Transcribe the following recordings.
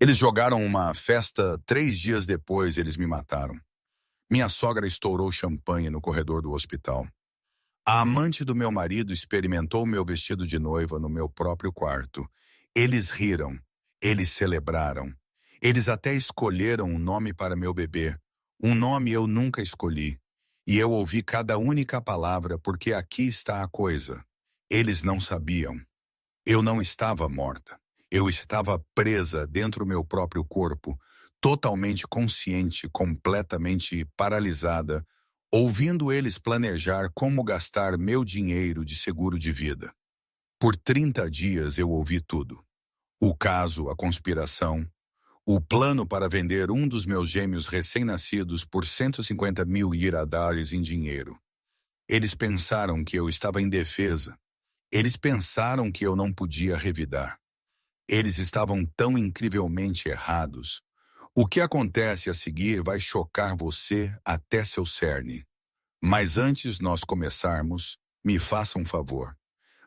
Eles jogaram uma festa 3 dias depois, eles me mataram. Minha sogra estourou champanhe no corredor do hospital. A amante do meu marido experimentou meu vestido de noiva no meu próprio quarto. Eles riram. Eles celebraram. Eles até escolheram um nome para meu bebê. Um nome eu nunca escolhi. E eu ouvi cada única palavra porque aqui está a coisa. Eles não sabiam. Eu não estava morta. Eu estava presa dentro do meu próprio corpo, totalmente consciente, completamente paralisada, ouvindo eles planejar como gastar meu dinheiro de seguro de vida. Por 30 dias eu ouvi tudo. O caso, a conspiração, o plano para vender um dos meus gêmeos recém-nascidos por 150 mil US$ em dinheiro. Eles pensaram que eu estava indefesa. Eles pensaram que eu não podia revidar. Eles estavam tão incrivelmente errados. O que acontece a seguir vai chocar você até seu cerne. Mas antes nós começarmos, me faça um favor.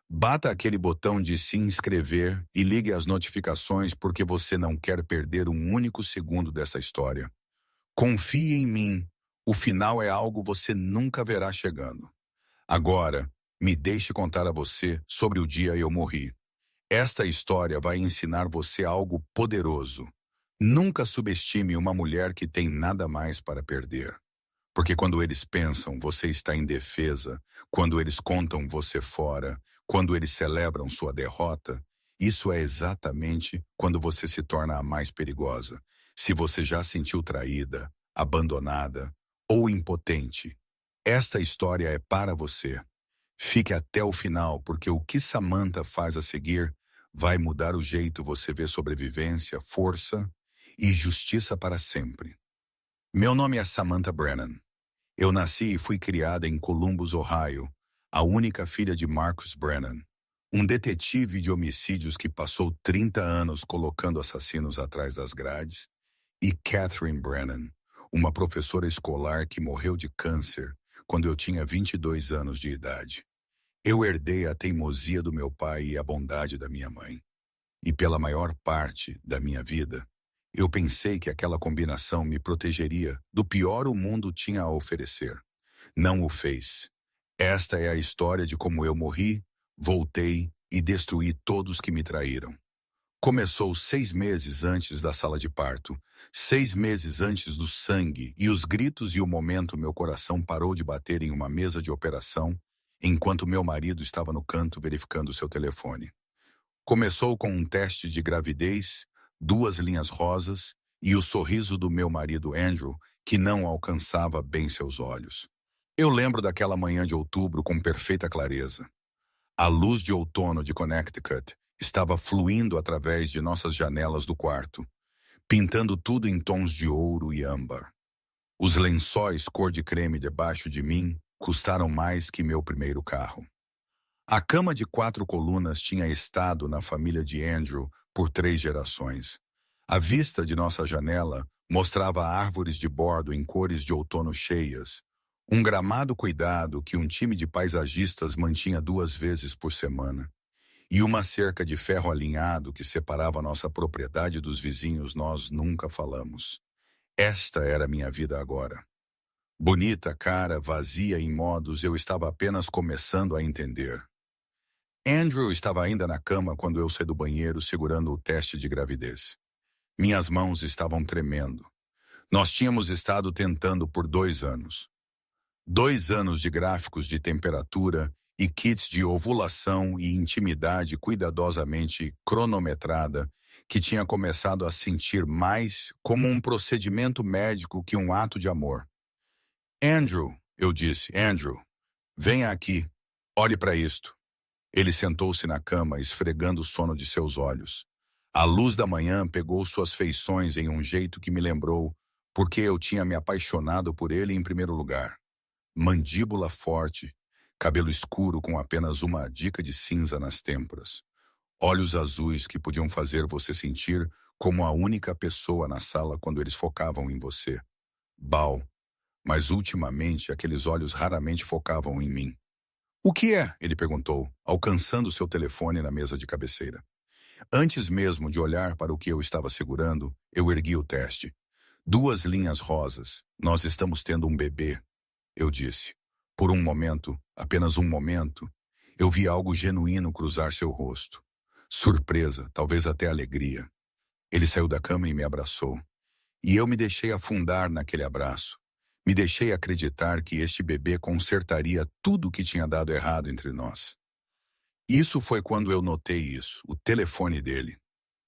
Bata aquele botão de se inscrever e ligue as notificações porque você não quer perder um único segundo dessa história. Confie em mim. O final é algo você nunca verá chegando. Agora, me deixe contar a você sobre o dia eu morri. Esta história vai ensinar você algo poderoso. Nunca subestime uma mulher que tem nada mais para perder. Porque quando eles pensam, você está indefesa, quando eles contam você fora, quando eles celebram sua derrota, isso é exatamente quando você se torna a mais perigosa. Se você já sentiu traída, abandonada ou impotente, esta história é para você. Fique até o final, porque o que Samantha faz a seguir vai mudar o jeito você vê sobrevivência, força e justiça para sempre. Meu nome é Samantha Brennan. Eu nasci e fui criada em Columbus, Ohio, a única filha de Marcus Brennan, um detetive de homicídios que passou 30 anos colocando assassinos atrás das grades, e Catherine Brennan, uma professora escolar que morreu de câncer quando eu tinha 22 anos de idade. Eu herdei a teimosia do meu pai e a bondade da minha mãe. E pela maior parte da minha vida, eu pensei que aquela combinação me protegeria do pior o mundo tinha a oferecer. Não o fez. Esta é a história de como eu morri, voltei e destruí todos que me traíram. Começou 6 meses antes da sala de parto, 6 meses antes do sangue e os gritos e o momento meu coração parou de bater em uma mesa de operação, enquanto meu marido estava no canto verificando seu telefone. Começou com um teste de gravidez, 2 linhas rosas e o sorriso do meu marido Andrew, que não alcançava bem seus olhos. Eu lembro daquela manhã de outubro com perfeita clareza. A luz de outono de Connecticut estava fluindo através de nossas janelas do quarto, pintando tudo em tons de ouro e âmbar. Os lençóis cor de creme debaixo de mim custaram mais que meu primeiro carro. A cama de 4 colunas tinha estado na família de Andrew por 3 gerações. A vista de nossa janela mostrava árvores de bordo em cores de outono cheias, um gramado cuidado que um time de paisagistas mantinha 2 vezes por semana, e uma cerca de ferro alinhado que separava nossa propriedade dos vizinhos nós nunca falamos. Esta era minha vida agora. Bonita, cara, vazia em modos eu estava apenas começando a entender. Andrew estava ainda na cama quando eu saí do banheiro segurando o teste de gravidez. Minhas mãos estavam tremendo. Nós tínhamos estado tentando por 2 anos. 2 anos de gráficos de temperatura e kits de ovulação e intimidade cuidadosamente cronometrada que tinha começado a sentir mais como um procedimento médico que um ato de amor. Andrew, eu disse, Andrew, venha aqui, olhe para isto. Ele sentou-se na cama, esfregando o sono de seus olhos. A luz da manhã pegou suas feições em um jeito que me lembrou porque eu tinha me apaixonado por ele em primeiro lugar. Mandíbula forte, cabelo escuro com apenas uma dica de cinza nas têmporas. Olhos azuis que podiam fazer você sentir como a única pessoa na sala quando eles focavam em você. Bal. Mas ultimamente aqueles olhos raramente focavam em mim. O que é? Ele perguntou, alcançando seu telefone na mesa de cabeceira. Antes mesmo de olhar para o que eu estava segurando, eu ergui o teste. 2 linhas rosas. Nós estamos tendo um bebê, eu disse. Por um momento, apenas um momento, eu vi algo genuíno cruzar seu rosto. Surpresa, talvez até alegria. Ele saiu da cama e me abraçou. E eu me deixei afundar naquele abraço. Me deixei acreditar que este bebê consertaria tudo o que tinha dado errado entre nós. Isso foi quando eu notei isso, o telefone dele.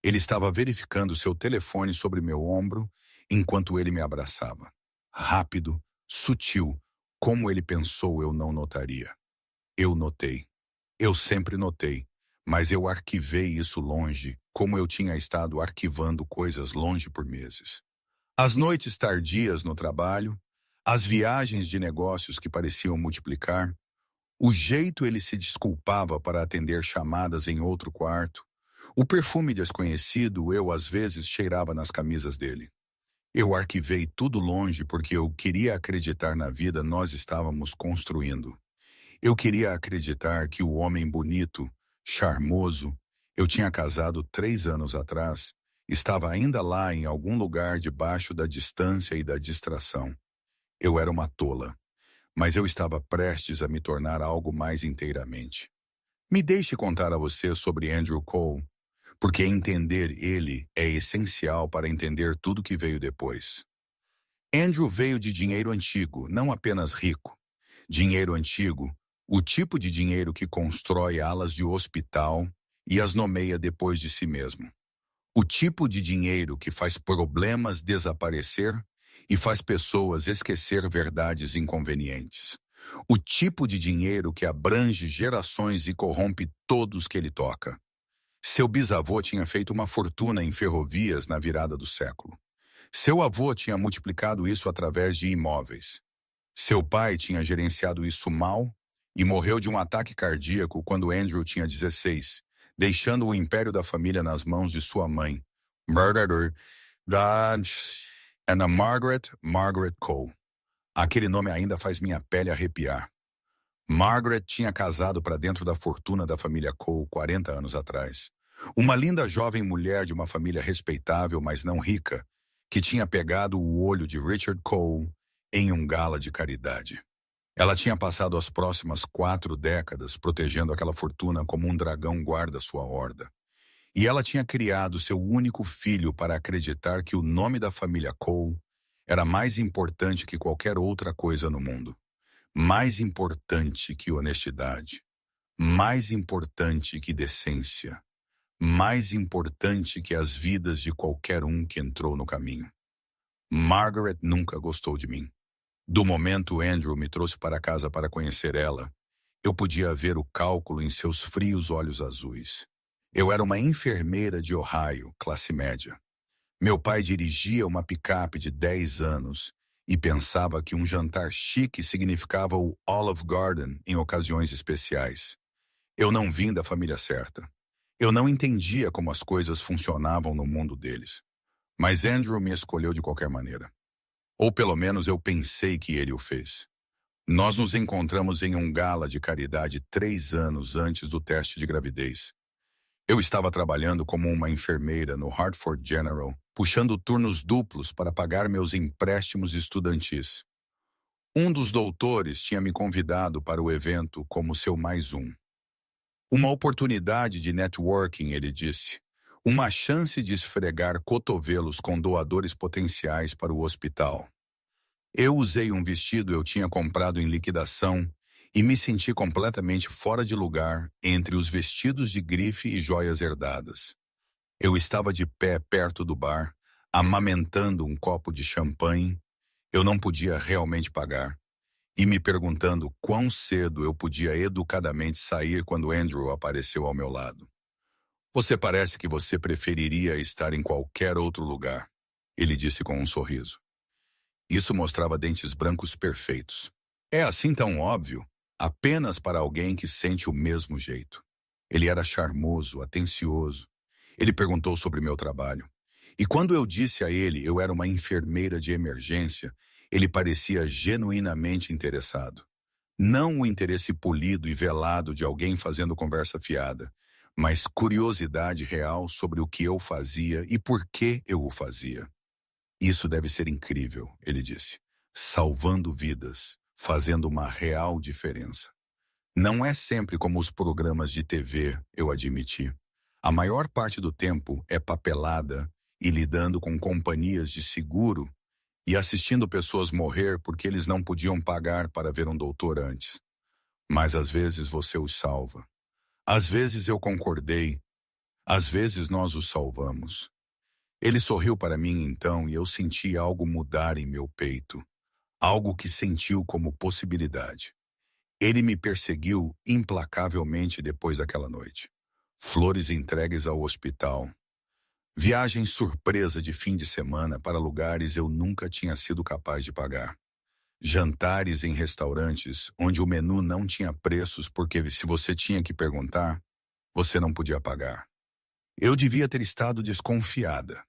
Ele estava verificando seu telefone sobre meu ombro enquanto ele me abraçava. Rápido, sutil, como ele pensou eu não notaria. Eu notei. Eu sempre notei, mas eu arquivei isso longe, como eu tinha estado arquivando coisas longe por meses. As noites tardias no trabalho, as viagens de negócios que pareciam multiplicar, o jeito ele se desculpava para atender chamadas em outro quarto, o perfume desconhecido eu às vezes cheirava nas camisas dele. Eu arquivei tudo longe porque eu queria acreditar na vida nós estávamos construindo. Eu queria acreditar que o homem bonito, charmoso, eu tinha casado 3 anos atrás, estava ainda lá em algum lugar debaixo da distância e da distração. Eu era uma tola, mas eu estava prestes a me tornar algo mais inteiramente. Me deixe contar a você sobre Andrew Cole, porque entender ele é essencial para entender tudo que veio depois. Andrew veio de dinheiro antigo, não apenas rico. Dinheiro antigo, o tipo de dinheiro que constrói alas de hospital e as nomeia depois de si mesmo. O tipo de dinheiro que faz problemas desaparecer e faz pessoas esquecer verdades inconvenientes. O tipo de dinheiro que abrange gerações e corrompe todos que ele toca. Seu bisavô tinha feito uma fortuna em ferrovias na virada do século. Seu avô tinha multiplicado isso através de imóveis. Seu pai tinha gerenciado isso mal e morreu de um ataque cardíaco quando Andrew tinha 16, deixando o império da família nas mãos de sua mãe, Margaret Cole. Aquele nome ainda faz minha pele arrepiar. Margaret tinha casado para dentro da fortuna da família Cole 40 anos atrás. Uma linda jovem mulher de uma família respeitável, mas não rica, que tinha pegado o olho de Richard Cole em um gala de caridade. Ela tinha passado as próximas 4 décadas protegendo aquela fortuna como um dragão guarda sua horda. E ela tinha criado seu único filho para acreditar que o nome da família Cole era mais importante que qualquer outra coisa no mundo. Mais importante que honestidade. Mais importante que decência. Mais importante que as vidas de qualquer um que entrou no caminho. Margaret nunca gostou de mim. Do momento Andrew me trouxe para casa para conhecer ela, eu podia ver o cálculo em seus frios olhos azuis. Eu era uma enfermeira de Ohio, classe média. Meu pai dirigia uma picape de 10 anos e pensava que um jantar chique significava o Olive Garden em ocasiões especiais. Eu não vim da família certa. Eu não entendia como as coisas funcionavam no mundo deles. Mas Andrew me escolheu de qualquer maneira. Ou pelo menos eu pensei que ele o fez. Nós nos encontramos em um gala de caridade 3 anos antes do teste de gravidez. Eu estava trabalhando como uma enfermeira no Hartford General, puxando turnos duplos para pagar meus empréstimos estudantis. Um dos doutores tinha me convidado para o evento como seu mais um. Uma oportunidade de networking, ele disse. Uma chance de esfregar cotovelos com doadores potenciais para o hospital. Eu usei um vestido eu tinha comprado em liquidação e me senti completamente fora de lugar entre os vestidos de grife e joias herdadas. Eu estava de pé perto do bar, amamentando um copo de champanhe. Eu não podia realmente pagar. E me perguntando quão cedo eu podia educadamente sair quando Andrew apareceu ao meu lado. Você parece que você preferiria estar em qualquer outro lugar, ele disse com um sorriso. Isso mostrava dentes brancos perfeitos. É assim tão óbvio, apenas para alguém que sente o mesmo jeito. Ele era charmoso, atencioso. Ele perguntou sobre meu trabalho. E quando eu disse a ele eu era uma enfermeira de emergência, ele parecia genuinamente interessado. Não o interesse polido e velado de alguém fazendo conversa fiada, mas curiosidade real sobre o que eu fazia e por que eu o fazia. Isso deve ser incrível, ele disse. Salvando vidas, fazendo uma real diferença. Não é sempre como os programas de TV, eu admiti. A maior parte do tempo é papelada e lidando com companhias de seguro e assistindo pessoas morrer porque eles não podiam pagar para ver um doutor antes. Mas às vezes você os salva. Às vezes eu concordei, às vezes nós os salvamos. Ele sorriu para mim então e eu senti algo mudar em meu peito, algo que sentiu como possibilidade. Ele me perseguiu implacavelmente depois daquela noite. Flores entregues ao hospital. Viagem surpresa de fim de semana para lugares eu nunca tinha sido capaz de pagar. Jantares em restaurantes onde o menu não tinha preços porque se você tinha que perguntar, você não podia pagar. Eu devia ter estado desconfiada.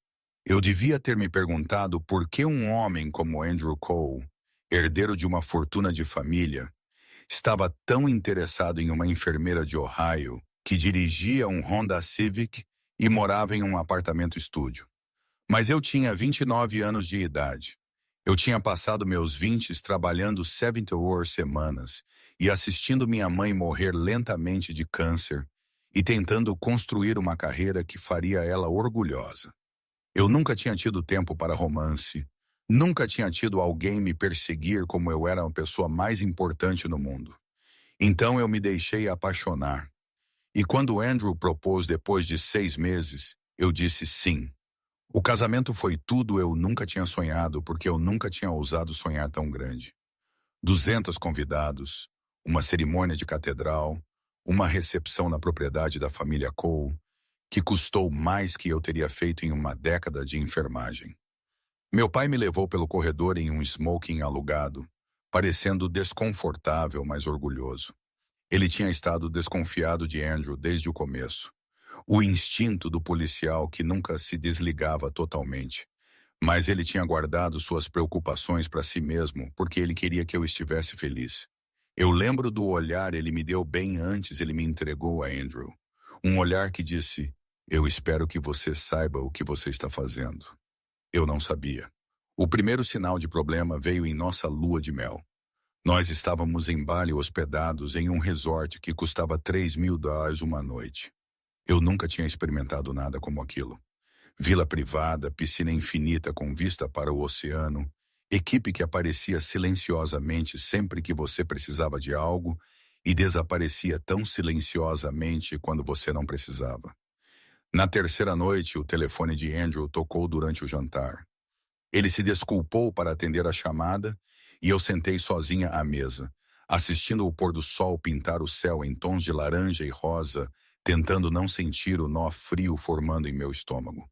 Eu devia ter me perguntado por que um homem como Andrew Cole, herdeiro de uma fortuna de família, estava tão interessado em uma enfermeira de Ohio que dirigia um Honda Civic e morava em um apartamento estúdio. Mas eu tinha 29 anos de idade. Eu tinha passado meus 20 trabalhando 70 horas semanas e assistindo minha mãe morrer lentamente de câncer e tentando construir uma carreira que faria ela orgulhosa. Eu nunca tinha tido tempo para romance, nunca tinha tido alguém me perseguir como eu era a pessoa mais importante no mundo. Então eu me deixei apaixonar. E quando Andrew propôs depois de 6 meses, eu disse sim. O casamento foi tudo eu nunca tinha sonhado porque eu nunca tinha ousado sonhar tão grande. 200 convidados, uma cerimônia de catedral, uma recepção na propriedade da família Cole, que custou mais que eu teria feito em uma década de enfermagem. Meu pai me levou pelo corredor em um smoking alugado, parecendo desconfortável, mas orgulhoso. Ele tinha estado desconfiado de Andrew desde o começo. O instinto do policial que nunca se desligava totalmente. Mas ele tinha guardado suas preocupações para si mesmo porque ele queria que eu estivesse feliz. Eu lembro do olhar ele me deu bem antes ele me entregou a Andrew. Um olhar que disse, eu espero que você saiba o que você está fazendo. Eu não sabia. O primeiro sinal de problema veio em nossa lua de mel. Nós estávamos em Bali hospedados em um resort que custava $3.000 uma noite. Eu nunca tinha experimentado nada como aquilo. Vila privada, piscina infinita com vista para o oceano, equipe que aparecia silenciosamente sempre que você precisava de algo e desaparecia tão silenciosamente quando você não precisava. Na terceira noite, o telefone de Andrew tocou durante o jantar. Ele se desculpou para atender a chamada e eu sentei sozinha à mesa, assistindo o pôr do sol pintar o céu em tons de laranja e rosa, tentando não sentir o nó frio formando em meu estômago.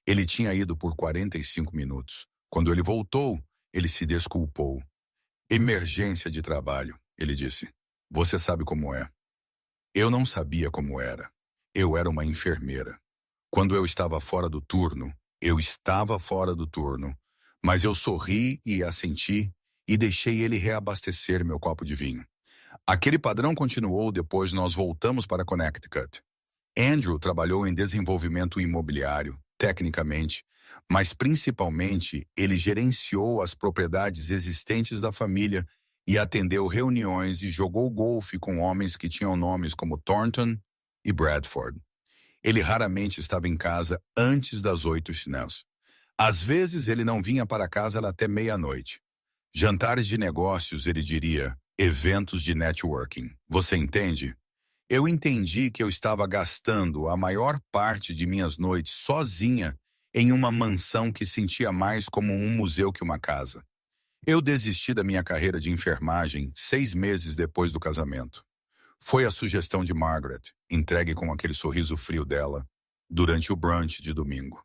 Ele tinha ido por 45 minutos. Quando ele voltou, ele se desculpou. Emergência de trabalho, ele disse. Você sabe como é. Eu não sabia como era. Eu era uma enfermeira. Quando eu estava fora do turno, eu estava fora do turno, mas eu sorri e assenti e deixei ele reabastecer meu copo de vinho. Aquele padrão continuou depois nós voltamos para Connecticut. Andrew trabalhou em desenvolvimento imobiliário, tecnicamente, mas principalmente ele gerenciou as propriedades existentes da família e atendeu reuniões e jogou golfe com homens que tinham nomes como Thornton e Bradford. Ele raramente estava em casa antes das 8h. Às vezes ele não vinha para casa até meia-noite. Jantares de negócios, ele diria, eventos de networking. Você entende? Eu entendi que eu estava gastando a maior parte de minhas noites sozinha em uma mansão que sentia mais como um museu que uma casa. Eu desisti da minha carreira de enfermagem 6 meses depois do casamento. Foi a sugestão de Margaret, entregue com aquele sorriso frio dela, durante o brunch de domingo.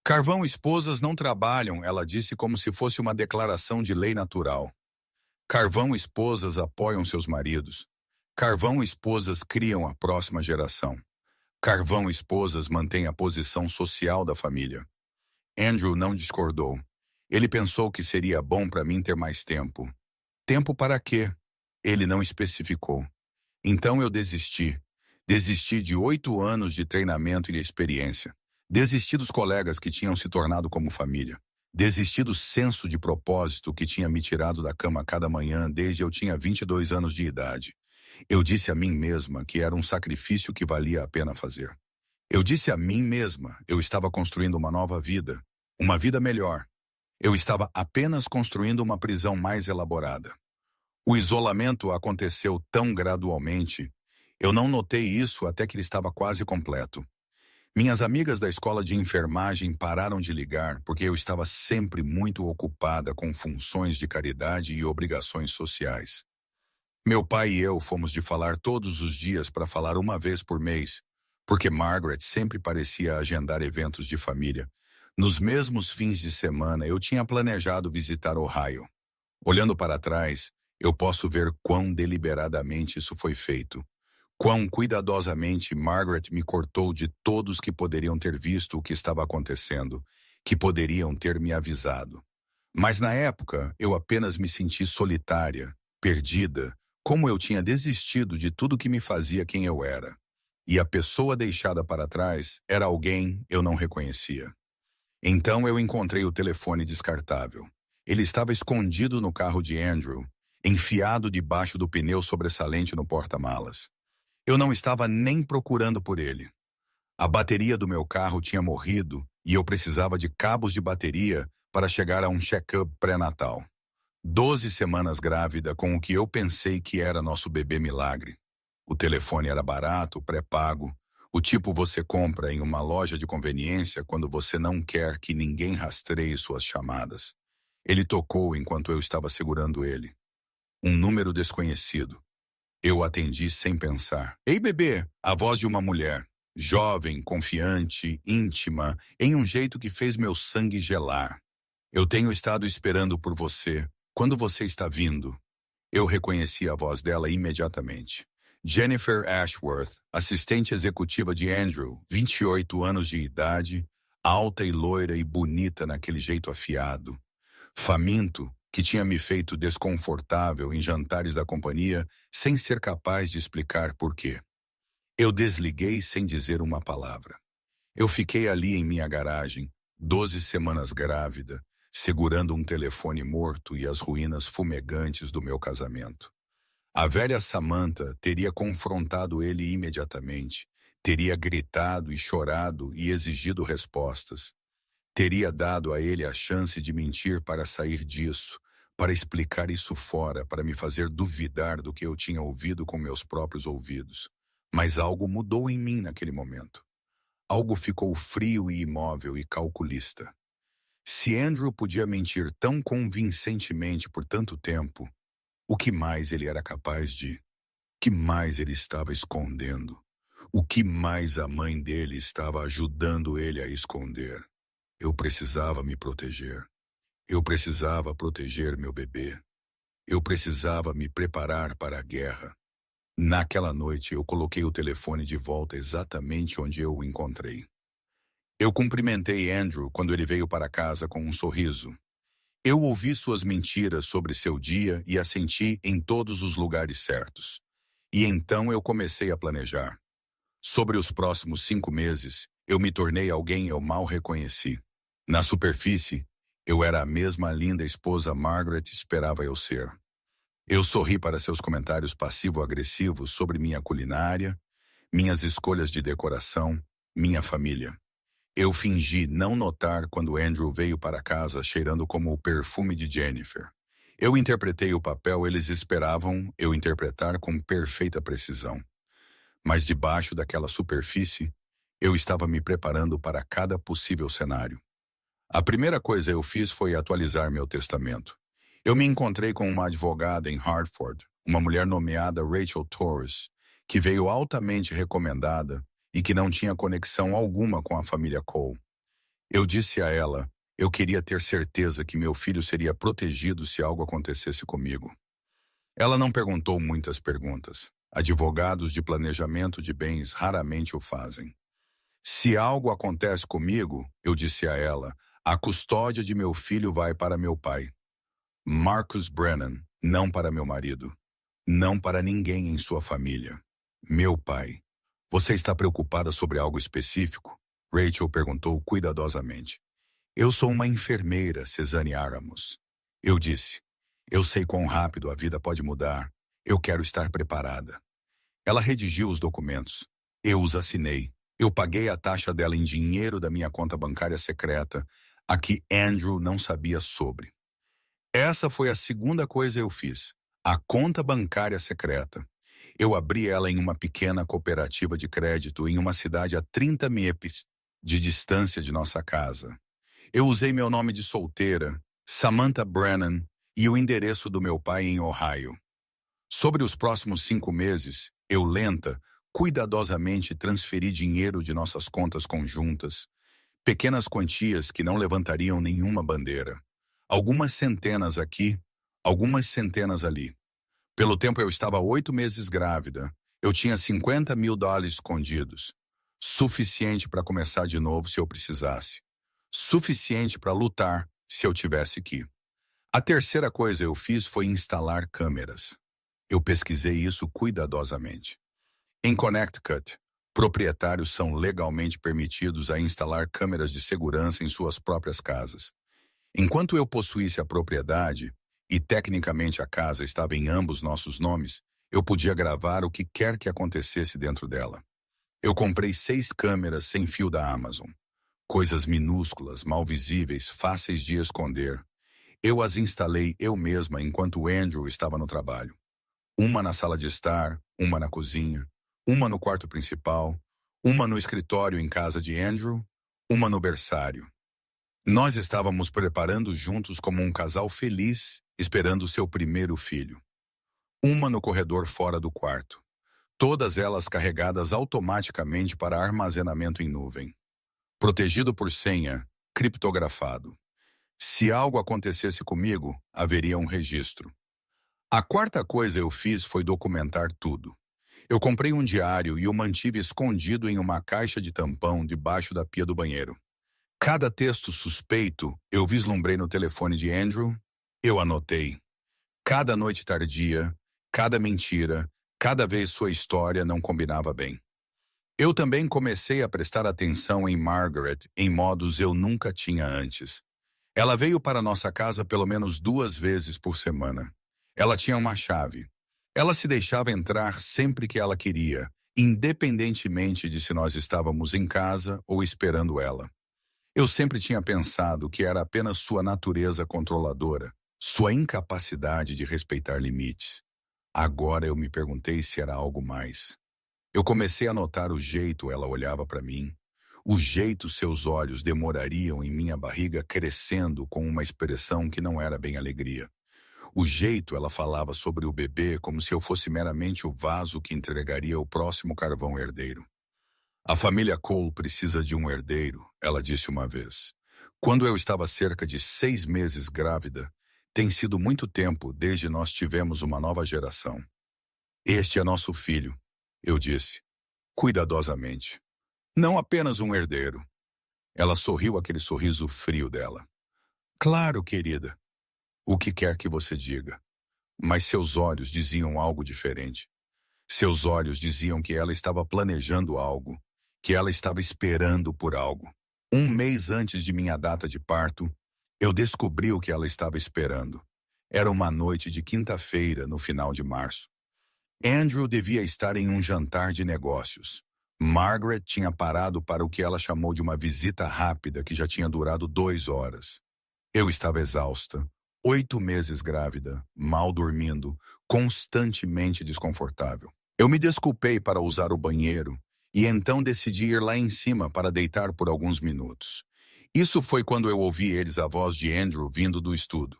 Carvão e esposas não trabalham, ela disse como se fosse uma declaração de lei natural. Carvão e esposas apoiam seus maridos. Carvão e esposas criam a próxima geração. Carvão e esposas mantêm a posição social da família. Andrew não discordou. Ele pensou que seria bom para mim ter mais tempo. Tempo para quê? Ele não especificou. Então eu desisti. Desisti de 8 anos de treinamento e de experiência. Desisti dos colegas que tinham se tornado como família. Desisti do senso de propósito que tinha me tirado da cama cada manhã desde eu tinha 22 anos de idade. Eu disse a mim mesma que era um sacrifício que valia a pena fazer. Eu disse a mim mesma, eu estava construindo uma nova vida, uma vida melhor. Eu estava apenas construindo uma prisão mais elaborada. O isolamento aconteceu tão gradualmente. Eu não notei isso até que ele estava quase completo. Minhas amigas da escola de enfermagem pararam de ligar porque eu estava sempre muito ocupada com funções de caridade e obrigações sociais. Meu pai e eu fomos de falar todos os dias para falar uma vez por mês, porque Margaret sempre parecia agendar eventos de família. Nos mesmos fins de semana, eu tinha planejado visitar Ohio. Olhando para trás, eu posso ver quão deliberadamente isso foi feito. Quão cuidadosamente Margaret me cortou de todos que poderiam ter visto o que estava acontecendo, que poderiam ter me avisado. Mas na época, eu apenas me senti solitária, perdida, como eu tinha desistido de tudo que me fazia quem eu era. E a pessoa deixada para trás era alguém eu não reconhecia. Então eu encontrei o telefone descartável. Ele estava escondido no carro de Andrew, enfiado debaixo do pneu sobressalente no porta-malas. Eu não estava nem procurando por ele. A bateria do meu carro tinha morrido e eu precisava de cabos de bateria para chegar a um check-up pré-natal. 12 semanas grávida com o que eu pensei que era nosso bebê milagre. O telefone era barato, pré-pago, o tipo você compra em uma loja de conveniência quando você não quer que ninguém rastreie suas chamadas. Ele tocou enquanto eu estava segurando ele. Um número desconhecido. Eu atendi sem pensar. Ei, bebê! A voz de uma mulher. Jovem, confiante, íntima, em um jeito que fez meu sangue gelar. Eu tenho estado esperando por você. Quando você está vindo? Eu reconheci a voz dela imediatamente. Jennifer Ashworth, assistente executiva de Andrew, 28 anos de idade, alta e loira e bonita naquele jeito afiado. Faminto, que tinha me feito desconfortável em jantares da companhia sem ser capaz de explicar por quê. Eu desliguei sem dizer uma palavra. Eu fiquei ali em minha garagem, 12 semanas grávida, segurando um telefone morto e as ruínas fumegantes do meu casamento. A velha Samantha teria confrontado ele imediatamente, teria gritado e chorado e exigido respostas. Teria dado a ele a chance de mentir para sair disso, para explicar isso fora, para me fazer duvidar do que eu tinha ouvido com meus próprios ouvidos. Mas algo mudou em mim naquele momento. Algo ficou frio e imóvel e calculista. Se Andrew podia mentir tão convincentemente por tanto tempo, o que mais ele era capaz de? O que mais ele estava escondendo? O que mais a mãe dele estava ajudando ele a esconder? Eu precisava me proteger. Eu precisava proteger meu bebê. Eu precisava me preparar para a guerra. Naquela noite, eu coloquei o telefone de volta exatamente onde eu o encontrei. Eu cumprimentei Andrew quando ele veio para casa com um sorriso. Eu ouvi suas mentiras sobre seu dia e as senti em todos os lugares certos. E então eu comecei a planejar. Sobre os próximos 5 meses, eu me tornei alguém eu mal reconheci. Na superfície, eu era a mesma linda esposa Margaret esperava eu ser. Eu sorri para seus comentários passivo-agressivos sobre minha culinária, minhas escolhas de decoração, minha família. Eu fingi não notar quando Andrew veio para casa cheirando como o perfume de Jennifer. Eu interpretei o papel eles esperavam eu interpretar com perfeita precisão. Mas debaixo daquela superfície, eu estava me preparando para cada possível cenário. A primeira coisa eu fiz foi atualizar meu testamento. Eu me encontrei com uma advogada em Hartford, uma mulher nomeada Rachel Torres, que veio altamente recomendada e que não tinha conexão alguma com a família Cole. Eu disse a ela, eu queria ter certeza que meu filho seria protegido se algo acontecesse comigo. Ela não perguntou muitas perguntas. Advogados de planejamento de bens raramente o fazem. Se algo acontece comigo, eu disse a ela, a custódia de meu filho vai para meu pai. Marcus Brennan, não para meu marido. Não para ninguém em sua família. Meu pai. Você está preocupada sobre algo específico? Rachel perguntou cuidadosamente. Eu sou uma enfermeira, Cesane Aramos. Eu disse. Eu sei quão rápido a vida pode mudar. Eu quero estar preparada. Ela redigiu os documentos. Eu os assinei. Eu paguei a taxa dela em dinheiro da minha conta bancária secreta, a que Andrew não sabia sobre. Essa foi a segunda coisa eu fiz. A conta bancária secreta. Eu abri ela em uma pequena cooperativa de crédito em uma cidade a 30 miepes de distância de nossa casa. Eu usei meu nome de solteira, Samantha Brennan, e o endereço do meu pai em Ohio. Sobre os próximos 5 meses, eu cuidadosamente transferi dinheiro de nossas contas conjuntas, pequenas quantias que não levantariam nenhuma bandeira. Algumas centenas aqui, algumas centenas ali. Pelo tempo eu estava 8 meses grávida, eu tinha $50.000 escondidos. Suficiente para começar de novo se eu precisasse. Suficiente para lutar se eu tivesse que. A terceira coisa eu fiz foi instalar câmeras. Eu pesquisei isso cuidadosamente. Em Connecticut, proprietários são legalmente permitidos a instalar câmeras de segurança em suas próprias casas. Enquanto eu possuísse a propriedade, e tecnicamente a casa estava em ambos nossos nomes, eu podia gravar o que quer que acontecesse dentro dela. Eu comprei 6 câmeras sem fio da Amazon. Coisas minúsculas, mal visíveis, fáceis de esconder. Eu as instalei eu mesma enquanto Andrew estava no trabalho. Uma na sala de estar, uma na cozinha, uma no quarto principal, uma no escritório em casa de Andrew, uma no berçário. Nós estávamos preparando juntos como um casal feliz, esperando seu primeiro filho. Uma no corredor fora do quarto. Todas elas carregadas automaticamente para armazenamento em nuvem. Protegido por senha, criptografado. Se algo acontecesse comigo, haveria um registro. A quarta coisa eu fiz foi documentar tudo. Eu comprei um diário e o mantive escondido em uma caixa de tampão debaixo da pia do banheiro. Cada texto suspeito eu vislumbrei no telefone de Andrew, eu anotei. Cada noite tardia, cada mentira, cada vez sua história não combinava bem. Eu também comecei a prestar atenção em Margaret em modos eu nunca tinha antes. Ela veio para nossa casa pelo menos 2 vezes por semana. Ela tinha uma chave. Ela se deixava entrar sempre que ela queria, independentemente de se nós estávamos em casa ou esperando ela. Eu sempre tinha pensado que era apenas sua natureza controladora, sua incapacidade de respeitar limites. Agora eu me perguntei se era algo mais. Eu comecei a notar o jeito ela olhava para mim, o jeito seus olhos demorariam em minha barriga crescendo com uma expressão que não era bem alegria. O jeito ela falava sobre o bebê como se eu fosse meramente o vaso que entregaria o próximo carvão herdeiro. A família Cole precisa de um herdeiro, ela disse uma vez. Quando eu estava cerca de 6 meses grávida, tem sido muito tempo desde nós tivemos uma nova geração. Este é nosso filho, eu disse, cuidadosamente. Não apenas um herdeiro. Ela sorriu aquele sorriso frio dela. Claro, querida. O que quer que você diga. Mas seus olhos diziam algo diferente. Seus olhos diziam que ela estava planejando algo, que ela estava esperando por algo. 1 mês antes de minha data de parto, eu descobri o que ela estava esperando. Era uma noite de quinta-feira, no final de março. Andrew devia estar em um jantar de negócios. Margaret tinha parado para o que ela chamou de uma visita rápida que já tinha durado 2 horas. Eu estava exausta, 8 meses grávida, mal dormindo, constantemente desconfortável. Eu me desculpei para usar o banheiro e então decidi ir lá em cima para deitar por alguns minutos. Isso foi quando eu ouvi eles a voz de Andrew vindo do estudo.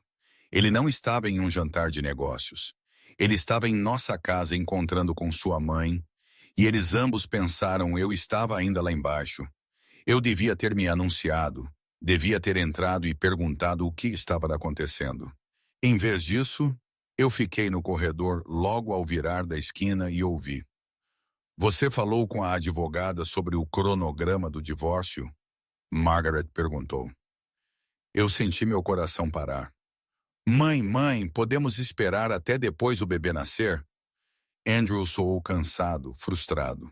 Ele não estava em um jantar de negócios. Ele estava em nossa casa encontrando com sua mãe, e eles ambos pensaram eu estava ainda lá embaixo. Eu devia ter me anunciado, devia ter entrado e perguntado o que estava acontecendo. Em vez disso, eu fiquei no corredor logo ao virar da esquina e ouvi. Você falou com a advogada sobre o cronograma do divórcio? Margaret perguntou. Eu senti meu coração parar. Mãe, podemos esperar até depois o bebê nascer? Andrew soou cansado, frustrado.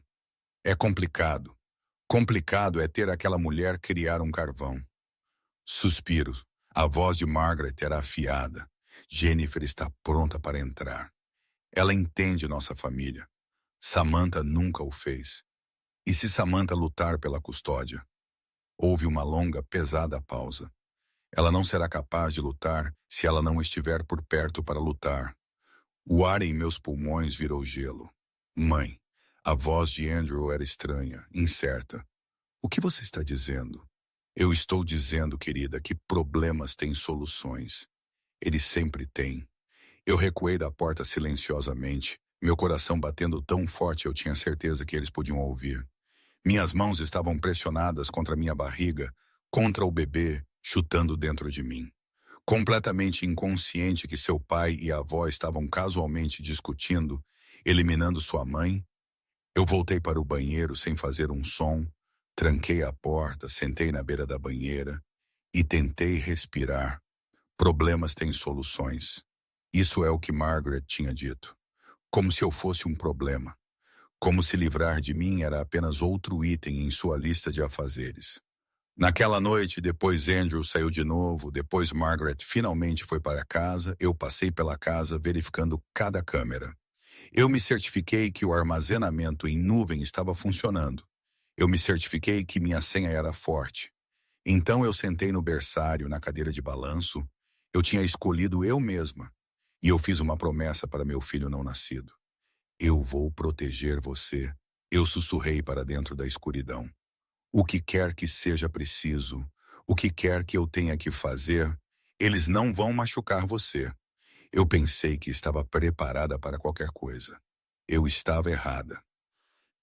É complicado. Complicado é ter aquela mulher criar um carvão. Suspiro. A voz de Margaret era afiada. Jennifer está pronta para entrar. Ela entende nossa família. Samantha nunca o fez. E se Samantha lutar pela custódia? Houve uma longa, pesada pausa. Ela não será capaz de lutar se ela não estiver por perto para lutar. O ar em meus pulmões virou gelo. Mãe, a voz de Andrew era estranha, incerta. O que você está dizendo? Eu estou dizendo, querida, que problemas têm soluções. Eles sempre têm. Eu recuei da porta silenciosamente, meu coração batendo tão forte eu tinha certeza que eles podiam ouvir. Minhas mãos estavam pressionadas contra minha barriga, contra o bebê, chutando dentro de mim. Completamente inconsciente que seu pai e a avó estavam casualmente discutindo, eliminando sua mãe, eu voltei para o banheiro sem fazer um som, tranquei a porta, sentei na beira da banheira e tentei respirar. Problemas têm soluções. Isso é o que Margaret tinha dito. Como se eu fosse um problema. Como se livrar de mim era apenas outro item em sua lista de afazeres. Naquela noite, depois Andrew saiu de novo, depois Margaret finalmente foi para casa, eu passei pela casa verificando cada câmera. Eu me certifiquei que o armazenamento em nuvem estava funcionando. Eu me certifiquei que minha senha era forte. Então eu sentei no berçário, na cadeira de balanço. Eu tinha escolhido eu mesma. E eu fiz uma promessa para meu filho não nascido. Eu vou proteger você. Eu sussurrei para dentro da escuridão. O que quer que seja preciso, o que quer que eu tenha que fazer, eles não vão machucar você. Eu pensei que estava preparada para qualquer coisa. Eu estava errada.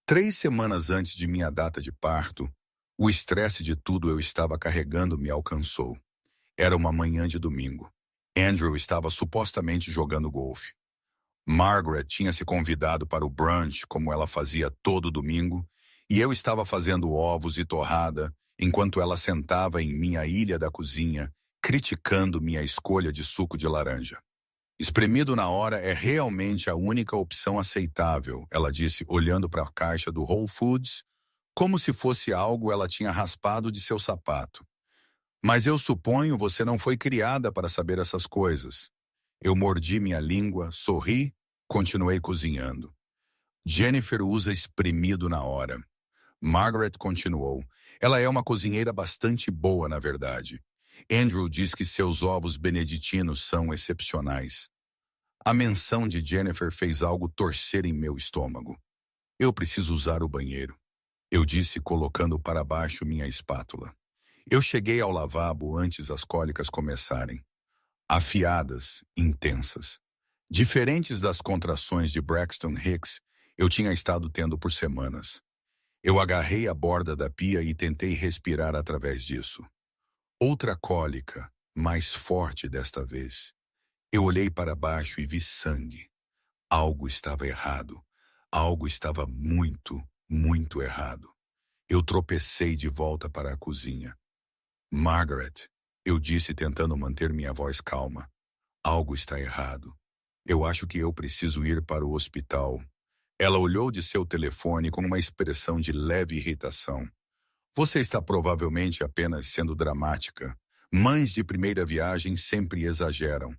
3 semanas antes de minha data de parto, o estresse de tudo eu estava carregando me alcançou. Era uma manhã de domingo. Andrew estava supostamente jogando golfe. Margaret tinha se convidado para o brunch, como ela fazia todo domingo, e eu estava fazendo ovos e torrada, enquanto ela sentava em minha ilha da cozinha, criticando minha escolha de suco de laranja. Espremido na hora é realmente a única opção aceitável, ela disse, olhando para a caixa do Whole Foods, como se fosse algo ela tinha raspado de seu sapato. Mas eu suponho você não foi criada para saber essas coisas. Eu mordi minha língua, sorri, continuei cozinhando. Jennifer usa espremido na hora. Margaret continuou. Ela é uma cozinheira bastante boa, na verdade. Andrew diz que seus ovos beneditinos são excepcionais. A menção de Jennifer fez algo torcer em meu estômago. Eu preciso usar o banheiro, eu disse colocando para baixo minha espátula. Eu cheguei ao lavabo antes as cólicas começarem. Afiadas, intensas. Diferentes das contrações de Braxton Hicks, eu tinha estado tendo por semanas. Eu agarrei a borda da pia e tentei respirar através disso. Outra cólica, mais forte desta vez. Eu olhei para baixo e vi sangue. Algo estava errado. Algo estava muito, muito errado. Eu tropecei de volta para a cozinha. Margaret, eu disse tentando manter minha voz calma. Algo está errado. Eu acho que eu preciso ir para o hospital. Ela olhou de seu telefone com uma expressão de leve irritação. Você está provavelmente apenas sendo dramática. Mães de primeira viagem sempre exageram.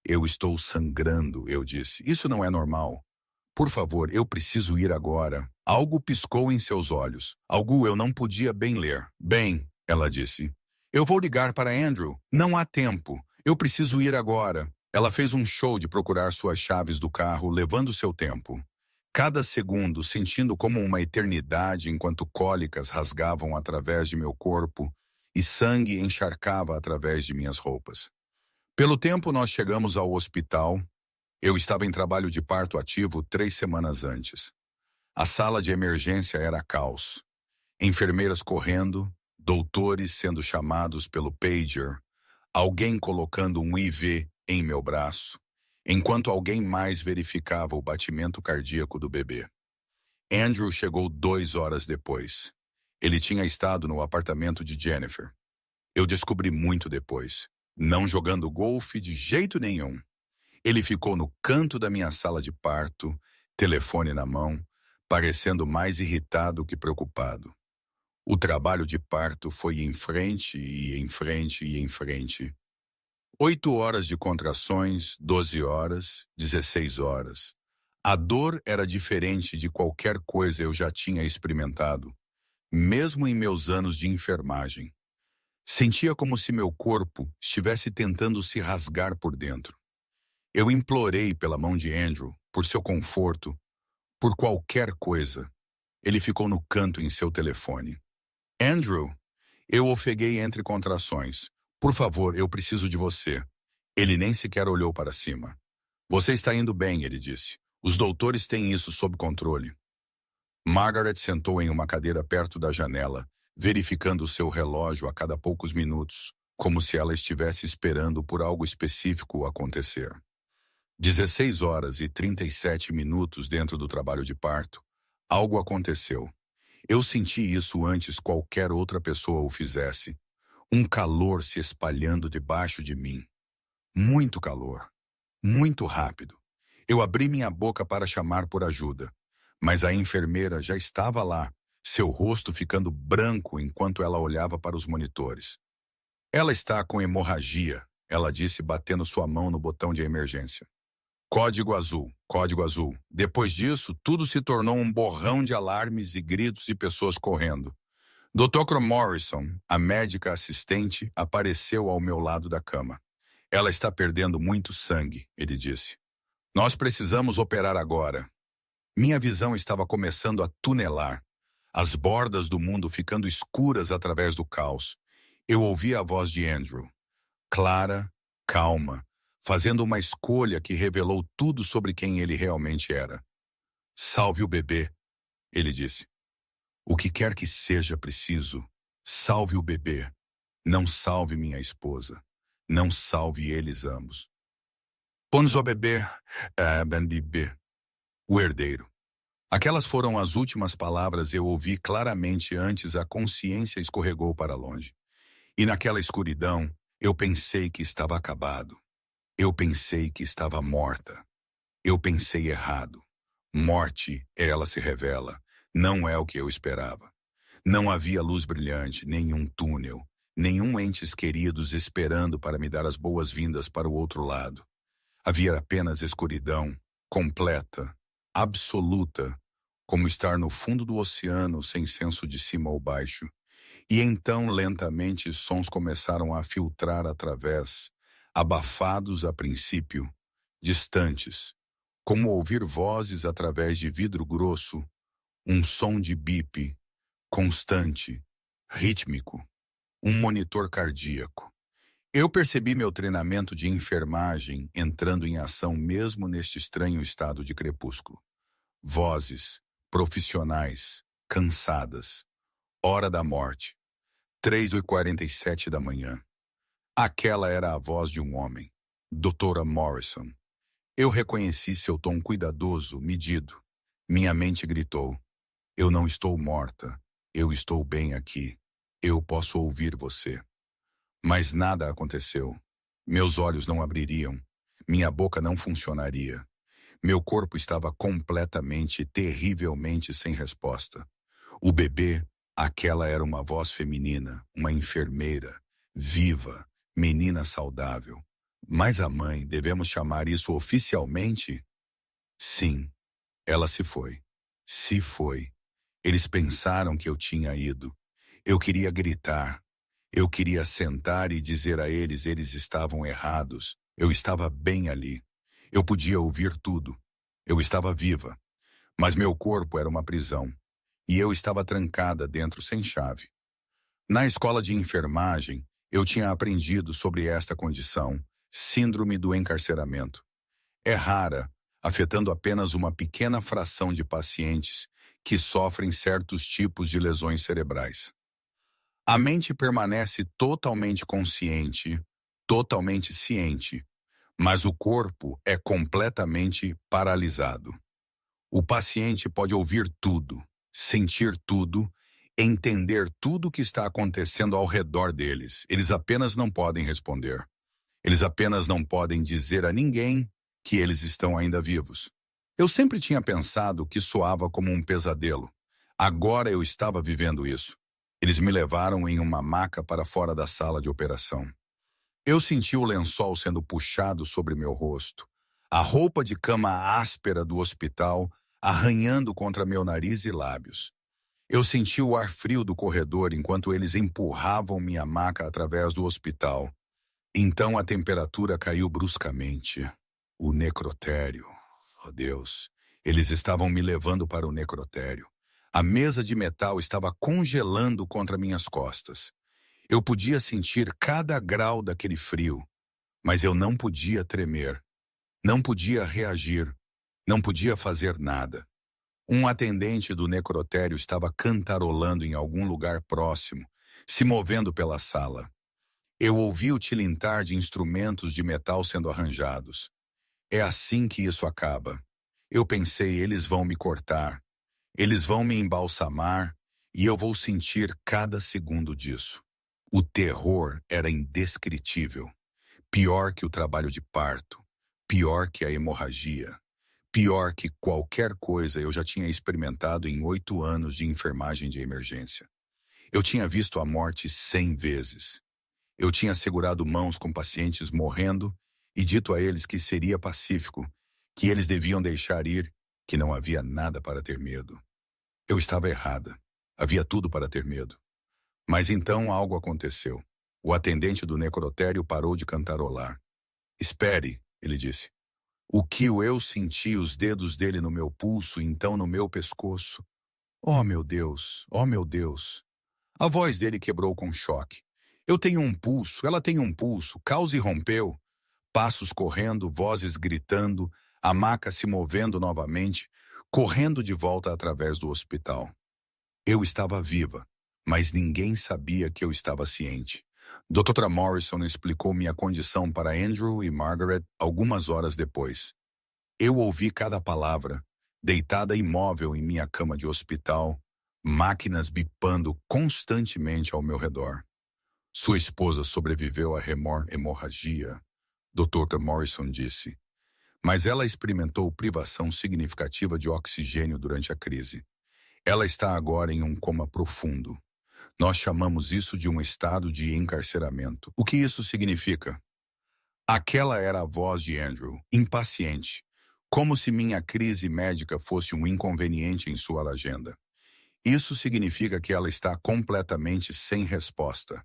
Eu estou sangrando, eu disse. Isso não é normal. Por favor, eu preciso ir agora. Algo piscou em seus olhos. Algo eu não podia bem ler. Bem, ela disse. Eu vou ligar para Andrew. Não há tempo. Eu preciso ir agora. Ela fez um show de procurar suas chaves do carro, levando seu tempo. Cada segundo sentindo como uma eternidade enquanto cólicas rasgavam através de meu corpo e sangue encharcava através de minhas roupas. Pelo tempo nós chegamos ao hospital. Eu estava em trabalho de parto ativo 3 semanas antes. A sala de emergência era caos. Enfermeiras correndo, doutores sendo chamados pelo pager, alguém colocando um IV em meu braço, enquanto alguém mais verificava o batimento cardíaco do bebê. Andrew chegou 2 horas depois. Ele tinha estado no apartamento de Jennifer. Eu descobri muito depois. Não jogando golfe de jeito nenhum. Ele ficou no canto da minha sala de parto, telefone na mão, parecendo mais irritado que preocupado. O trabalho de parto foi em frente e em frente e em frente. 8 horas de contrações, 12 horas, 16 horas. A dor era diferente de qualquer coisa eu já tinha experimentado, mesmo em meus anos de enfermagem. Sentia como se meu corpo estivesse tentando se rasgar por dentro. Eu implorei pela mão de Andrew, por seu conforto, por qualquer coisa. Ele ficou no canto em seu telefone. Andrew, eu ofeguei entre contrações. Por favor, eu preciso de você. Ele nem sequer olhou para cima. Você está indo bem, ele disse. Os doutores têm isso sob controle. Margaret sentou em uma cadeira perto da janela, verificando seu relógio a cada poucos minutos, como se ela estivesse esperando por algo específico acontecer. 16 horas e 37 minutos dentro do trabalho de parto, algo aconteceu. Eu senti isso antes qualquer outra pessoa o fizesse. Um calor se espalhando debaixo de mim. Muito calor. Muito rápido. Eu abri minha boca para chamar por ajuda, mas a enfermeira já estava lá, seu rosto ficando branco enquanto ela olhava para os monitores. Ela está com hemorragia, ela disse batendo sua mão no botão de emergência. Código azul, código azul. Depois disso, tudo se tornou um borrão de alarmes e gritos e pessoas correndo. Dr. Morrison, a médica assistente, apareceu ao meu lado da cama. Ela está perdendo muito sangue, ele disse. Nós precisamos operar agora. Minha visão estava começando a tunelar, as bordas do mundo ficando escuras através do caos. Eu ouvi a voz de Andrew, clara, calma, fazendo uma escolha que revelou tudo sobre quem ele realmente era. Salve o bebê, ele disse. O que quer que seja preciso, salve o bebê. Não salve minha esposa. Não salve eles ambos. Ponzo bebê, ben bebê. O herdeiro. Aquelas foram as últimas palavras eu ouvi claramente antes a consciência escorregou para longe. E naquela escuridão, eu pensei que estava acabado. Eu pensei que estava morta. Eu pensei errado. Morte, ela se revela, não é o que eu esperava. Não havia luz brilhante, nenhum túnel, nenhum entes queridos esperando para me dar as boas-vindas para o outro lado. Havia apenas escuridão, completa, absoluta, como estar no fundo do oceano sem senso de cima ou baixo. E então, lentamente, sons começaram a filtrar através, abafados a princípio, distantes, como ouvir vozes através de vidro grosso, um som de bip, constante, rítmico, um monitor cardíaco. Eu percebi meu treinamento de enfermagem entrando em ação mesmo neste estranho estado de crepúsculo. Vozes, profissionais, cansadas. Hora da morte. 3h47 da manhã. Aquela era a voz de um homem. Doutora Morrison. Eu reconheci seu tom cuidadoso, medido. Minha mente gritou. Eu não estou morta. Eu estou bem aqui. Eu posso ouvir você. Mas nada aconteceu. Meus olhos não abririam. Minha boca não funcionaria. Meu corpo estava completamente, terrivelmente sem resposta. O bebê, aquela era uma voz feminina, uma enfermeira, viva, menina saudável. Mas a mãe, devemos chamar isso oficialmente? Sim, ela se foi. Se foi. Eles pensaram que eu tinha ido. Eu queria gritar. Eu queria sentar e dizer a eles estavam errados. Eu estava bem ali. Eu podia ouvir tudo. Eu estava viva. Mas meu corpo era uma prisão. E eu estava trancada dentro sem chave. Na escola de enfermagem, eu tinha aprendido sobre esta condição, síndrome do encarceramento. É rara, afetando apenas uma pequena fração de pacientes que sofrem certos tipos de lesões cerebrais. A mente permanece totalmente consciente, totalmente ciente, mas o corpo é completamente paralisado. O paciente pode ouvir tudo, sentir tudo, entender tudo o que está acontecendo ao redor deles. Eles apenas não podem responder. Eles apenas não podem dizer a ninguém que eles estão ainda vivos. Eu sempre tinha pensado que soava como um pesadelo. Agora eu estava vivendo isso. Eles me levaram em uma maca para fora da sala de operação. Eu senti o lençol sendo puxado sobre meu rosto. A roupa de cama áspera do hospital arranhando contra meu nariz e lábios. Eu senti o ar frio do corredor enquanto eles empurravam minha maca através do hospital. Então a temperatura caiu bruscamente. O necrotério. Oh, Deus. Eles estavam me levando para o necrotério. A mesa de metal estava congelando contra minhas costas. Eu podia sentir cada grau daquele frio, mas eu não podia tremer, não podia reagir, não podia fazer nada. Um atendente do necrotério estava cantarolando em algum lugar próximo, se movendo pela sala. Eu ouvi o tilintar de instrumentos de metal sendo arranjados. É assim que isso acaba. Eu pensei, eles vão me cortar, eles vão me embalsamar e eu vou sentir cada segundo disso. O terror era indescritível. Pior que o trabalho de parto, pior que a hemorragia, pior que qualquer coisa eu já tinha experimentado em 8 anos de enfermagem de emergência. Eu tinha visto a morte 100 vezes. Eu tinha segurado mãos com pacientes morrendo e dito a eles que seria pacífico, que eles deviam deixar ir, que não havia nada para ter medo. Eu estava errada. Havia tudo para ter medo. Mas então algo aconteceu. O atendente do necrotério parou de cantarolar. Espere, ele disse. O que eu senti os dedos dele no meu pulso, então no meu pescoço. Oh, meu Deus, oh, meu Deus. A voz dele quebrou com choque. Eu tenho um pulso, ela tem um pulso, cause rompeu. Passos correndo, vozes gritando, a maca se movendo novamente, correndo de volta através do hospital. Eu estava viva, mas ninguém sabia que eu estava ciente. Dra. Morrison explicou minha condição para Andrew e Margaret algumas horas depois. Eu ouvi cada palavra, deitada imóvel em minha cama de hospital, máquinas bipando constantemente ao meu redor. Sua esposa sobreviveu à hemorragia, Dr. Morrison disse. Mas ela experimentou privação significativa de oxigênio durante a crise. Ela está agora em um coma profundo. Nós chamamos isso de um estado de encarceramento. O que isso significa? Aquela era a voz de Andrew, impaciente, como se minha crise médica fosse um inconveniente em sua agenda. Isso significa que ela está completamente sem resposta.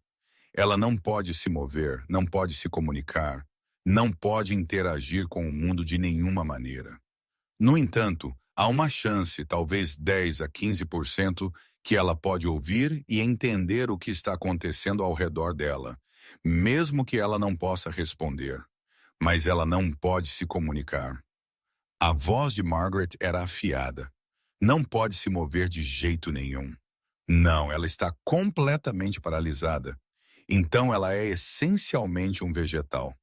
Ela não pode se mover, não pode se comunicar, não pode interagir com o mundo de nenhuma maneira. No entanto, há uma chance, talvez 10 a 15%, que ela pode ouvir e entender o que está acontecendo ao redor dela, mesmo que ela não possa responder. Mas ela não pode se comunicar. A voz de Margaret era afiada. Não pode se mover de jeito nenhum. Não, ela está completamente paralisada. Então ela é essencialmente um vegetal.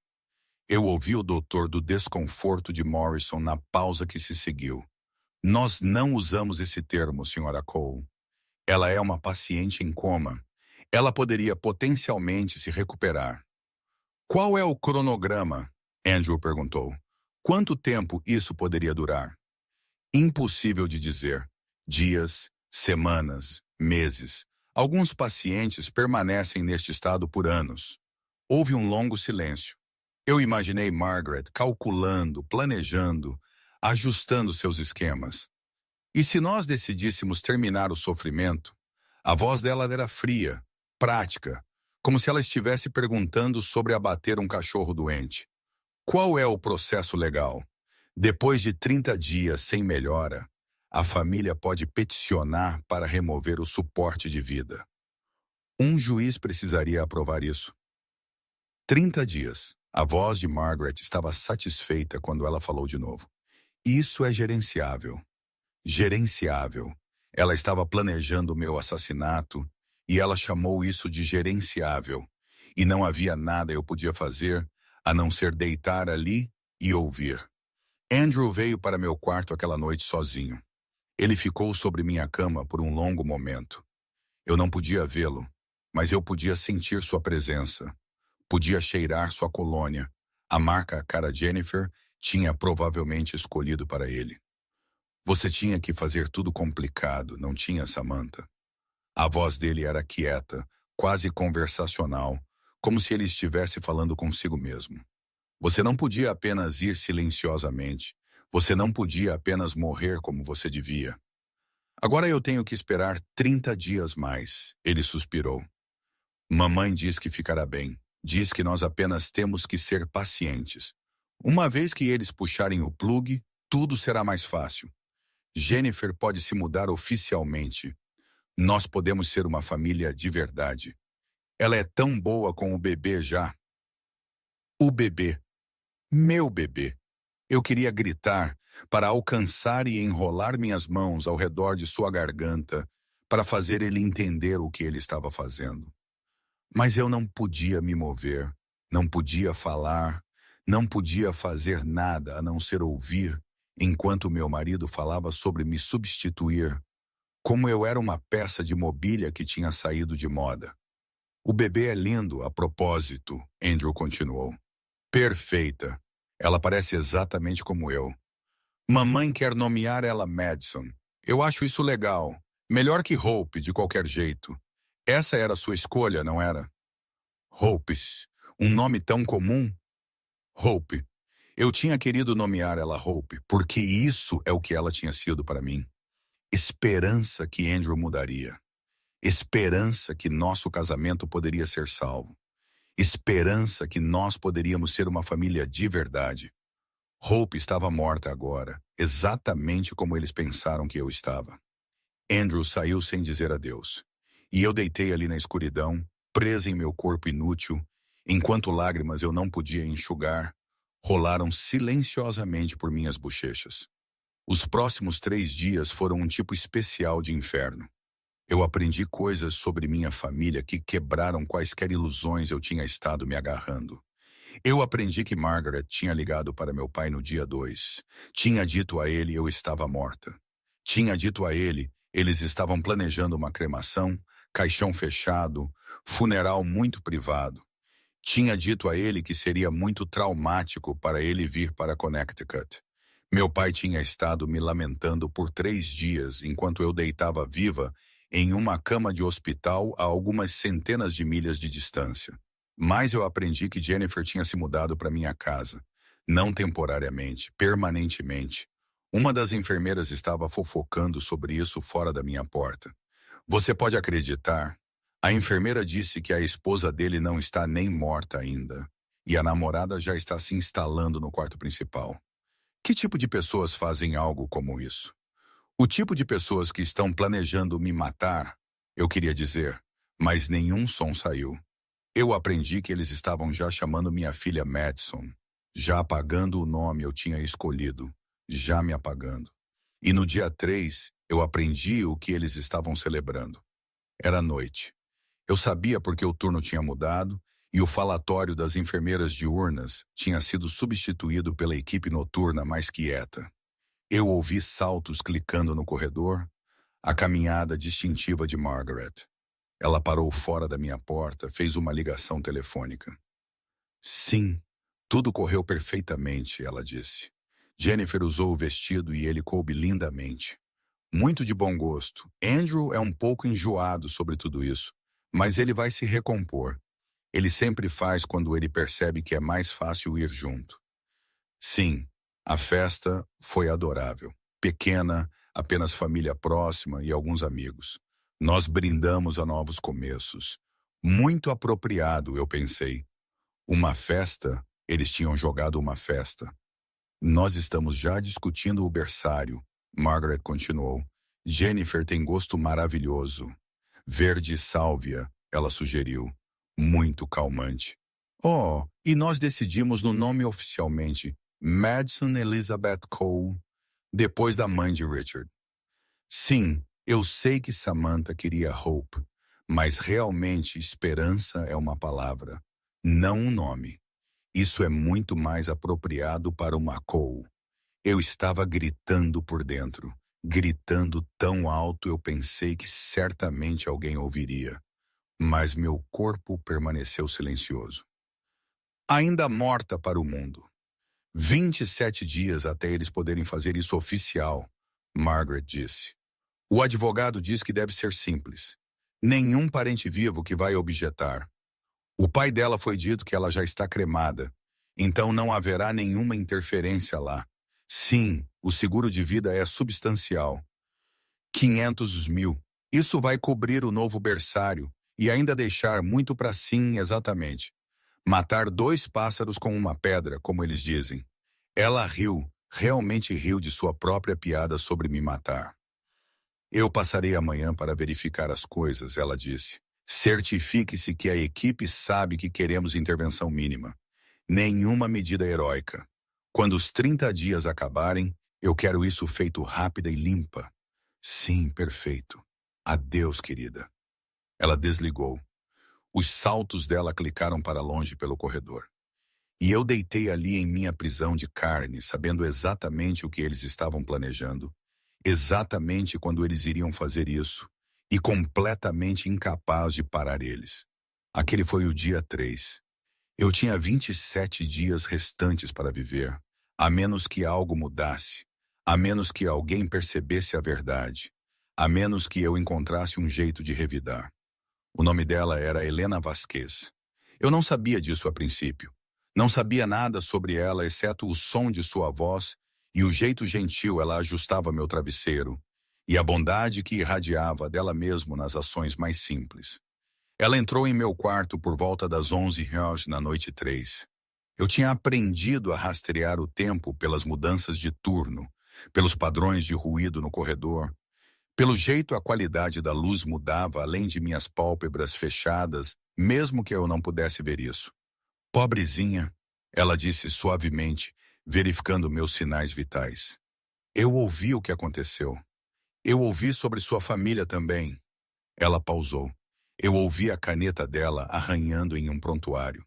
Eu ouvi o doutor do desconforto de Morrison na pausa que se seguiu. Nós não usamos esse termo, Sra. Cole. Ela é uma paciente em coma. Ela poderia potencialmente se recuperar. Qual é o cronograma? Andrew perguntou. Quanto tempo isso poderia durar? Impossível de dizer. Dias, semanas, meses. Alguns pacientes permanecem neste estado por anos. Houve um longo silêncio. Eu imaginei Margaret calculando, planejando, ajustando seus esquemas. E se nós decidíssemos terminar o sofrimento? A voz dela era fria, prática, como se ela estivesse perguntando sobre abater um cachorro doente. Qual é o processo legal? Depois de 30 dias sem melhora, a família pode peticionar para remover o suporte de vida. Um juiz precisaria aprovar isso. 30 dias. A voz de Margaret estava satisfeita quando ela falou de novo. Isso é gerenciável. Gerenciável. Ela estava planejando o meu assassinato e ela chamou isso de gerenciável. E não havia nada eu podia fazer a não ser deitar ali e ouvir. Andrew veio para meu quarto aquela noite sozinho. Ele ficou sobre minha cama por um longo momento. Eu não podia vê-lo, mas eu podia sentir sua presença. Podia cheirar sua colônia. A marca a cara Jennifer tinha provavelmente escolhido para ele. Você tinha que fazer tudo complicado, não tinha, Samantha? A voz dele era quieta, quase conversacional, como se ele estivesse falando consigo mesmo. Você não podia apenas ir silenciosamente. Você não podia apenas morrer como você devia. Agora eu tenho que esperar 30 dias mais, ele suspirou. Mamãe diz que ficará bem. Diz que nós apenas temos que ser pacientes. Uma vez que eles puxarem o plugue, tudo será mais fácil. Jennifer pode se mudar oficialmente. Nós podemos ser uma família de verdade. Ela é tão boa com o bebê já. O bebê. Meu bebê. Eu queria gritar para alcançar e enrolar minhas mãos ao redor de sua garganta para fazer ele entender o que ele estava fazendo. Mas eu não podia me mover, não podia falar, não podia fazer nada a não ser ouvir enquanto meu marido falava sobre me substituir, como eu era uma peça de mobília que tinha saído de moda. O bebê é lindo, a propósito, Andrew continuou. Perfeita. Ela parece exatamente como eu. Mamãe quer nomear ela Madison. Eu acho isso legal. Melhor que Hope, de qualquer jeito. Essa era a sua escolha, não era? Hopes. Um nome tão comum? Hope. Eu tinha querido nomear ela Hope, porque isso é o que ela tinha sido para mim. Esperança que Andrew mudaria. Esperança que nosso casamento poderia ser salvo. Esperança que nós poderíamos ser uma família de verdade. Hope estava morta agora, exatamente como eles pensaram que eu estava. Andrew saiu sem dizer adeus. E eu deitei ali na escuridão, presa em meu corpo inútil, enquanto lágrimas eu não podia enxugar, rolaram silenciosamente por minhas bochechas. Os próximos 3 dias foram um tipo especial de inferno. Eu aprendi coisas sobre minha família que quebraram quaisquer ilusões eu tinha estado me agarrando. Eu aprendi que Margaret tinha ligado para meu pai no dia 2. Tinha dito a ele eu estava morta. Tinha dito a ele eles estavam planejando uma cremação, caixão fechado, funeral muito privado. Tinha dito a ele que seria muito traumático para ele vir para Connecticut. Meu pai tinha estado me lamentando por 3 dias enquanto eu deitava viva em uma cama de hospital a algumas centenas de milhas de distância. Mas eu aprendi que Jennifer tinha se mudado para minha casa. Não temporariamente, permanentemente. Uma das enfermeiras estava fofocando sobre isso fora da minha porta. Você pode acreditar? A enfermeira disse que a esposa dele não está nem morta ainda. E a namorada já está se instalando no quarto principal. Que tipo de pessoas fazem algo como isso? O tipo de pessoas que estão planejando me matar, eu queria dizer, mas nenhum som saiu. Eu aprendi que eles estavam já chamando minha filha Madison, já apagando o nome eu tinha escolhido, já me apagando. E no dia 3, eu aprendi o que eles estavam celebrando. Era noite. Eu sabia porque o turno tinha mudado e o falatório das enfermeiras diurnas tinha sido substituído pela equipe noturna mais quieta. Eu ouvi saltos clicando no corredor, a caminhada distintiva de Margaret. Ela parou fora da minha porta, fez uma ligação telefônica. Sim, tudo correu perfeitamente, ela disse. Jennifer usou o vestido e ele coube lindamente. Muito de bom gosto. Andrew é um pouco enjoado sobre tudo isso, mas ele vai se recompor. Ele sempre faz quando ele percebe que é mais fácil ir junto. Sim, a festa foi adorável. Pequena, apenas família próxima e alguns amigos. Nós brindamos a novos começos. Muito apropriado, eu pensei. Uma festa? Eles tinham jogado uma festa. Nós estamos já discutindo o berçário, Margaret continuou. Jennifer tem gosto maravilhoso. Verde sálvia, ela sugeriu. Muito calmante. Oh, e nós decidimos no nome oficialmente. Madison Elizabeth Cole, depois da mãe de Richard. Sim, eu sei que Samantha queria Hope, mas realmente esperança é uma palavra, não um nome. Isso é muito mais apropriado para uma Cole. Eu estava gritando por dentro, gritando tão alto eu pensei que certamente alguém ouviria, mas meu corpo permaneceu silencioso. Ainda morta para o mundo. 27 dias até eles poderem fazer isso oficial. Margaret disse. O advogado diz que deve ser simples. Nenhum parente vivo que vai objetar. O pai dela foi dito que ela já está cremada, então não haverá nenhuma interferência lá. Sim, o seguro de vida é substancial. 500 mil. Isso vai cobrir o novo berçário e ainda deixar muito para sim exatamente. Matar 2 pássaros com uma pedra, como eles dizem. Ela riu, realmente riu de sua própria piada sobre me matar. Eu passarei amanhã para verificar as coisas, ela disse. Certifique-se que a equipe sabe que queremos intervenção mínima. Nenhuma medida heróica. Quando os 30 dias acabarem, eu quero isso feito rápida e limpa. Sim, perfeito. Adeus, querida. Ela desligou. Os saltos dela clicaram para longe pelo corredor. E eu deitei ali em minha prisão de carne, sabendo exatamente o que eles estavam planejando, exatamente quando eles iriam fazer isso, e completamente incapaz de parar eles. Aquele foi o dia 3. Eu tinha 27 dias restantes para viver, a menos que algo mudasse, a menos que alguém percebesse a verdade, a menos que eu encontrasse um jeito de revidar. O nome dela era Helena Vasquez. Eu não sabia disso a princípio. Não sabia nada sobre ela, exceto o som de sua voz e o jeito gentil ela ajustava meu travesseiro, e a bondade que irradiava dela mesmo nas ações mais simples. Ela entrou em meu quarto por volta das 11h na noite 3. Eu tinha aprendido a rastrear o tempo pelas mudanças de turno, pelos padrões de ruído no corredor, pelo jeito a qualidade da luz mudava além de minhas pálpebras fechadas, mesmo que eu não pudesse ver isso. Pobrezinha, ela disse suavemente, verificando meus sinais vitais. Eu ouvi o que aconteceu. Eu ouvi sobre sua família também. Ela pausou. Eu ouvi a caneta dela arranhando em um prontuário.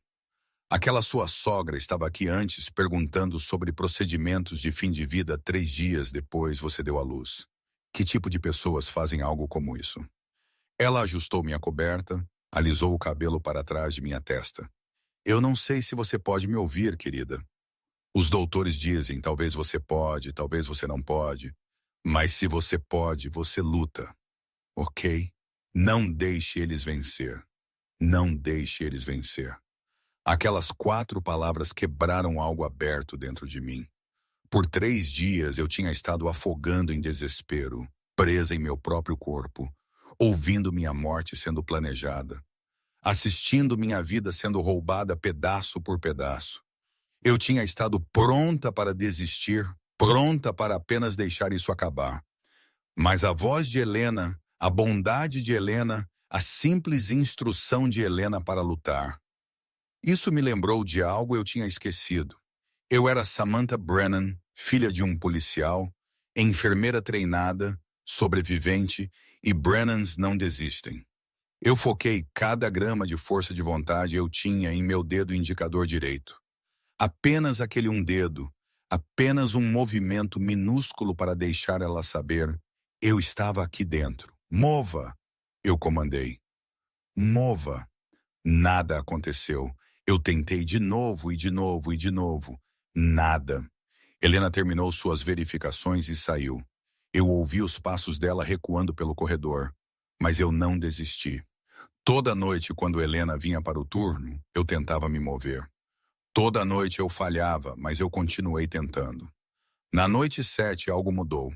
Aquela sua sogra estava aqui antes perguntando sobre procedimentos de fim de vida 3 dias depois você deu à luz. Que tipo de pessoas fazem algo como isso? Ela ajustou minha coberta, alisou o cabelo para trás de minha testa. Eu não sei se você pode me ouvir, querida. Os doutores dizem, talvez você pode, talvez você não pode. Mas se você pode, você luta. Ok? Não deixe eles vencer. Não deixe eles vencer. Aquelas 4 palavras quebraram algo aberto dentro de mim. Por 3 dias eu tinha estado afogando em desespero, presa em meu próprio corpo, ouvindo minha morte sendo planejada, assistindo minha vida sendo roubada pedaço por pedaço. Eu tinha estado pronta para desistir, pronta para apenas deixar isso acabar. Mas a voz de Helena, a bondade de Helena, a simples instrução de Helena para lutar. Isso me lembrou de algo eu tinha esquecido. Eu era Samantha Brennan, filha de um policial, enfermeira treinada, sobrevivente, e Brennans não desistem. Eu foquei cada grama de força de vontade eu tinha em meu dedo indicador direito. Apenas aquele um dedo, apenas um movimento minúsculo para deixar ela saber. Eu estava aqui dentro. Mova! Eu comandei. Mova! Nada aconteceu. Eu tentei de novo e de novo e de novo. Nada. Helena terminou suas verificações e saiu. Eu ouvi os passos dela recuando pelo corredor, mas eu não desisti. Toda noite, quando Helena vinha para o turno, eu tentava me mover. Toda noite eu falhava, mas eu continuei tentando. Na noite 7, algo mudou.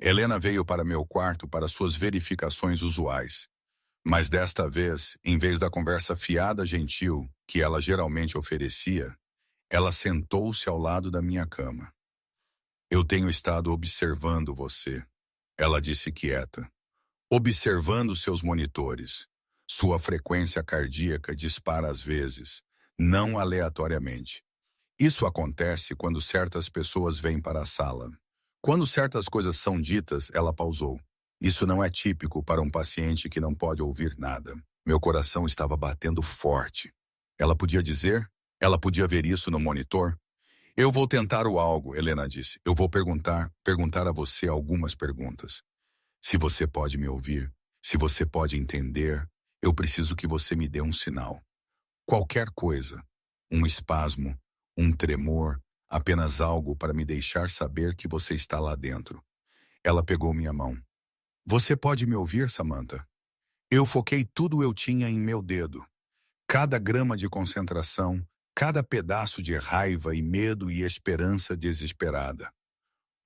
Helena veio para meu quarto para suas verificações usuais. Mas desta vez, em vez da conversa fiada gentil que ela geralmente oferecia, ela sentou-se ao lado da minha cama. Eu tenho estado observando você, ela disse quieta. Observando seus monitores. Sua frequência cardíaca dispara às vezes, não aleatoriamente. Isso acontece quando certas pessoas vêm para a sala. Quando certas coisas são ditas, ela pausou. Isso não é típico para um paciente que não pode ouvir nada. Meu coração estava batendo forte. Ela podia dizer? Ela podia ver isso no monitor? Eu vou tentar o algo, Helena disse. Eu vou perguntar a você algumas perguntas. Se você pode me ouvir, se você pode entender, eu preciso que você me dê um sinal. Qualquer coisa. Um espasmo, um tremor, apenas algo para me deixar saber que você está lá dentro. Ela pegou minha mão. Você pode me ouvir, Samantha? Eu foquei tudo eu tinha em meu dedo. Cada grama de concentração, cada pedaço de raiva e medo e esperança desesperada.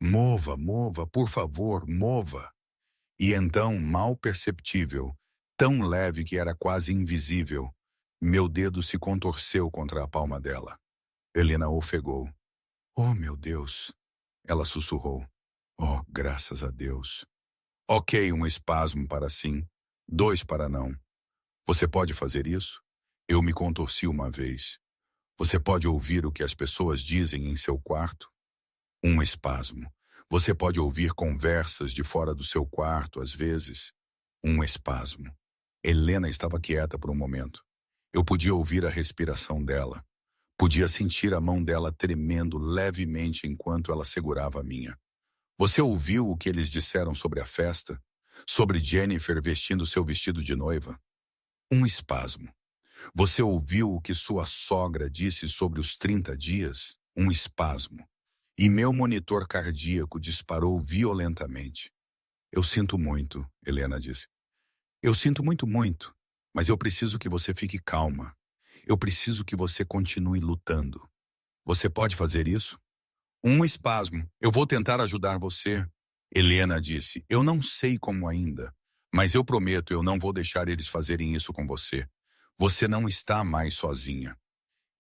Mova, mova, por favor, mova. E então, mal perceptível, tão leve que era quase invisível, meu dedo se contorceu contra a palma dela. Helena ofegou. Oh, meu Deus! Ela sussurrou. Oh, graças a Deus. Ok, um espasmo para sim, 2 para não. Você pode fazer isso? Eu me contorci uma vez. Você pode ouvir o que as pessoas dizem em seu quarto? Um espasmo. Você pode ouvir conversas de fora do seu quarto, às vezes. Um espasmo. Helena estava quieta por um momento. Eu podia ouvir a respiração dela. Podia sentir a mão dela tremendo levemente enquanto ela segurava a minha. Você ouviu o que eles disseram sobre a festa? Sobre Jennifer vestindo seu vestido de noiva? Um espasmo. Você ouviu o que sua sogra disse sobre os 30 dias? Um espasmo. E meu monitor cardíaco disparou violentamente. Eu sinto muito, Helena disse. Eu sinto muito, muito. Mas eu preciso que você fique calma. Eu preciso que você continue lutando. Você pode fazer isso? Um espasmo. Eu vou tentar ajudar você. Helena disse. Eu não sei como ainda. Mas eu prometo, eu não vou deixar eles fazerem isso com você. Você não está mais sozinha.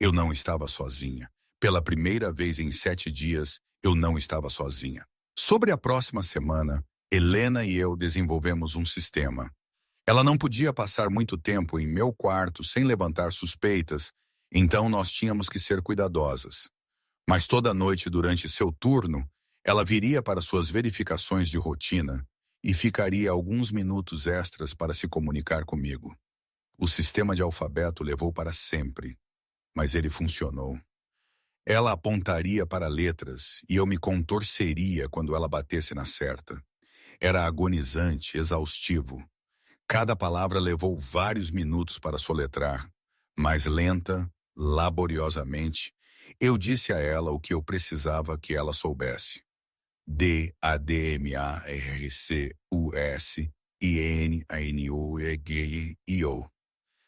Eu não estava sozinha. Pela primeira vez em 7 dias, eu não estava sozinha. Sobre a próxima semana, Helena e eu desenvolvemos um sistema. Ela não podia passar muito tempo em meu quarto sem levantar suspeitas, então nós tínhamos que ser cuidadosas. Mas toda noite durante seu turno, ela viria para suas verificações de rotina e ficaria alguns minutos extras para se comunicar comigo. O sistema de alfabeto levou para sempre, mas ele funcionou. Ela apontaria para letras e eu me contorceria quando ela batesse na certa. Era agonizante, exaustivo. Cada palavra levou vários minutos para soletrar, mas lenta, laboriosamente, eu disse a ela o que eu precisava que ela soubesse. D-A-D-M-A-R-C-U-S-I-N-A-N-O-E-G-I-O.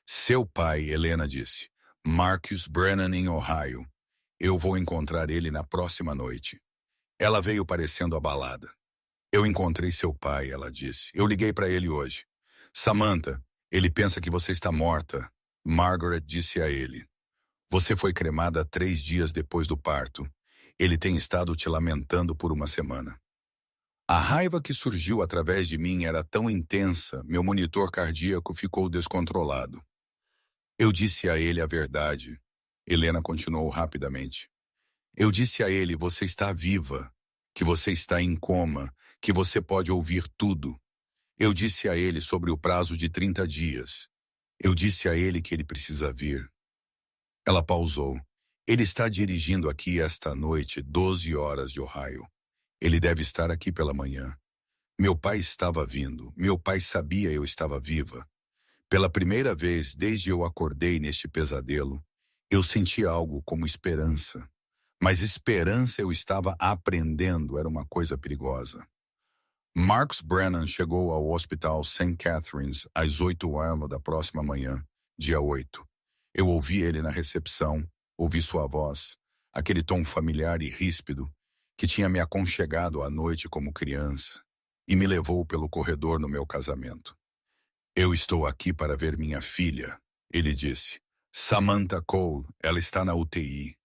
Seu pai, Helena disse, Marcus Brennan em Ohio. Eu vou encontrar ele na próxima noite. Ela veio parecendo abalada. Eu encontrei seu pai, ela disse. Eu liguei para ele hoje. Samantha, ele pensa que você está morta. Margaret disse a ele. Você foi cremada 3 dias depois do parto. Ele tem estado te lamentando por uma semana. A raiva que surgiu através de mim era tão intensa, meu monitor cardíaco ficou descontrolado. Eu disse a ele a verdade. Helena continuou rapidamente. Eu disse a ele, você está viva, que você está em coma, que você pode ouvir tudo. Eu disse a ele sobre o prazo de 30 dias. Eu disse a ele que ele precisa vir. Ela pausou. Ele está dirigindo aqui esta noite, 12 horas de Ohio. Ele deve estar aqui pela manhã. Meu pai estava vindo. Meu pai sabia eu estava viva. Pela primeira vez desde eu acordei neste pesadelo, eu senti algo como esperança. Mas esperança eu estava aprendendo era uma coisa perigosa. Marcus Brennan chegou ao Hospital St. Catharines às 8 horas da próxima manhã, dia 8. Eu ouvi ele na recepção, ouvi sua voz, aquele tom familiar e ríspido que tinha me aconchegado à noite como criança e me levou pelo corredor no meu casamento. Eu estou aqui para ver minha filha, ele disse. Samantha Cole, ela está na UTI.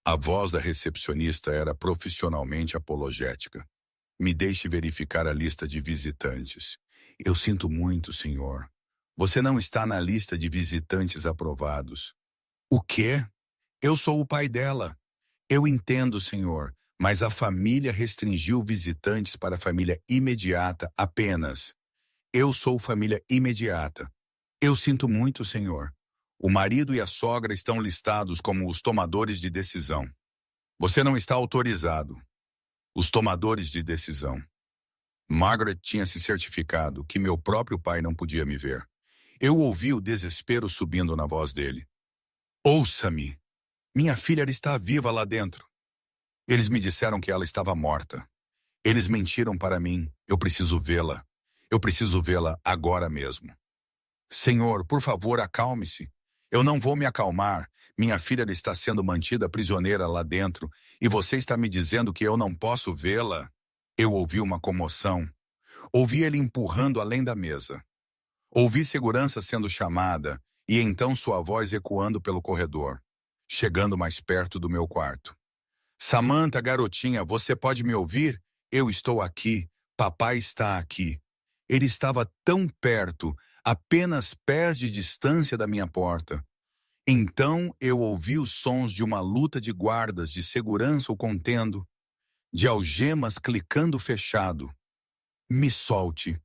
A voz da recepcionista era profissionalmente apologética. Me deixe verificar a lista de visitantes. Eu sinto muito, senhor. Você não está na lista de visitantes aprovados. O quê? Eu sou o pai dela. Eu entendo, senhor, mas a família restringiu visitantes para a família imediata apenas. Eu sou família imediata. Eu sinto muito, senhor. O marido e a sogra estão listados como os tomadores de decisão. Você não está autorizado. Os tomadores de decisão. Margaret tinha se certificado que meu próprio pai não podia me ver. Eu ouvi o desespero subindo na voz dele. Ouça-me. Minha filha está viva lá dentro. Eles me disseram que ela estava morta. Eles mentiram para mim. Eu preciso vê-la. Eu preciso vê-la agora mesmo. Senhor, por favor, acalme-se. Eu não vou me acalmar. Minha filha está sendo mantida prisioneira lá dentro e você está me dizendo que eu não posso vê-la? Eu ouvi uma comoção. Ouvi ele empurrando além da mesa. Ouvi segurança sendo chamada e então sua voz ecoando pelo corredor, chegando mais perto do meu quarto. Samantha, garotinha, você pode me ouvir? Eu estou aqui. Papai está aqui. Ele estava tão perto, apenas pés de distância da minha porta. Então eu ouvi os sons de uma luta de guardas de segurança o contendo, de algemas clicando fechado. Me solte.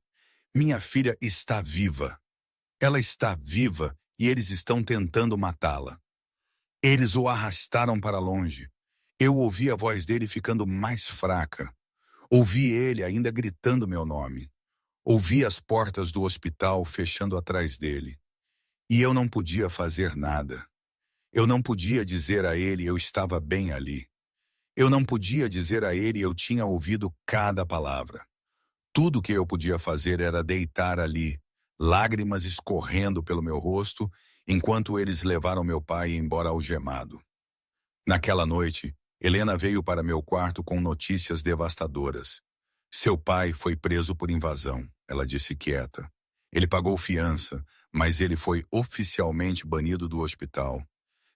Minha filha está viva. Ela está viva e eles estão tentando matá-la. Eles o arrastaram para longe. Eu ouvi a voz dele ficando mais fraca. Ouvi ele ainda gritando meu nome. Ouvi as portas do hospital fechando atrás dele. E eu não podia fazer nada. Eu não podia dizer a ele eu estava bem ali. Eu não podia dizer a ele eu tinha ouvido cada palavra. Tudo que eu podia fazer era deitar ali, lágrimas escorrendo pelo meu rosto, enquanto eles levaram meu pai embora algemado. Naquela noite, Helena veio para meu quarto com notícias devastadoras. Seu pai foi preso por invasão, ela disse quieta. Ele pagou fiança, mas ele foi oficialmente banido do hospital.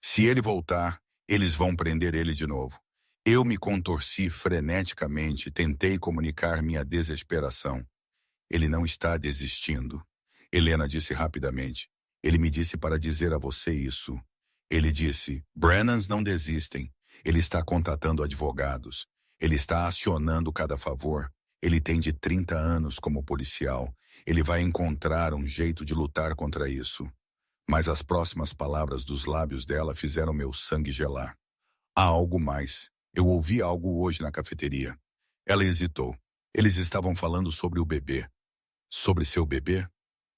Se ele voltar, eles vão prender ele de novo. Eu me contorci freneticamente, tentei comunicar minha desesperação. Ele não está desistindo. Helena disse rapidamente. Ele me disse para dizer a você isso. Ele disse, Brennans não desistem. Ele está contatando advogados. Ele está acionando cada favor. Ele tem de 30 anos como policial. Ele vai encontrar um jeito de lutar contra isso. Mas as próximas palavras dos lábios dela fizeram meu sangue gelar. Há algo mais. Eu ouvi algo hoje na cafeteria. Ela hesitou. Eles estavam falando sobre o bebê. Sobre seu bebê?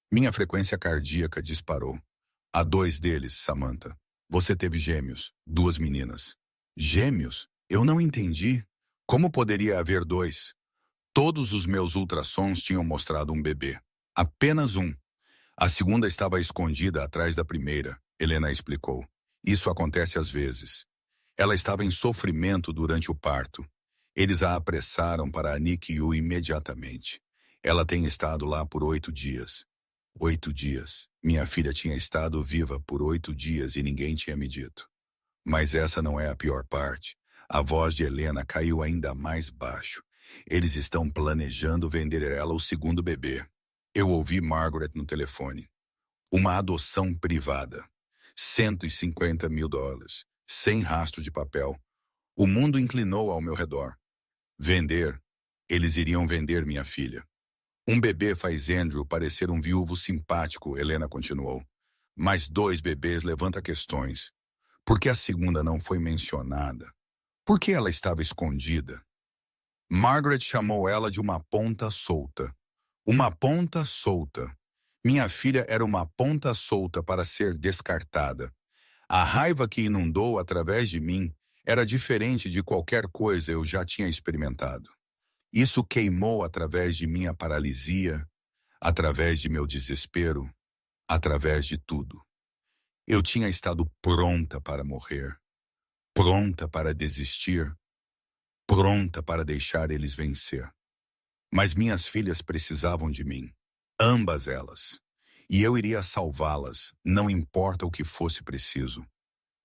Minha frequência cardíaca disparou. Há 2 deles, Samantha. Você teve gêmeos, 2 meninas. Gêmeos? Eu não entendi. Como poderia haver 2? Todos os meus ultrassons tinham mostrado um bebê. Apenas um. A segunda estava escondida atrás da primeira, Helena explicou. Isso acontece às vezes. Ela estava em sofrimento durante o parto. Eles a apressaram para a NICU imediatamente. Ela tem estado lá por 8 dias. 8 dias. Minha filha tinha estado viva por 8 dias e ninguém tinha me dito. Mas essa não é a pior parte. A voz de Helena caiu ainda mais baixo. Eles estão planejando vender ela o segundo bebê. Eu ouvi Margaret no telefone. Uma adoção privada. $150 mil. Sem rastro de papel. O mundo inclinou ao meu redor. Vender. Eles iriam vender minha filha. Um bebê faz Andrew parecer um viúvo simpático, Helena continuou. Mas 2 bebês levanta questões. Por que a segunda não foi mencionada? Por que ela estava escondida? Margaret chamou ela de uma ponta solta. Uma ponta solta. Minha filha era uma ponta solta para ser descartada. A raiva que inundou através de mim era diferente de qualquer coisa eu já tinha experimentado. Isso queimou através de minha paralisia, através de meu desespero, através de tudo. Eu tinha estado pronta para morrer, pronta para desistir, pronta para deixar eles vencer. Mas minhas filhas precisavam de mim, ambas elas, e eu iria salvá-las, não importa o que fosse preciso.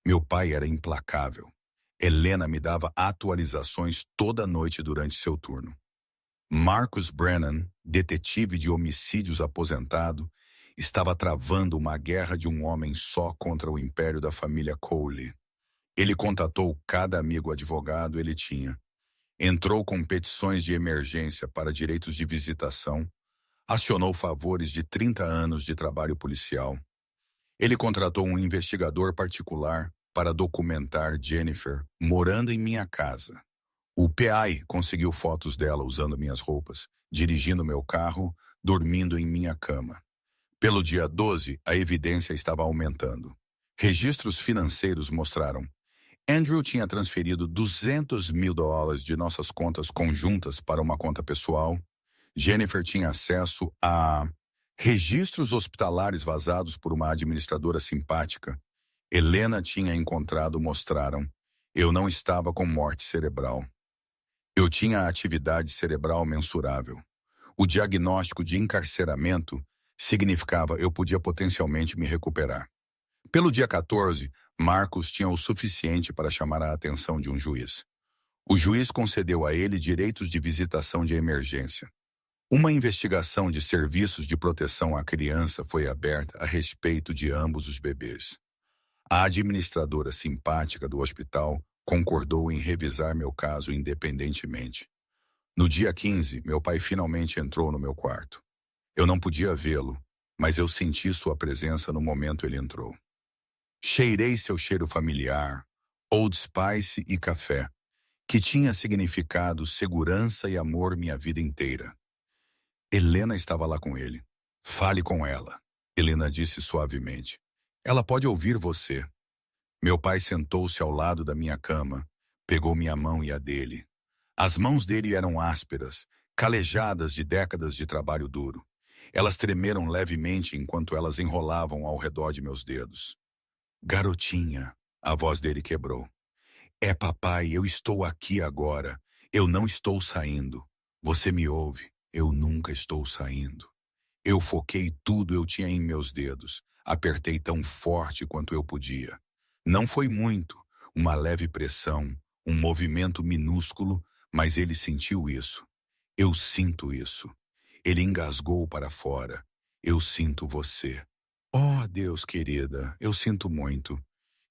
Meu pai era implacável. Helena me dava atualizações toda noite durante seu turno. Marcus Brennan, detetive de homicídios aposentado, estava travando uma guerra de um homem só contra o império da família Cole. Ele contatou cada amigo advogado ele tinha. Entrou com petições de emergência para direitos de visitação, acionou favores de 30 anos de trabalho policial. Ele contratou um investigador particular para documentar Jennifer morando em minha casa. O PI conseguiu fotos dela usando minhas roupas, dirigindo meu carro, dormindo em minha cama. Pelo dia 12, a evidência estava aumentando. Registros financeiros mostraram. Andrew tinha transferido US$ 200.000 de nossas contas conjuntas para uma conta pessoal. Jennifer tinha acesso a registros hospitalares vazados por uma administradora simpática. Helena tinha encontrado mostraram. Eu não estava com morte cerebral. Eu tinha atividade cerebral mensurável. O diagnóstico de encarceramento significava eu podia potencialmente me recuperar. Pelo dia 14, Marcos tinha o suficiente para chamar a atenção de um juiz. O juiz concedeu a ele direitos de visitação de emergência. Uma investigação de serviços de proteção à criança foi aberta a respeito de ambos os bebês. A administradora simpática do hospital concordou em revisar meu caso independentemente. No dia 15, meu pai finalmente entrou no meu quarto. Eu não podia vê-lo, mas eu senti sua presença no momento ele entrou. Cheirei seu cheiro familiar, Old Spice e café, que tinha significado segurança e amor minha vida inteira. Helena estava lá com ele. Fale com ela, Helena disse suavemente. Ela pode ouvir você. Meu pai sentou-se ao lado da minha cama, pegou minha mão e a dele. As mãos dele eram ásperas, calejadas de décadas de trabalho duro. Elas tremeram levemente enquanto elas enrolavam ao redor de meus dedos. Garotinha, a voz dele quebrou. É papai, eu estou aqui agora. Eu não estou saindo. Você me ouve? Eu nunca estou saindo. Eu foquei tudo eu tinha em meus dedos. Apertei tão forte quanto eu podia. Não foi muito, uma leve pressão, um movimento minúsculo, mas ele sentiu isso. Eu sinto isso. Ele engasgou para fora. Eu sinto você. Oh, Deus querida, eu sinto muito.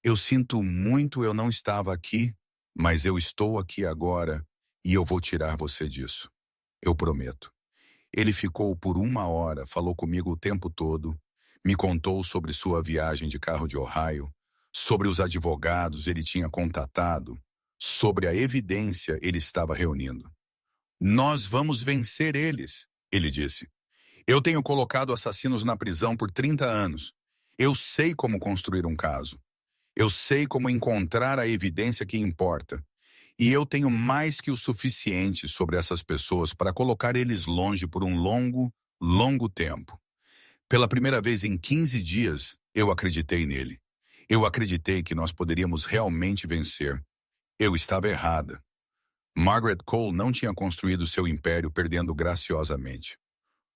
Eu sinto muito eu não estava aqui, mas eu estou aqui agora e eu vou tirar você disso. Eu prometo. Ele ficou por 1 hora, falou comigo o tempo todo, me contou sobre sua viagem de carro de Ohio, sobre os advogados ele tinha contatado, sobre a evidência ele estava reunindo. Nós vamos vencer eles, ele disse. Eu tenho colocado assassinos na prisão por 30 anos. Eu sei como construir um caso. Eu sei como encontrar a evidência que importa. E eu tenho mais que o suficiente sobre essas pessoas para colocar eles longe por um longo, longo tempo. Pela primeira vez em 15 dias, eu acreditei nele. Eu acreditei que nós poderíamos realmente vencer. Eu estava errada. Margaret Cole não tinha construído seu império perdendo graciosamente.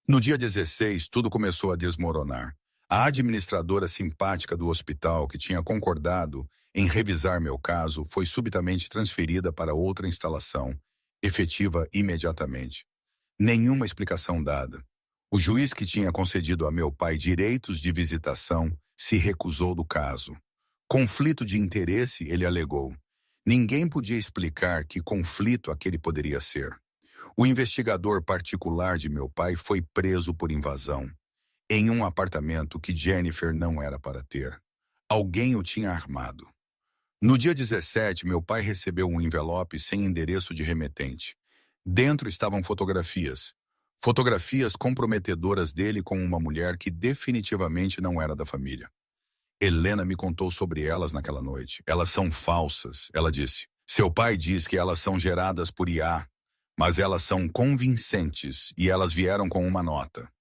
No dia 16, tudo começou a desmoronar. A administradora simpática do hospital, que tinha concordado em revisar meu caso, foi subitamente transferida para outra instalação, efetiva imediatamente. Nenhuma explicação dada. O juiz que tinha concedido a meu pai direitos de visitação se recusou do caso. Conflito de interesse, ele alegou. Ninguém podia explicar que conflito aquele poderia ser. O investigador particular de meu pai foi preso por invasão, em um apartamento que Jennifer não era para ter. Alguém o tinha armado. No dia 17, meu pai recebeu um envelope sem endereço de remetente. Dentro estavam fotografias. Fotografias comprometedoras dele com uma mulher que definitivamente não era da família. Helena me contou sobre elas naquela noite. Elas são falsas, ela disse. Seu pai diz que elas são geradas por IA, mas elas são convincentes e elas vieram com uma nota.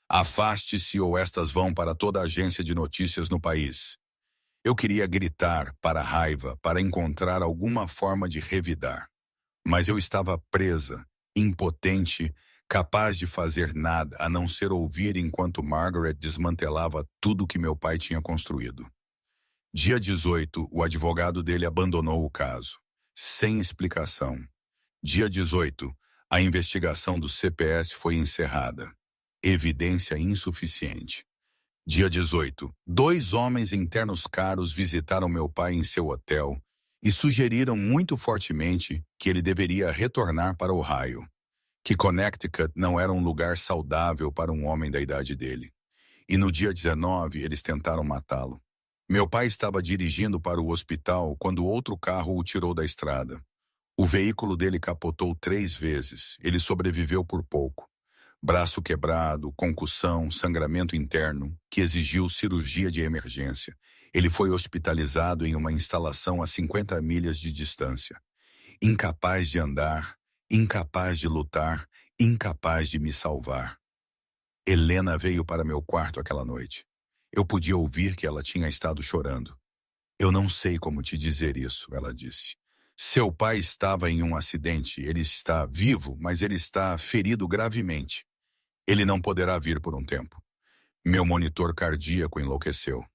Afaste-se ou estas vão para toda a agência de notícias no país. Eu queria gritar para a raiva, para encontrar alguma forma de revidar. Mas eu estava presa, impotente, capaz de fazer nada a não ser ouvir enquanto Margaret desmantelava tudo que meu pai tinha construído. Dia 18, o advogado dele abandonou o caso, sem explicação. Dia 18, a investigação do CPS foi encerrada. Evidência insuficiente. Dia 18, 2 homens internos caros visitaram meu pai em seu hotel e sugeriram muito fortemente que ele deveria retornar para Ohio, que Connecticut não era um lugar saudável para um homem da idade dele. E no dia 19, eles tentaram matá-lo. Meu pai estava dirigindo para o hospital quando outro carro o tirou da estrada. O veículo dele capotou 3 vezes. Ele sobreviveu por pouco. Braço quebrado, concussão, sangramento interno, que exigiu cirurgia de emergência. Ele foi hospitalizado em uma instalação a 50 milhas de distância. Incapaz de andar, incapaz de lutar, incapaz de me salvar. Helena veio para meu quarto aquela noite. Eu podia ouvir que ela tinha estado chorando. Eu não sei como te dizer isso, ela disse. Seu pai estava em um acidente. Ele está vivo, mas ele está ferido gravemente. Ele não poderá vir por um tempo. Meu monitor cardíaco enlouqueceu.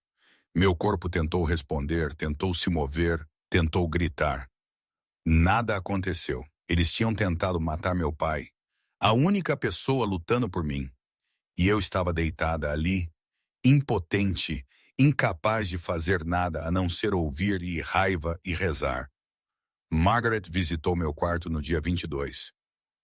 Meu corpo tentou responder, tentou se mover, tentou gritar. Nada aconteceu. Eles tinham tentado matar meu pai. A única pessoa lutando por mim. E eu estava deitada ali, impotente, incapaz de fazer nada a não ser ouvir e raiva e rezar. Margaret visitou meu quarto no dia 22.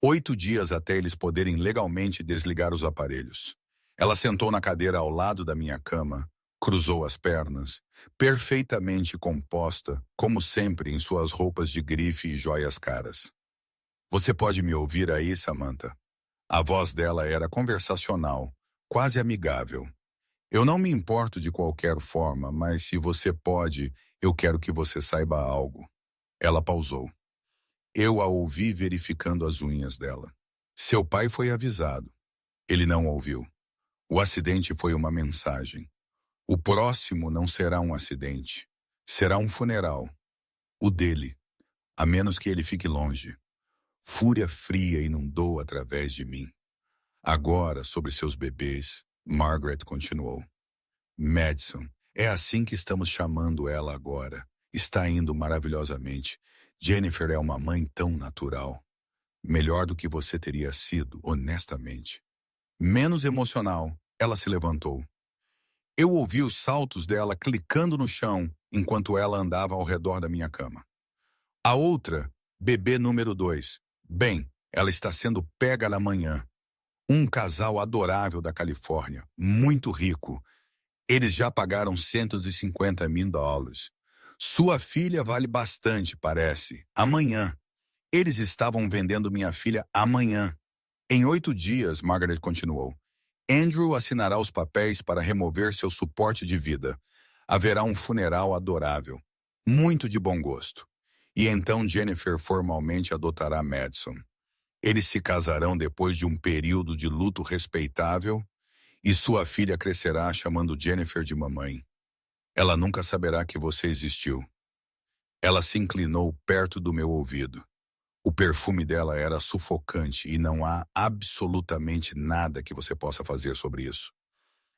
8 dias até eles poderem legalmente desligar os aparelhos. Ela sentou na cadeira ao lado da minha cama, cruzou as pernas, perfeitamente composta, como sempre em suas roupas de grife e joias caras. Você pode me ouvir aí, Samantha? A voz dela era conversacional, quase amigável. Eu não me importo de qualquer forma, mas se você pode, eu quero que você saiba algo. Ela pausou. Eu a ouvi verificando as unhas dela. Seu pai foi avisado. Ele não ouviu. O acidente foi uma mensagem. O próximo não será um acidente. Será um funeral. O dele. A menos que ele fique longe. Fúria fria inundou através de mim. Agora, sobre seus bebês, Margaret continuou. Madison, é assim que estamos chamando ela agora. Está indo maravilhosamente. Jennifer é uma mãe tão natural. Melhor do que você teria sido, honestamente. Menos emocional, ela se levantou. Eu ouvi os saltos dela clicando no chão enquanto ela andava ao redor da minha cama. A outra, bebê número 2. Bem, ela está sendo pega na manhã. Um casal adorável da Califórnia, muito rico. Eles já pagaram $150 mil. Sua filha vale bastante, parece. Amanhã. Eles estavam vendendo minha filha amanhã. Em 8 dias, Margaret continuou, Andrew assinará os papéis para remover seu suporte de vida. Haverá um funeral adorável. Muito de bom gosto. E então Jennifer formalmente adotará Madison. Eles se casarão depois de um período de luto respeitável e sua filha crescerá chamando Jennifer de mamãe. Ela nunca saberá que você existiu. Ela se inclinou perto do meu ouvido. O perfume dela era sufocante e não há absolutamente nada que você possa fazer sobre isso.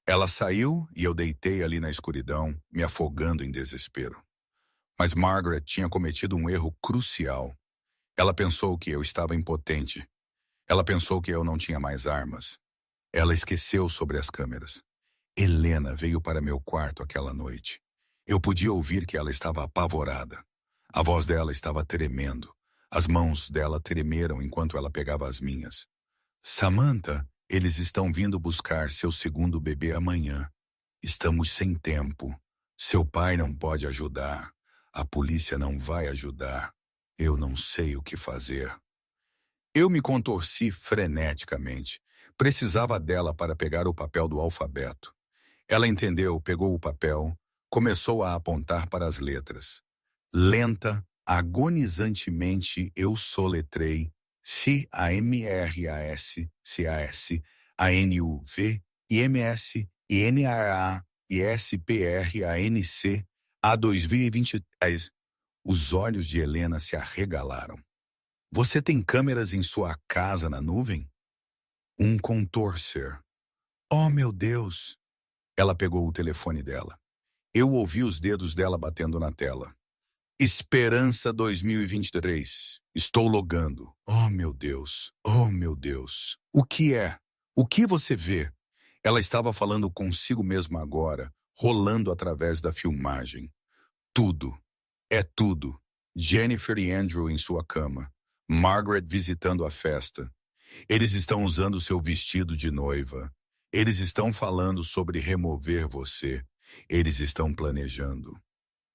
Ela saiu e eu deitei ali na escuridão, me afogando em desespero. Mas Margaret tinha cometido um erro crucial. Ela pensou que eu estava impotente. Ela pensou que eu não tinha mais armas. Ela esqueceu sobre as câmeras. Helena veio para meu quarto aquela noite. Eu podia ouvir que ela estava apavorada. A voz dela estava tremendo. As mãos dela tremeram enquanto ela pegava as minhas. Samantha, eles estão vindo buscar seu segundo bebê amanhã. Estamos sem tempo. Seu pai não pode ajudar. A polícia não vai ajudar. Eu não sei o que fazer. Eu me contorci freneticamente. Precisava dela para pegar o papel do alfabeto. Ela entendeu, pegou o papel, começou a apontar para as letras. Lenta, agonizantemente eu soletrei C-A-M-R-A-S, C-A-S, A-N-U-V, I-M-S, I-N-A-A, I-S-P-R-A-N-C, a 2023. Os olhos de Helena se arregalaram. Você tem câmeras em sua casa na nuvem? Um contorcer. Oh, meu Deus! Ela pegou o telefone dela. Eu ouvi os dedos dela batendo na tela. Esperança 2023. Estou logando. Oh, meu Deus. Oh, meu Deus. O que é? O que você vê? Ela estava falando consigo mesma agora, rolando através da filmagem. Tudo. É tudo. Jennifer e Andrew em sua cama. Margaret visitando a festa. Eles estão usando seu vestido de noiva. Eles estão falando sobre remover você. Eles estão planejando.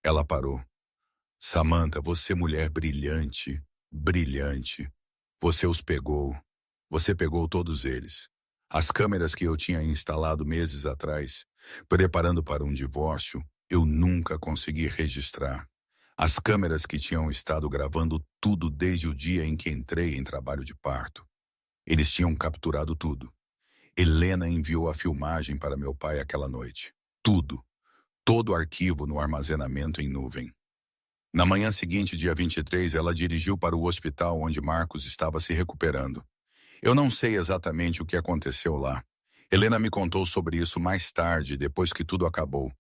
Ela parou. Samantha, você mulher brilhante, brilhante. Você os pegou. Você pegou todos eles. As câmeras que eu tinha instalado meses atrás, preparando para um divórcio, Eu nunca consegui registrar. As câmeras que tinham estado gravando tudo desde o dia em que entrei em trabalho de parto. Eles tinham capturado tudo. Helena enviou a filmagem para meu pai aquela noite. Tudo. Todo o arquivo no armazenamento em nuvem. Na manhã seguinte, dia 23, ela dirigiu para o hospital onde Marcos estava se recuperando. Eu não sei exatamente o que aconteceu lá. Helena me contou sobre isso mais tarde, depois que tudo acabou.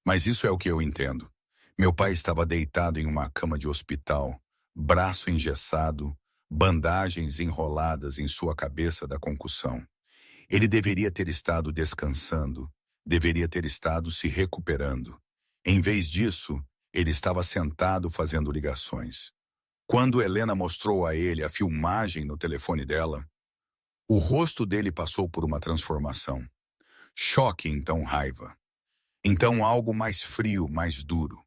Mas isso é o que eu entendo. Meu pai estava deitado em uma cama de hospital, braço engessado, bandagens enroladas em sua cabeça da concussão. Ele deveria ter estado descansando, deveria ter estado se recuperando. Em vez disso, ele estava sentado fazendo ligações. Quando Helena mostrou a ele a filmagem no telefone dela, o rosto dele passou por uma transformação. Choque, então raiva. Então algo mais frio, mais duro.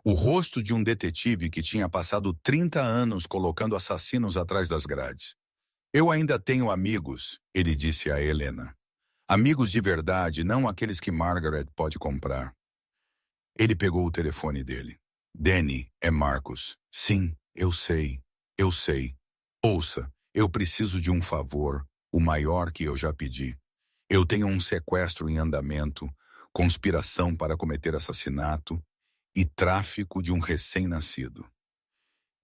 O rosto de um detetive que tinha passado 30 anos colocando assassinos atrás das grades. Eu ainda tenho amigos, ele disse a Helena. Amigos de verdade, não aqueles que Margaret pode comprar. Ele pegou o telefone dele. Danny, é Marcos. Sim, eu sei. Eu sei. Ouça, eu preciso de um favor, o maior que eu já pedi. Eu tenho um sequestro em andamento, conspiração para cometer assassinato e tráfico de um recém-nascido.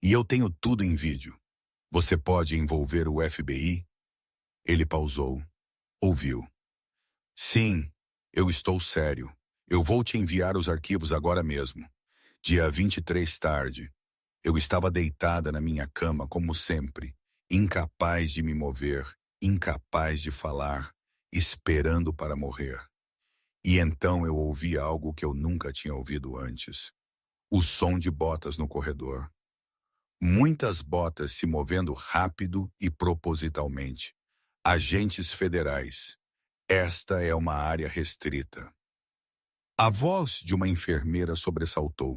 E eu tenho tudo em vídeo. Você pode envolver o FBI? Ele pausou. Ouviu. Sim, eu estou sério. Eu vou te enviar os arquivos agora mesmo. Dia 23 tarde. Eu estava deitada na minha cama como sempre, incapaz de me mover, incapaz de falar, esperando para morrer. E então eu ouvi algo que eu nunca tinha ouvido antes. O som de botas no corredor. Muitas botas se movendo rápido e propositalmente. Agentes federais. Esta é uma área restrita. A voz de uma enfermeira sobressaltou.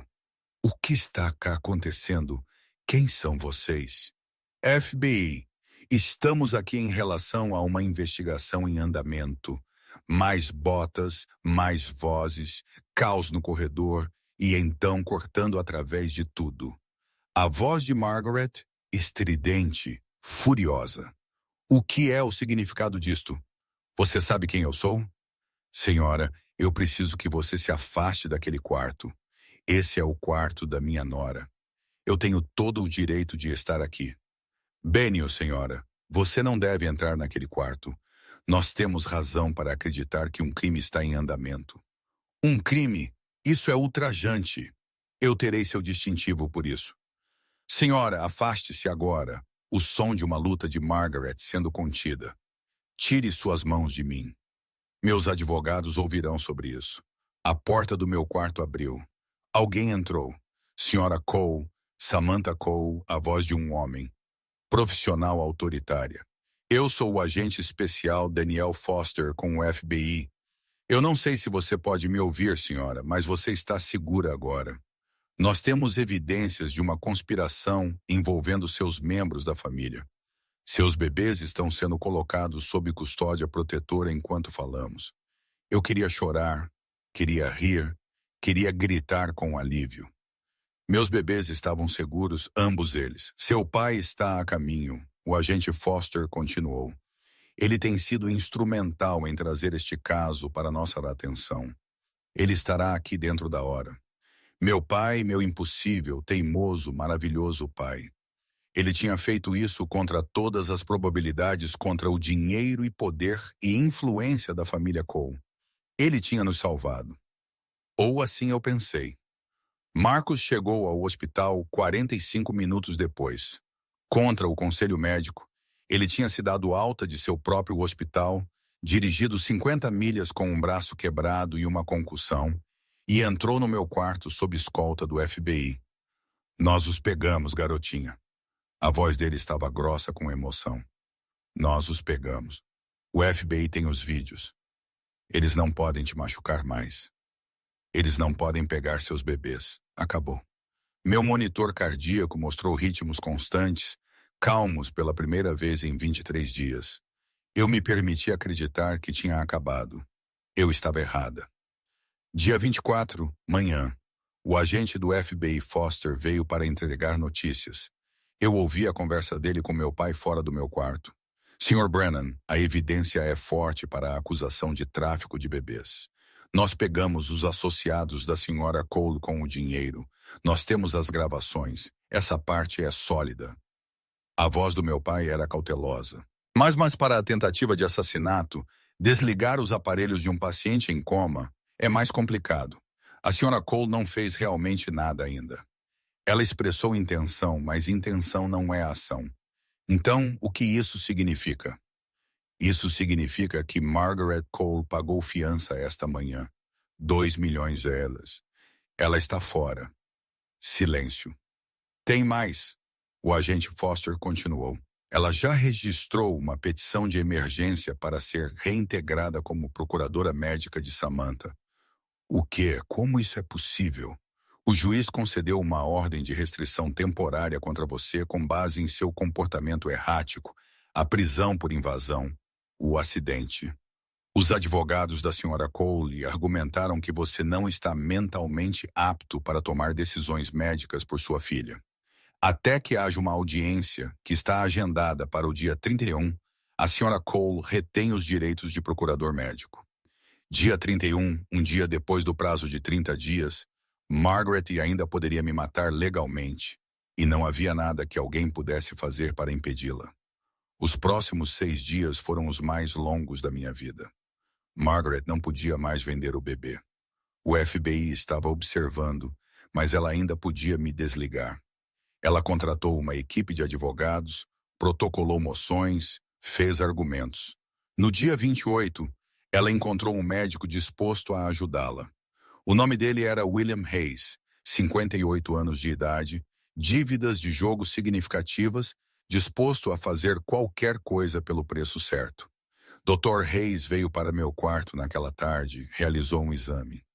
O que está cá acontecendo? Quem são vocês? FBI. Estamos aqui em relação a uma investigação em andamento. Mais botas, mais vozes, caos no corredor e então cortando através de tudo. A voz de Margaret, estridente, furiosa. O que é o significado disto? Você sabe quem eu sou? Senhora, eu preciso que você se afaste daquele quarto. Esse é o quarto da minha nora. Eu tenho todo o direito de estar aqui. Benio, senhora, você não deve entrar naquele quarto. Nós temos razão para acreditar que um crime está em andamento. Um crime? Isso é ultrajante. Eu terei seu distintivo por isso. Senhora, afaste-se agora. O som de uma luta de Margaret sendo contida. Tire suas mãos de mim. Meus advogados ouvirão sobre isso. A porta do meu quarto abriu. Alguém entrou. Senhora Cole, Samantha Cole, a voz de um homem. Profissional autoritária. Eu sou o agente especial Daniel Foster com o FBI. Eu não sei se você pode me ouvir, senhora, mas você está segura agora. Nós temos evidências de uma conspiração envolvendo seus membros da família. Seus bebês estão sendo colocados sob custódia protetora enquanto falamos. Eu queria chorar, queria rir, queria gritar com alívio. Meus bebês estavam seguros, ambos eles. Seu pai está a caminho, o agente Foster continuou. Ele tem sido instrumental em trazer este caso para nossa atenção. Ele estará aqui dentro da hora. Meu pai, meu impossível, teimoso, maravilhoso pai. Ele tinha feito isso contra todas as probabilidades, contra o dinheiro e poder e influência da família Cole. Ele tinha nos salvado. Ou assim eu pensei. Marcos chegou ao hospital 45 minutos depois. Contra o conselho médico, ele tinha se dado alta de seu próprio hospital, dirigido 50 milhas com um braço quebrado e uma concussão, e entrou no meu quarto sob escolta do FBI. Nós os pegamos, garotinha. A voz dele estava grossa com emoção. Nós os pegamos. O FBI tem os vídeos. Eles não podem te machucar mais. Eles não podem pegar seus bebês. Acabou. Meu monitor cardíaco mostrou ritmos constantes, calmos pela primeira vez em 23 dias. Eu me permiti acreditar que tinha acabado. Eu estava errada. Dia 24, manhã. O agente do FBI Foster veio para entregar notícias. Eu ouvi a conversa dele com meu pai fora do meu quarto. Sr. Brennan, a evidência é forte para a acusação de tráfico de bebês. Nós pegamos os associados da Sra. Cole com o dinheiro. Nós temos as gravações. Essa parte é sólida. A voz do meu pai era cautelosa. Mas para a tentativa de assassinato, desligar os aparelhos de um paciente em coma é mais complicado. A Sra. Cole não fez realmente nada ainda. Ela expressou intenção, mas intenção não é ação. Então, o que isso significa? Isso significa que Margaret Cole pagou fiança esta manhã. 2 milhões de elas. Ela está fora. Silêncio. Tem mais. O agente Foster continuou. Ela já registrou uma petição de emergência para ser reintegrada como procuradora médica de Samantha. O quê? Como isso é possível? O juiz concedeu uma ordem de restrição temporária contra você com base em seu comportamento errático, a prisão por invasão, o acidente. Os advogados da Sra. Cole argumentaram que você não está mentalmente apto para tomar decisões médicas por sua filha. Até que haja uma audiência que está agendada para o dia 31, a Sra. Cole retém os direitos de procurador médico. Dia 31, um dia depois do prazo de 30 dias, Margaret ainda poderia me matar legalmente, e não havia nada que alguém pudesse fazer para impedi-la. Os próximos 6 dias foram os mais longos da minha vida. Margaret não podia mais vender o bebê. O FBI estava observando, mas ela ainda podia me desligar. Ela contratou uma equipe de advogados, protocolou moções, fez argumentos. No dia 28, ela encontrou um médico disposto a ajudá-la. O nome dele era William Hayes, 58 anos de idade, dívidas de jogo significativas, disposto a fazer qualquer coisa pelo preço certo. Dr. Hayes veio para meu quarto naquela tarde, realizou um exame.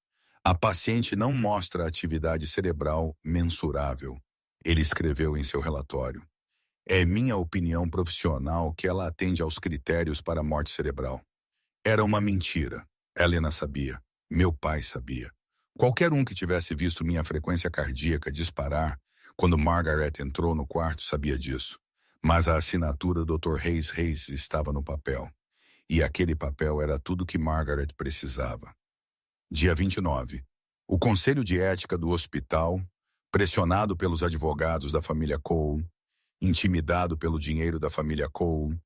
A paciente não mostra atividade cerebral mensurável, ele escreveu em seu relatório. É minha opinião profissional que ela atende aos critérios para a morte cerebral. Era uma mentira. Helena sabia. Meu pai sabia. Qualquer um que tivesse visto minha frequência cardíaca disparar quando Margaret entrou no quarto sabia disso. Mas a assinatura do Dr. Hayes estava no papel. E aquele papel era tudo que Margaret precisava. Dia 29. O Conselho de Ética do hospital, pressionado pelos advogados da família Cole, intimidado pelo dinheiro da família Cole,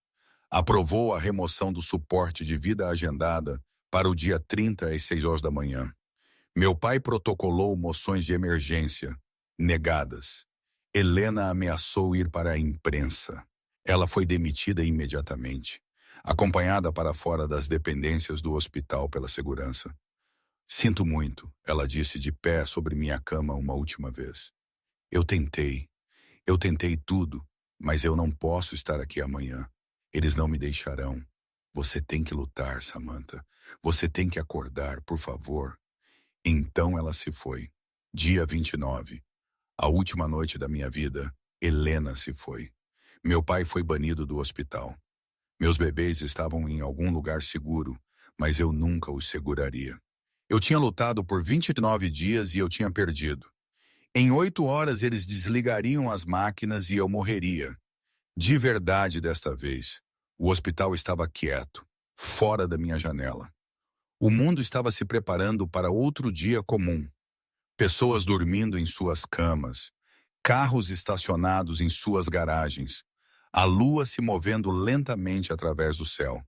aprovou a remoção do suporte de vida agendada para o dia 30 às 6 horas da manhã. Meu pai protocolou moções de emergência, negadas. Helena ameaçou ir para a imprensa. Ela foi demitida imediatamente, acompanhada para fora das dependências do hospital pela segurança. Sinto muito, ela disse de pé sobre minha cama uma última vez. Eu tentei tudo, mas eu não posso estar aqui amanhã. Eles não me deixarão. Você tem que lutar, Samantha. Você tem que acordar, por favor. Então ela se foi. Dia 29. A última noite da minha vida, Helena se foi. Meu pai foi banido do hospital. Meus bebês estavam em algum lugar seguro, mas eu nunca os seguraria. Eu tinha lutado por 29 dias e eu tinha perdido. Em 8 horas eles desligariam as máquinas e eu morreria. De verdade desta vez. O hospital estava quieto, fora da minha janela. O mundo estava se preparando para outro dia comum. Pessoas dormindo em suas camas, carros estacionados em suas garagens, a lua se movendo lentamente através do céu.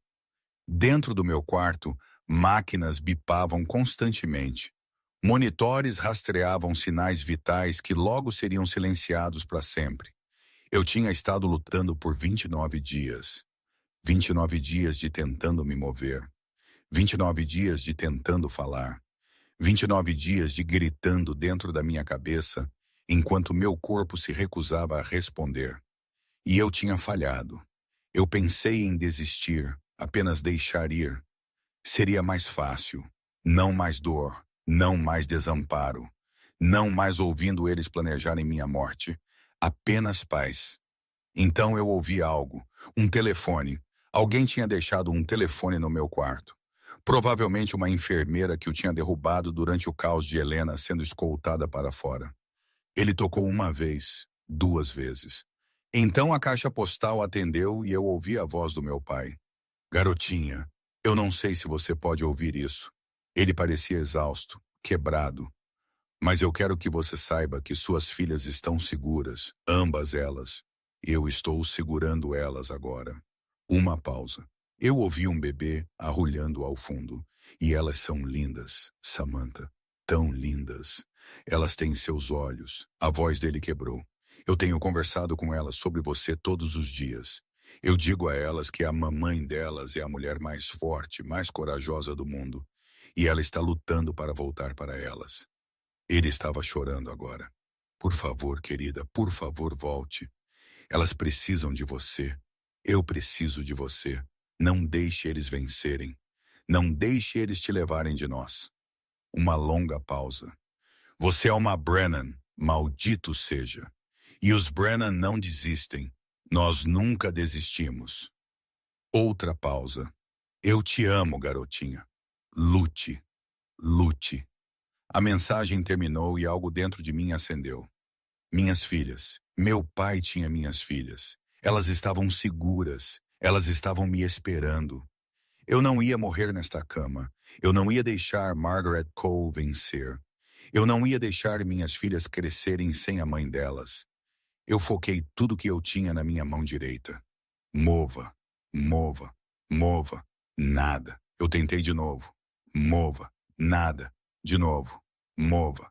Dentro do meu quarto, máquinas bipavam constantemente. Monitores rastreavam sinais vitais que logo seriam silenciados para sempre. Eu tinha estado lutando por 29 dias. 29 dias de tentando me mover. 29 dias de tentando falar. 29 dias de gritando dentro da minha cabeça, enquanto meu corpo se recusava a responder. E eu tinha falhado. Eu pensei em desistir, apenas deixar ir. Seria mais fácil. Não mais dor, não mais desamparo. Não mais ouvindo eles planejarem minha morte. Apenas paz. Então eu ouvi algo. Um telefone. Alguém tinha deixado um telefone no meu quarto. Provavelmente uma enfermeira que o tinha derrubado durante o caos de Helena sendo escoltada para fora. Ele tocou uma vez, duas vezes. Então a caixa postal atendeu e eu ouvi a voz do meu pai. Garotinha, eu não sei se você pode ouvir isso. Ele parecia exausto, quebrado. Mas eu quero que você saiba que suas filhas estão seguras, ambas elas. Eu estou segurando elas agora. Uma pausa. Eu ouvi um bebê arrulhando ao fundo. E elas são lindas, Samantha. Tão lindas. Elas têm seus olhos. A voz dele quebrou. Eu tenho conversado com elas sobre você todos os dias. Eu digo a elas que a mamãe delas é a mulher mais forte, mais corajosa do mundo. E ela está lutando para voltar para elas. Ele estava chorando agora. Por favor, querida, por favor, volte. Elas precisam de você. Eu preciso de você. Não deixe eles vencerem. Não deixe eles te levarem de nós. Uma longa pausa. Você é uma Brennan, maldito seja. E os Brennan não desistem. Nós nunca desistimos. Outra pausa. Eu te amo, garotinha. Lute. Lute. A mensagem terminou e algo dentro de mim acendeu. Minhas filhas. Meu pai tinha minhas filhas. Elas estavam seguras. Elas estavam me esperando. Eu não ia morrer nesta cama. Eu não ia deixar Margaret Cole vencer. Eu não ia deixar minhas filhas crescerem sem a mãe delas. Eu foquei tudo que eu tinha na minha mão direita. Mova, mova, mova. Nada. Eu tentei de novo. Mova, nada. De novo. Mova.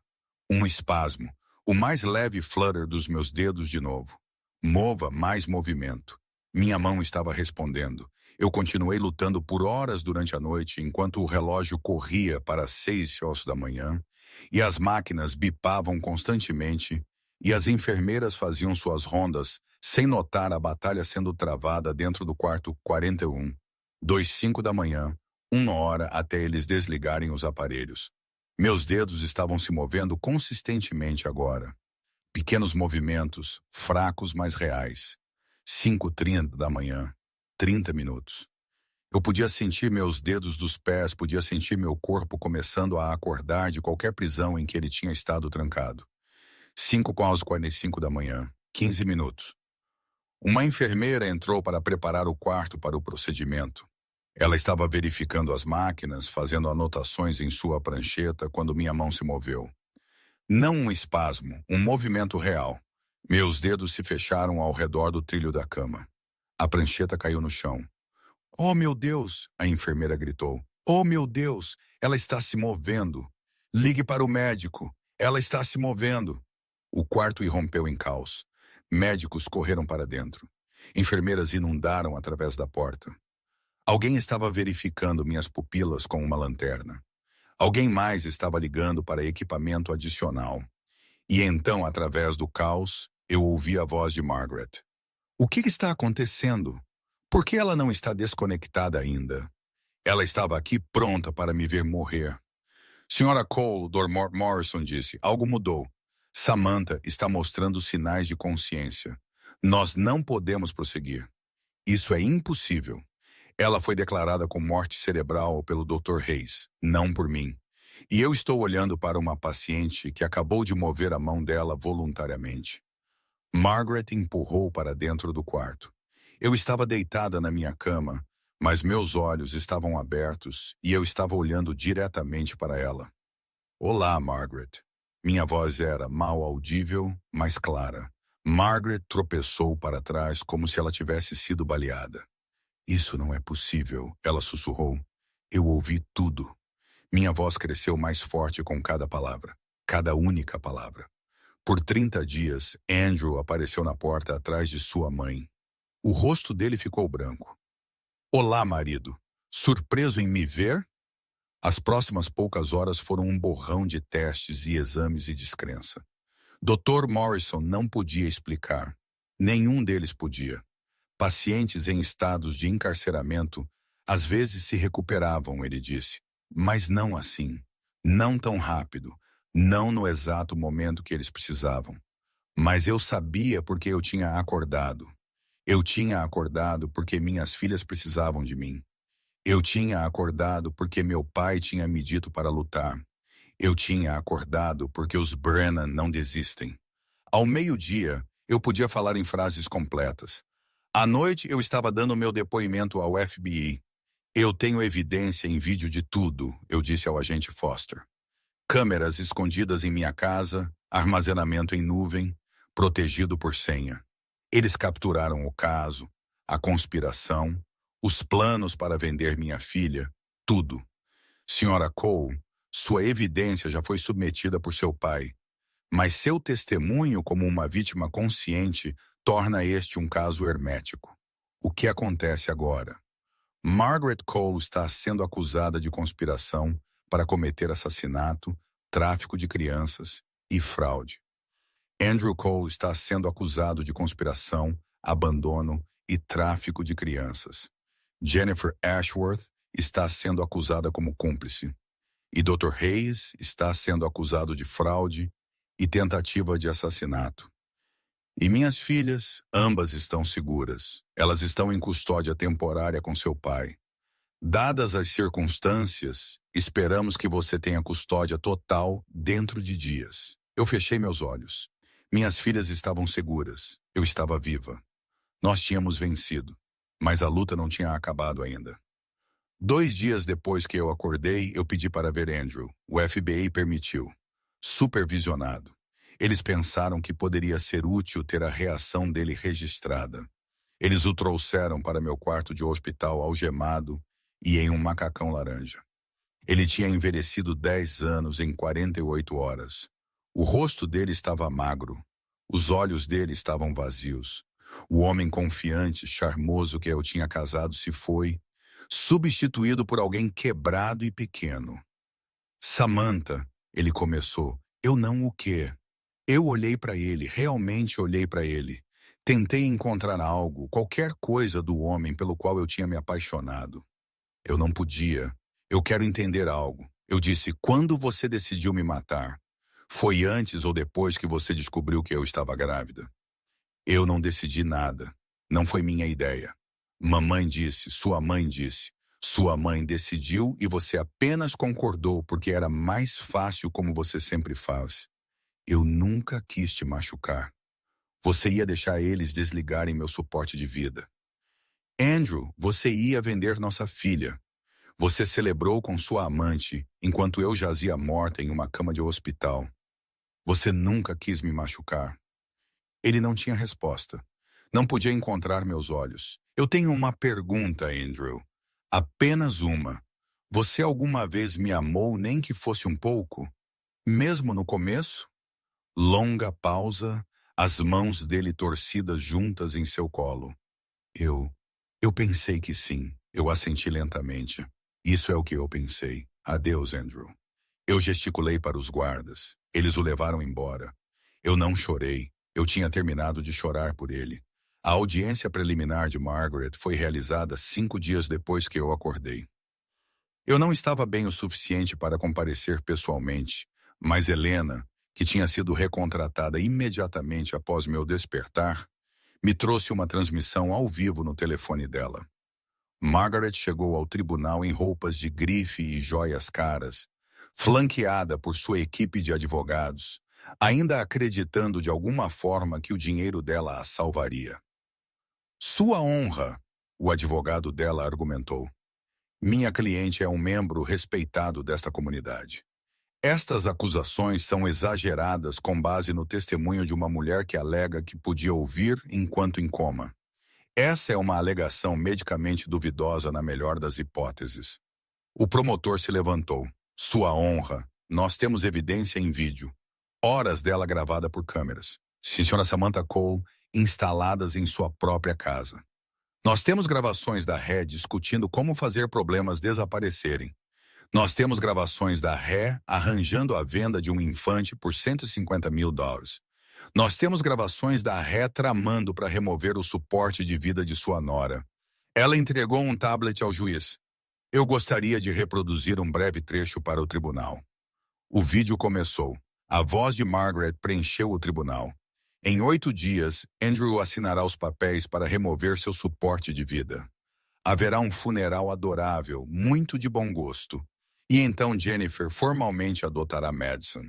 Um espasmo. O mais leve flutter dos meus dedos de novo. Mova mais movimento. Minha mão estava respondendo. Eu continuei lutando por horas durante a noite, enquanto o relógio corria para 6 horas da manhã, e as máquinas bipavam constantemente, e as enfermeiras faziam suas rondas, sem notar a batalha sendo travada dentro do quarto 41, 5 da manhã, 1 hora até eles desligarem os aparelhos. Meus dedos estavam se movendo consistentemente agora. Pequenos movimentos, fracos mas reais. 5h30 da manhã, 30 minutos. Eu podia sentir meus dedos dos pés, podia sentir meu corpo começando a acordar de qualquer prisão em que ele tinha estado trancado. 5h45 da manhã, 15 minutos. Uma enfermeira entrou para preparar o quarto para o procedimento. Ela estava verificando as máquinas, fazendo anotações em sua prancheta quando minha mão se moveu. Não um espasmo, um movimento real. Meus dedos se fecharam ao redor do trilho da cama. A prancheta caiu no chão. Oh, meu Deus! A enfermeira gritou. Oh, meu Deus! Ela está se movendo. Ligue para o médico. Ela está se movendo. O quarto irrompeu em caos. Médicos correram para dentro. Enfermeiras inundaram através da porta. Alguém estava verificando minhas pupilas com uma lanterna. Alguém mais estava ligando para equipamento adicional. E então, através do caos, eu ouvi a voz de Margaret. O que está acontecendo? Por que ela não está desconectada ainda? Ela estava aqui pronta para me ver morrer. Senhora Cole, Dr. Morrison disse, algo mudou. Samantha está mostrando sinais de consciência. Nós não podemos prosseguir. Isso é impossível. Ela foi declarada com morte cerebral pelo Dr. Hayes, não por mim. E eu estou olhando para uma paciente que acabou de mover a mão dela voluntariamente. Margaret empurrou para dentro do quarto. Eu estava deitada na minha cama, mas meus olhos estavam abertos e eu estava olhando diretamente para ela. Olá, Margaret. Minha voz era mal audível, mas clara. Margaret tropeçou para trás como se ela tivesse sido baleada. Isso não é possível, ela sussurrou. Eu ouvi tudo. Minha voz cresceu mais forte com cada palavra, cada única palavra. Por 30 dias, Andrew apareceu na porta atrás de sua mãe. O rosto dele ficou branco. Olá, marido. Surpreso em me ver? As próximas poucas horas foram um borrão de testes e exames e descrença. Dr. Morrison não podia explicar. Nenhum deles podia. Pacientes em estados de encarceramento às vezes se recuperavam, ele disse. Mas não assim. Não tão rápido. Não no exato momento que eles precisavam. Mas eu sabia porque eu tinha acordado. Eu tinha acordado porque minhas filhas precisavam de mim. Eu tinha acordado porque meu pai tinha me dito para lutar. Eu tinha acordado porque os Brennan não desistem. Ao meio-dia, eu podia falar em frases completas. À noite, eu estava dando meu depoimento ao FBI. Eu tenho evidência em vídeo de tudo, eu disse ao agente Foster. Câmeras escondidas em minha casa, armazenamento em nuvem, protegido por senha. Eles capturaram o caso, a conspiração, os planos para vender minha filha, tudo. Senhora Cole, sua evidência já foi submetida por seu pai, mas seu testemunho como uma vítima consciente torna este um caso hermético. O que acontece agora? Margaret Cole está sendo acusada de conspiração para cometer assassinato, tráfico de crianças e fraude. Andrew Cole está sendo acusado de conspiração, abandono e tráfico de crianças. Jennifer Ashworth está sendo acusada como cúmplice. E Dr. Hayes está sendo acusado de fraude e tentativa de assassinato. E minhas filhas, ambas estão seguras. Elas estão em custódia temporária com seu pai. Dadas as circunstâncias, esperamos que você tenha custódia total dentro de dias. Eu fechei meus olhos. Minhas filhas estavam seguras. Eu estava viva. Nós tínhamos vencido, mas a luta não tinha acabado ainda. 2 dias depois que eu acordei, eu pedi para ver Andrew. O FBI permitiu. Supervisionado. Eles pensaram que poderia ser útil ter a reação dele registrada. Eles o trouxeram para meu quarto de hospital algemado e em um macacão laranja. Ele tinha envelhecido 10 anos em 48 horas. O rosto dele estava magro. Os olhos dele estavam vazios. O homem confiante, charmoso que eu tinha casado se foi, substituído por alguém quebrado e pequeno. Samantha, ele começou. Eu não o quê? Eu olhei para ele, realmente olhei para ele. Tentei encontrar algo, qualquer coisa do homem pelo qual eu tinha me apaixonado. Eu não podia. Eu quero entender algo. Eu disse, quando você decidiu me matar? Foi antes ou depois que você descobriu que eu estava grávida? Eu não decidi nada. Não foi minha ideia. Mamãe disse, sua mãe disse. Sua mãe decidiu e você apenas concordou porque era mais fácil como você sempre faz. Eu nunca quis te machucar. Você ia deixar eles desligarem meu suporte de vida. Andrew, você ia vender nossa filha. Você celebrou com sua amante enquanto eu jazia morta em uma cama de hospital. Você nunca quis me machucar. Ele não tinha resposta. Não podia encontrar meus olhos. Eu tenho uma pergunta, Andrew. Apenas uma. Você alguma vez me amou nem que fosse um pouco? Mesmo no começo? Longa pausa, as mãos dele torcidas juntas em seu colo. Eu pensei que sim. Eu assenti lentamente. Isso é o que eu pensei. Adeus, Andrew. Eu gesticulei para os guardas. Eles o levaram embora. Eu não chorei. Eu tinha terminado de chorar por ele. A audiência preliminar de Margaret foi realizada 5 dias depois que eu acordei. Eu não estava bem o suficiente para comparecer pessoalmente, mas Helena, que tinha sido recontratada imediatamente após meu despertar, me trouxe uma transmissão ao vivo no telefone dela. Margaret chegou ao tribunal em roupas de grife e joias caras, flanqueada por sua equipe de advogados, ainda acreditando de alguma forma que o dinheiro dela a salvaria. Sua honra, o advogado dela argumentou. Minha cliente é um membro respeitado desta comunidade. Estas acusações são exageradas com base no testemunho de uma mulher que alega que podia ouvir enquanto em coma. Essa é uma alegação medicamente duvidosa na melhor das hipóteses. O promotor se levantou. Sua honra, nós temos evidência em vídeo. Horas dela gravada por câmeras. Sra. Samantha Cole, instaladas em sua própria casa. Nós temos gravações da ré discutindo como fazer problemas desaparecerem. Nós temos gravações da ré arranjando a venda de um infante por $150 mil. Nós temos gravações da ré tramando para remover o suporte de vida de sua nora. Ela entregou um tablet ao juiz. Eu gostaria de reproduzir um breve trecho para o tribunal. O vídeo começou. A voz de Margaret preencheu o tribunal. Em 8 dias, Andrew assinará os papéis para remover seu suporte de vida. Haverá um funeral adorável, muito de bom gosto. E então Jennifer formalmente adotará Madison.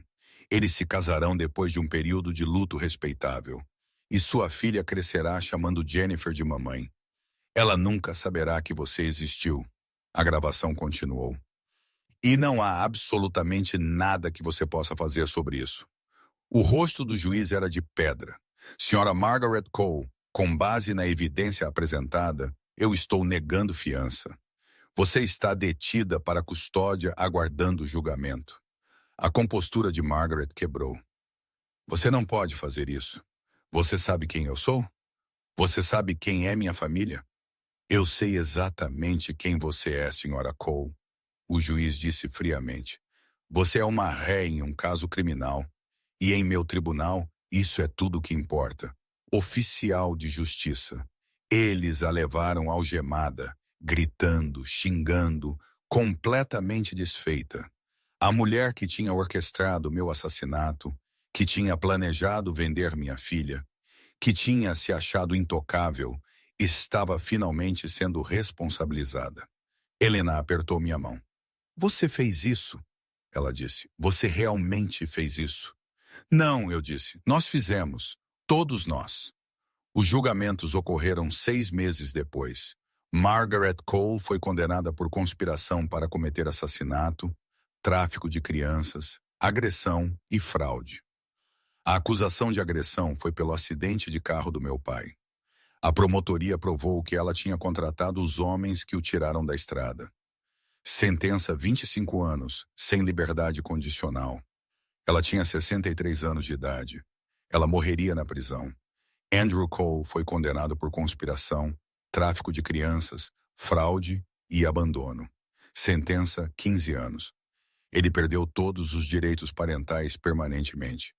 Eles se casarão depois de um período de luto respeitável. E sua filha crescerá chamando Jennifer de mamãe. Ela nunca saberá que você existiu. A gravação continuou. E não há absolutamente nada que você possa fazer sobre isso. O rosto do juiz era de pedra. Senhora Margaret Cole, com base na evidência apresentada, eu estou negando fiança. Você está detida para custódia aguardando o julgamento. A compostura de Margaret quebrou. Você não pode fazer isso. Você sabe quem eu sou? Você sabe quem é minha família? Eu sei exatamente quem você é, senhora Cole. O juiz disse friamente. Você é uma ré em um caso criminal. E em meu tribunal, isso é tudo o que importa. Oficial de justiça. Eles a levaram algemada, gritando, xingando, completamente desfeita. A mulher que tinha orquestrado meu assassinato, que tinha planejado vender minha filha, que tinha se achado intocável, estava finalmente sendo responsabilizada. Helena apertou minha mão. Você fez isso? Ela disse. Você realmente fez isso? Não, eu disse. Nós fizemos. Todos nós. Os julgamentos ocorreram 6 meses depois. Margaret Cole foi condenada por conspiração para cometer assassinato, tráfico de crianças, agressão e fraude. A acusação de agressão foi pelo acidente de carro do meu pai. A promotoria provou que ela tinha contratado os homens que o tiraram da estrada. Sentença 25 anos, sem liberdade condicional. Ela tinha 63 anos de idade. Ela morreria na prisão. Andrew Cole foi condenado por conspiração, tráfico de crianças, fraude e abandono. Sentença 15 anos. Ele perdeu todos os direitos parentais permanentemente.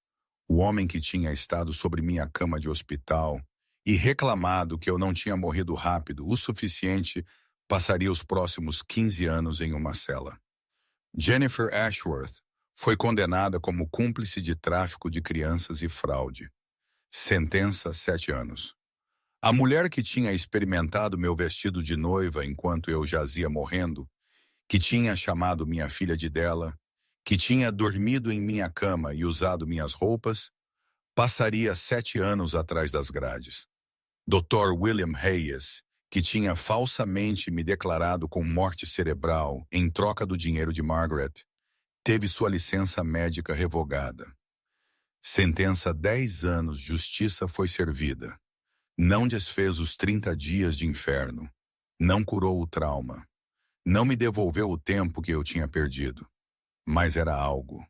O homem que tinha estado sobre minha cama de hospital e reclamado que eu não tinha morrido rápido o suficiente passaria os próximos 15 anos em uma cela. Jennifer Ashworth foi condenada como cúmplice de tráfico de crianças e fraude. Sentença 7 anos. A mulher que tinha experimentado meu vestido de noiva enquanto eu jazia morrendo, que tinha chamado minha filha de dela, que tinha dormido em minha cama e usado minhas roupas, passaria 7 anos atrás das grades. Dr. William Hayes, que tinha falsamente me declarado com morte cerebral em troca do dinheiro de Margaret, teve sua licença médica revogada. Sentença 10 anos, justiça foi servida. Não desfez os 30 dias de inferno. Não curou o trauma. Não me devolveu o tempo que eu tinha perdido. Mas era algo.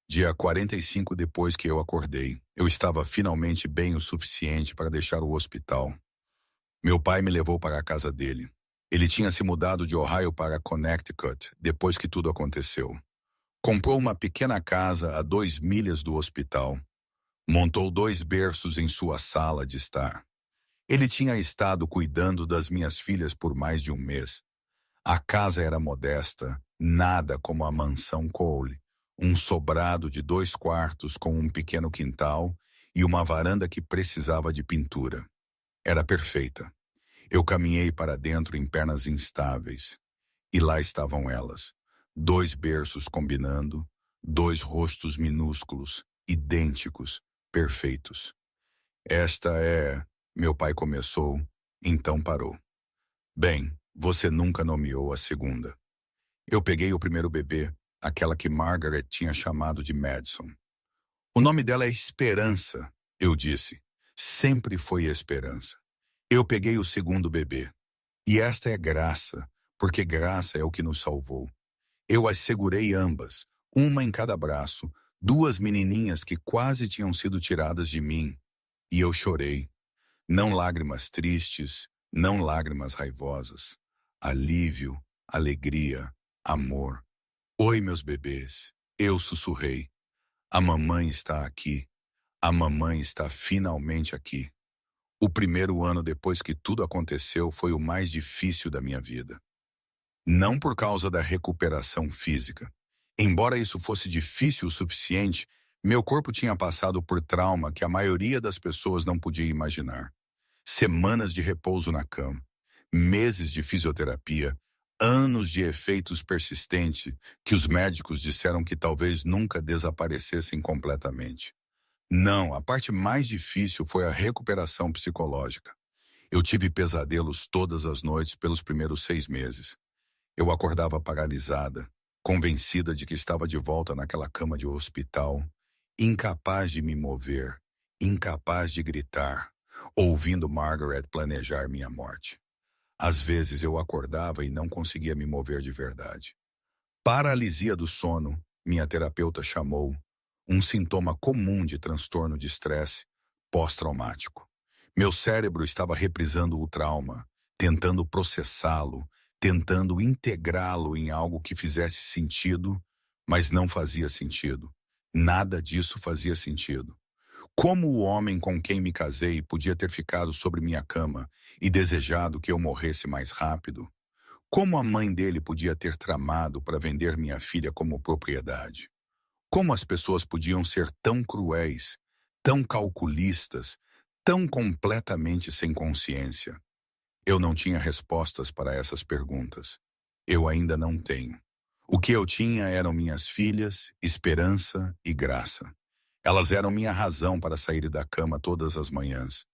Dia 45 depois que eu acordei, eu estava finalmente bem o suficiente para deixar o hospital. Meu pai me levou para a casa dele. Ele tinha se mudado de Ohio para Connecticut depois que tudo aconteceu. Comprou uma pequena casa a 2 milhas do hospital. Montou 2 berços em sua sala de estar. Ele tinha estado cuidando das minhas filhas por mais de um mês. A casa era modesta, nada como a mansão Cole, um sobrado de 2 quartos com um pequeno quintal e uma varanda que precisava de pintura. Era perfeita. Eu caminhei para dentro em pernas instáveis. E lá estavam elas. 2 berços combinando, 2 rostos minúsculos, idênticos, perfeitos. Esta é... Meu pai começou, então parou. Bem, você nunca nomeou a segunda. Eu peguei o primeiro bebê, aquela que Margaret tinha chamado de Madison. O nome dela é Esperança, eu disse. Sempre foi Esperança. Eu peguei o segundo bebê. E esta é Graça, porque graça é o que nos salvou. Eu as segurei ambas, uma em cada braço, 2 menininhas que quase tinham sido tiradas de mim. E eu chorei. Não lágrimas tristes, não lágrimas raivosas. Alívio, alegria, amor. Oi, meus bebês. Eu sussurrei. A mamãe está aqui. A mamãe está finalmente aqui. O primeiro ano depois que tudo aconteceu foi o mais difícil da minha vida. Não por causa da recuperação física. Embora isso fosse difícil o suficiente, meu corpo tinha passado por trauma que a maioria das pessoas não podia imaginar. Semanas de repouso na cama. Meses de fisioterapia, anos de efeitos persistentes que os médicos disseram que talvez nunca desaparecessem completamente. Não, a parte mais difícil foi a recuperação psicológica. Eu tive pesadelos todas as noites pelos primeiros 6 meses. Eu acordava paralisada, convencida de que estava de volta naquela cama de hospital, incapaz de me mover, incapaz de gritar, ouvindo Margaret planejar minha morte. Às vezes eu acordava e não conseguia me mover de verdade. Paralisia do sono, minha terapeuta chamou, um sintoma comum de transtorno de estresse pós-traumático. Meu cérebro estava reprisando o trauma, tentando processá-lo, tentando integrá-lo em algo que fizesse sentido, mas não fazia sentido. Nada disso fazia sentido. Como o homem com quem me casei podia ter ficado sobre minha cama e desejado que eu morresse mais rápido? Como a mãe dele podia ter tramado para vender minha filha como propriedade? Como as pessoas podiam ser tão cruéis, tão calculistas, tão completamente sem consciência? Eu não tinha respostas para essas perguntas. Eu ainda não tenho. O que eu tinha eram minhas filhas, esperança e graça. Elas eram minha razão para sair da cama todas as manhãs.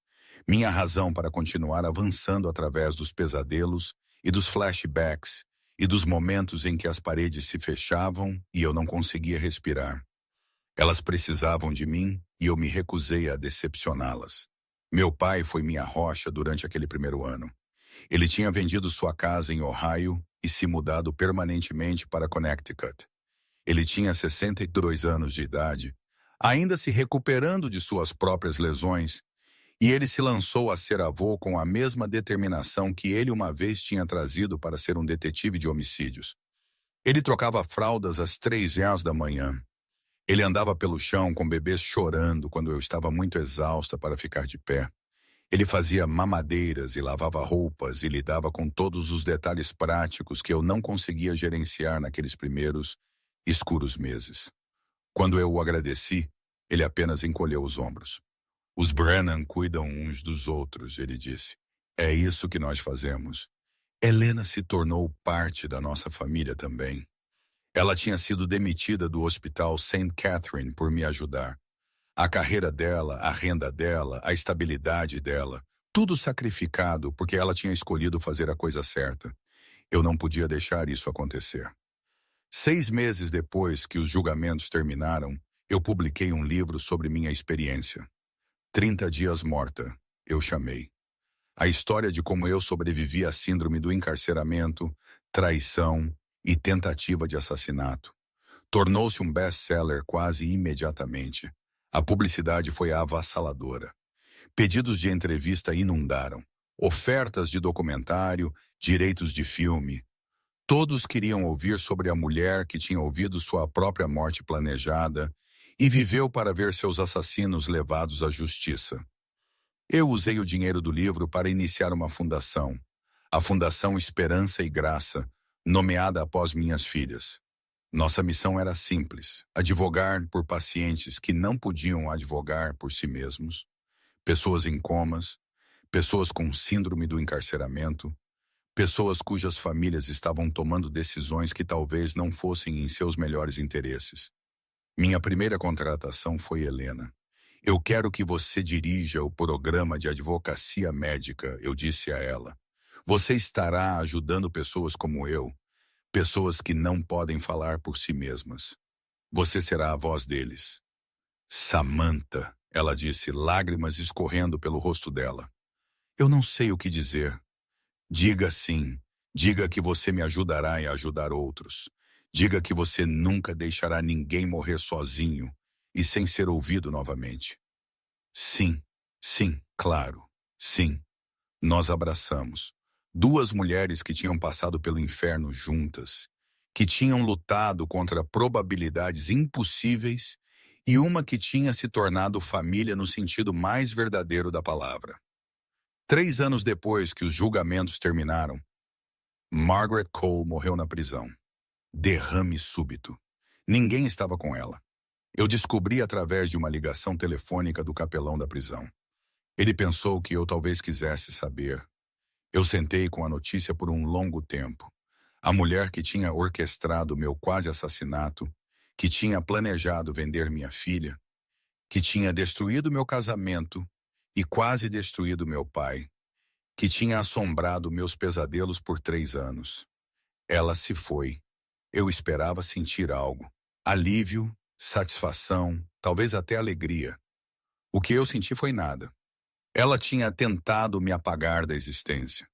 Minha razão para continuar avançando através dos pesadelos e dos flashbacks e dos momentos em que as paredes se fechavam e eu não conseguia respirar. Elas precisavam de mim e eu me recusei a decepcioná-las. Meu pai foi minha rocha durante aquele primeiro ano. Ele tinha vendido sua casa em Ohio e se mudado permanentemente para Connecticut. Ele tinha 62 anos de idade, ainda se recuperando de suas próprias lesões, e ele se lançou a ser avô com a mesma determinação que ele uma vez tinha trazido para ser um detetive de homicídios. Ele trocava fraldas às 3h da manhã. Ele andava pelo chão com bebês chorando quando eu estava muito exausta para ficar de pé. Ele fazia mamadeiras e lavava roupas e lidava com todos os detalhes práticos que eu não conseguia gerenciar naqueles primeiros, escuros meses. Quando eu o agradeci, ele apenas encolheu os ombros. Os Brennan cuidam uns dos outros, ele disse. É isso que nós fazemos. Helena se tornou parte da nossa família também. Ela tinha sido demitida do Hospital St. Catherine por me ajudar. A carreira dela, a renda dela, a estabilidade dela, tudo sacrificado porque ela tinha escolhido fazer a coisa certa. Eu não podia deixar isso acontecer. 6 meses depois que os julgamentos terminaram, eu publiquei um livro sobre minha experiência. 30 dias morta, eu chamei. A história de como eu sobrevivi à síndrome do encarceramento, traição e tentativa de assassinato. Tornou-se um best-seller quase imediatamente. A publicidade foi avassaladora. Pedidos de entrevista inundaram. Ofertas de documentário, direitos de filme. Todos queriam ouvir sobre a mulher que tinha ouvido sua própria morte planejada e viveu para ver seus assassinos levados à justiça. Eu usei o dinheiro do livro para iniciar uma fundação, a Fundação Esperança e Graça, nomeada após minhas filhas. Nossa missão era simples: advogar por pacientes que não podiam advogar por si mesmos, pessoas em comas, pessoas com síndrome do encarceramento, pessoas cujas famílias estavam tomando decisões que talvez não fossem em seus melhores interesses. Minha primeira contratação foi Helena. Eu quero que você dirija o programa de advocacia médica, eu disse a ela. Você estará ajudando pessoas como eu, pessoas que não podem falar por si mesmas. Você será a voz deles. Samantha, ela disse, lágrimas escorrendo pelo rosto dela. Eu não sei o que dizer. Diga sim. Diga que você me ajudará a ajudar outros. Diga que você nunca deixará ninguém morrer sozinho e sem ser ouvido novamente. Sim, sim, claro, sim. Nós abraçamos. 2 mulheres que tinham passado pelo inferno juntas, que tinham lutado contra probabilidades impossíveis e uma que tinha se tornado família no sentido mais verdadeiro da palavra. 3 anos depois que os julgamentos terminaram, Margaret Cole morreu na prisão. Derrame súbito. Ninguém estava com ela. Eu descobri através de uma ligação telefônica do capelão da prisão. Ele pensou que eu talvez quisesse saber. Eu sentei com a notícia por um longo tempo. A mulher que tinha orquestrado meu quase assassinato, que tinha planejado vender minha filha, que tinha destruído meu casamento e quase destruído meu pai, que tinha assombrado meus pesadelos por 3 anos. Ela se foi. Eu esperava sentir algo. Alívio, satisfação, talvez até alegria. O que eu senti foi nada. Ela tinha tentado me apagar da existência.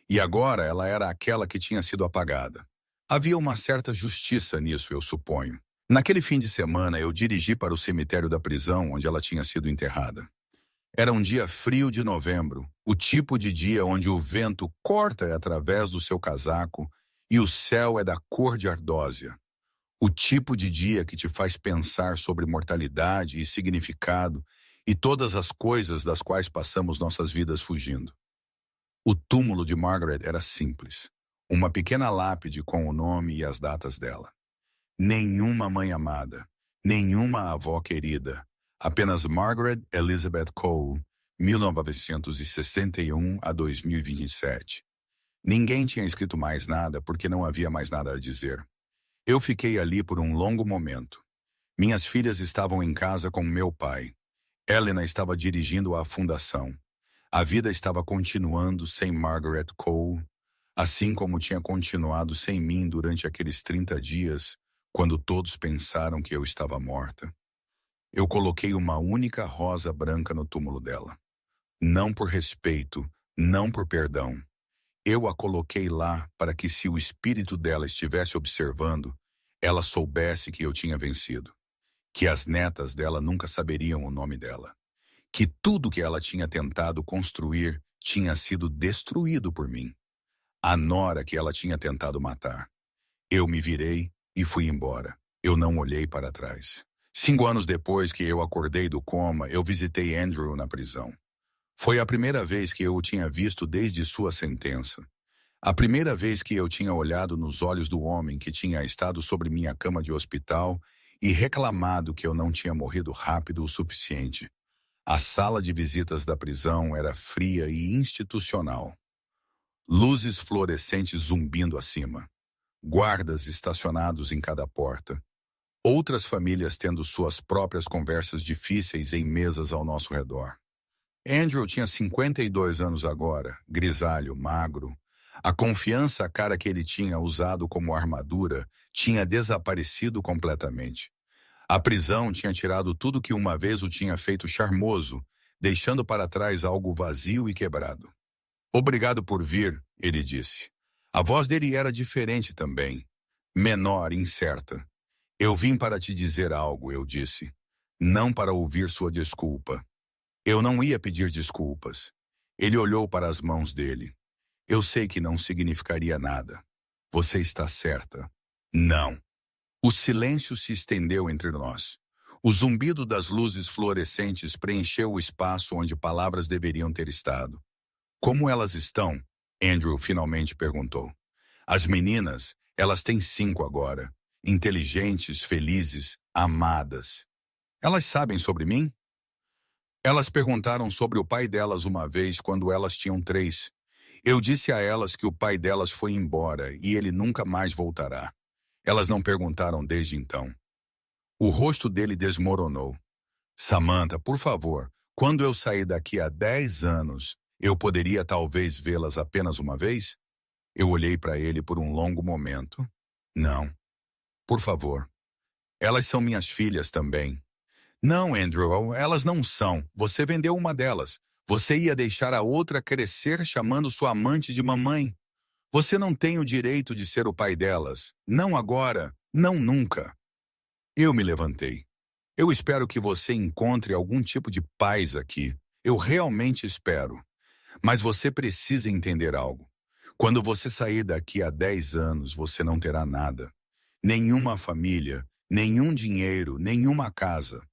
E agora ela era aquela que tinha sido apagada. Havia uma certa justiça nisso, eu suponho. Naquele fim de semana, eu dirigi para o cemitério da prisão onde ela tinha sido enterrada. Era um dia frio de novembro, o tipo de dia onde o vento corta através do seu casaco e o céu é da cor de ardósia. O tipo de dia que te faz pensar sobre mortalidade e significado e todas as coisas das quais passamos nossas vidas fugindo. O túmulo de Margaret era simples. Uma pequena lápide com o nome e as datas dela. Nenhuma mãe amada, nenhuma avó querida. Apenas Margaret Elizabeth Cole, 1961 a 2027. Ninguém tinha escrito mais nada porque não havia mais nada a dizer. Eu fiquei ali por um longo momento. Minhas filhas estavam em casa com meu pai. Helena estava dirigindo a fundação. A vida estava continuando sem Margaret Cole, assim como tinha continuado sem mim durante aqueles 30 dias, quando todos pensaram que eu estava morta. Eu coloquei uma única rosa branca no túmulo dela. Não por respeito, não por perdão. Eu a coloquei lá para que, se o espírito dela estivesse observando, ela soubesse que eu tinha vencido. Que as netas dela nunca saberiam o nome dela. Que tudo que ela tinha tentado construir tinha sido destruído por mim. A nora que ela tinha tentado matar. Eu me virei e fui embora. Eu não olhei para trás. 5 anos depois que eu acordei do coma, eu visitei Andrew na prisão. Foi a primeira vez que eu o tinha visto desde sua sentença. A primeira vez que eu tinha olhado nos olhos do homem que tinha estado sobre minha cama de hospital e reclamado que eu não tinha morrido rápido o suficiente. A sala de visitas da prisão era fria e institucional. Luzes fluorescentes zumbindo acima. Guardas estacionados em cada porta. Outras famílias tendo suas próprias conversas difíceis em mesas ao nosso redor. Andrew tinha 52 anos agora, grisalho, magro. A confiança à cara que ele tinha usado como armadura tinha desaparecido completamente. A prisão tinha tirado tudo que uma vez o tinha feito charmoso, deixando para trás algo vazio e quebrado. Obrigado por vir, ele disse. A voz dele era diferente também, menor, incerta. Eu vim para te dizer algo, eu disse. Não para ouvir sua desculpa. Eu não ia pedir desculpas. Ele olhou para as mãos dele. Eu sei que não significaria nada. Você está certa. Não. O silêncio se estendeu entre nós. O zumbido das luzes fluorescentes preencheu o espaço onde palavras deveriam ter estado. Como elas estão? Andrew finalmente perguntou. As meninas, elas têm 5 agora. Inteligentes, felizes, amadas. Elas sabem sobre mim? Elas perguntaram sobre o pai delas uma vez quando elas tinham 3. Eu disse a elas que o pai delas foi embora e ele nunca mais voltará. Elas não perguntaram desde então. O rosto dele desmoronou. Samantha, por favor, quando eu sair daqui há 10 anos, eu poderia talvez vê-las apenas uma vez? Eu olhei para ele por um longo momento. Não. Por favor. Elas são minhas filhas também. Não, Andrew, elas não são. Você vendeu uma delas. Você ia deixar a outra crescer chamando sua amante de mamãe. Você não tem o direito de ser o pai delas. Não agora, não nunca. Eu me levantei. Eu espero que você encontre algum tipo de paz aqui. Eu realmente espero. Mas você precisa entender algo. Quando você sair daqui há 10 anos, você não terá nada. Nenhuma família, nenhum dinheiro, nenhuma casa.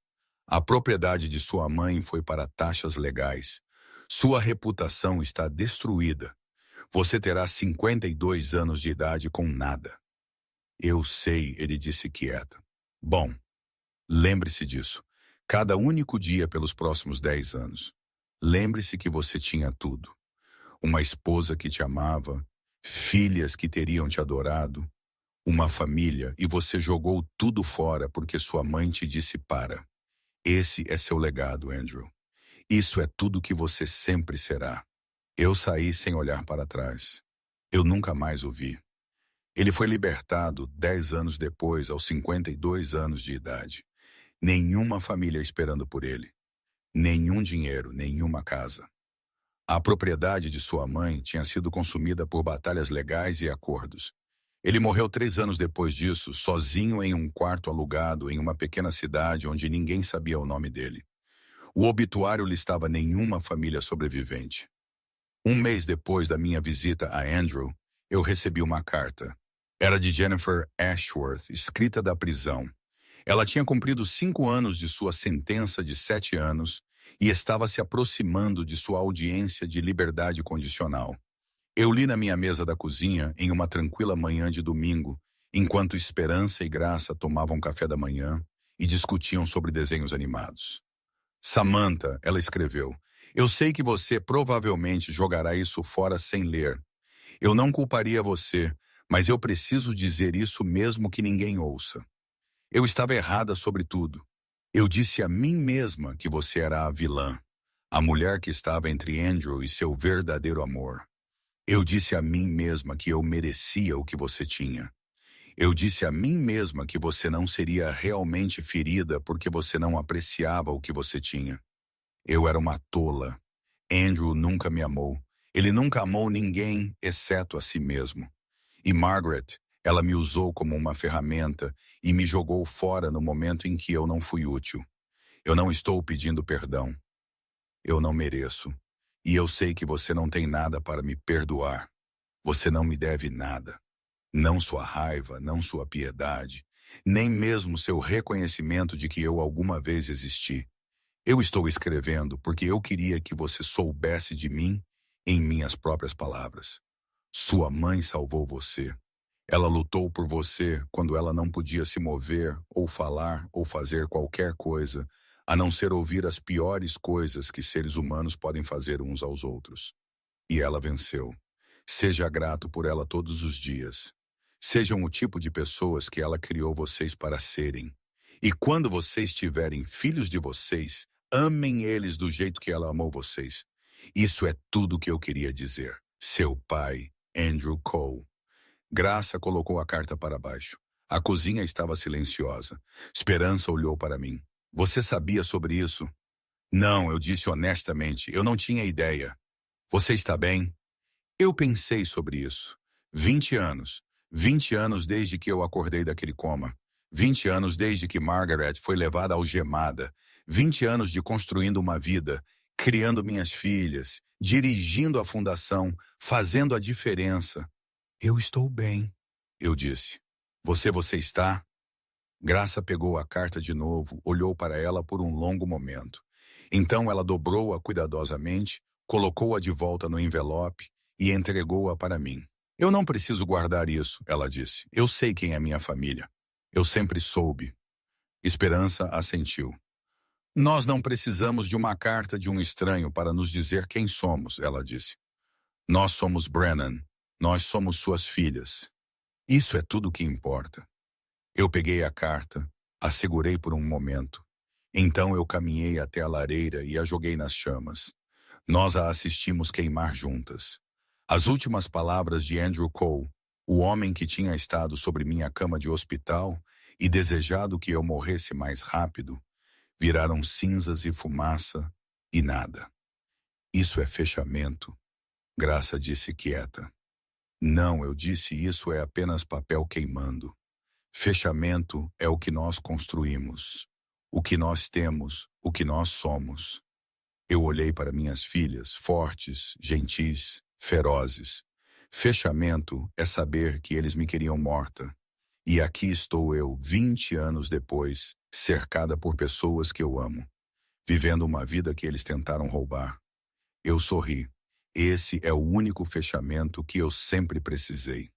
A propriedade de sua mãe foi para taxas legais. Sua reputação está destruída. Você terá 52 anos de idade com nada. Eu sei, ele disse quieta. Bom, lembre-se disso. Cada único dia pelos próximos 10 anos. Lembre-se que você tinha tudo. uma esposa que te amava, filhas que teriam te adorado, uma família, e você jogou tudo fora porque sua mãe te disse para. Esse é seu legado, Andrew. Isso é tudo que você sempre será. Eu saí sem olhar para trás. Eu nunca mais o vi. Ele foi libertado 10 anos depois, aos 52 anos de idade. Nenhuma família esperando por ele. Nenhum dinheiro, nenhuma casa. A propriedade de sua mãe tinha sido consumida por batalhas legais e acordos. Ele morreu 3 anos depois disso, sozinho em um quarto alugado em uma pequena cidade onde ninguém sabia o nome dele. O obituário listava nenhuma família sobrevivente. Um mês depois da minha visita a Andrew, eu recebi uma carta. Era de Jennifer Ashworth, escrita da prisão. Ela tinha cumprido 5 anos de sua sentença de 7 anos e estava se aproximando de sua audiência de liberdade condicional. Eu li na minha mesa da cozinha em uma tranquila manhã de domingo, enquanto Esperança e Graça tomavam café da manhã e discutiam sobre desenhos animados. Samantha, ela escreveu, eu sei que você provavelmente jogará isso fora sem ler. Eu não culparia você, mas eu preciso dizer isso mesmo que ninguém ouça. Eu estava errada sobre tudo. Eu disse a mim mesma que você era a vilã, a mulher que estava entre Andrew e seu verdadeiro amor. Eu disse a mim mesma que eu merecia o que você tinha. Eu disse a mim mesma que você não seria realmente ferida porque você não apreciava o que você tinha. Eu era uma tola. Andrew nunca me amou. Ele nunca amou ninguém, exceto a si mesmo. E Margaret, ela me usou como uma ferramenta e me jogou fora no momento em que eu não fui útil. Eu não estou pedindo perdão. Eu não mereço. E eu sei que você não tem nada para me perdoar. Você não me deve nada. Não sua raiva, não sua piedade, nem mesmo seu reconhecimento de que eu alguma vez existi. Eu estou escrevendo porque eu queria que você soubesse de mim em minhas próprias palavras. Sua mãe salvou você. Ela lutou por você quando ela não podia se mover, ou falar, ou fazer qualquer coisa, a não ser ouvir as piores coisas que seres humanos podem fazer uns aos outros. E ela venceu. Seja grato por ela todos os dias. Sejam o tipo de pessoas que ela criou vocês para serem. E quando vocês tiverem filhos de vocês, amem eles do jeito que ela amou vocês. Isso é tudo que eu queria dizer. Seu pai, Andrew Cole. Graça colocou a carta para baixo. A cozinha estava silenciosa. Esperança olhou para mim. Você sabia sobre isso? Não, eu disse honestamente. Eu não tinha ideia. Você está bem? Eu pensei sobre isso. 20 anos. 20 anos desde que eu acordei daquele coma. 20 anos desde que Margaret foi levada algemada. 20 anos de construindo uma vida, criando minhas filhas, dirigindo a fundação, fazendo a diferença. Eu estou bem, eu disse. Você está? Graça pegou a carta de novo, olhou para ela por um longo momento. Então ela dobrou-a cuidadosamente, colocou-a de volta no envelope e entregou-a para mim. Eu não preciso guardar isso, ela disse. Eu sei quem é minha família. Eu sempre soube. Esperança assentiu. Nós não precisamos de uma carta de um estranho para nos dizer quem somos, ela disse. Nós somos Brennan. Nós somos suas filhas. Isso é tudo o que importa. Eu peguei a carta, a segurei por um momento. Então eu caminhei até a lareira e a joguei nas chamas. Nós a assistimos queimar juntas. As últimas palavras de Andrew Cole, o homem que tinha estado sobre minha cama de hospital e desejado que eu morresse mais rápido, viraram cinzas e fumaça e nada. Isso é fechamento, Graça disse quieta. Não, eu disse, isso é apenas papel queimando. Fechamento é o que nós construímos, o que nós temos, o que nós somos. Eu olhei para minhas filhas, fortes, gentis, ferozes. Fechamento é saber que eles me queriam morta. E aqui estou eu, 20 anos depois, cercada por pessoas que eu amo, vivendo uma vida que eles tentaram roubar. Eu sorri. Esse é o único fechamento que eu sempre precisei.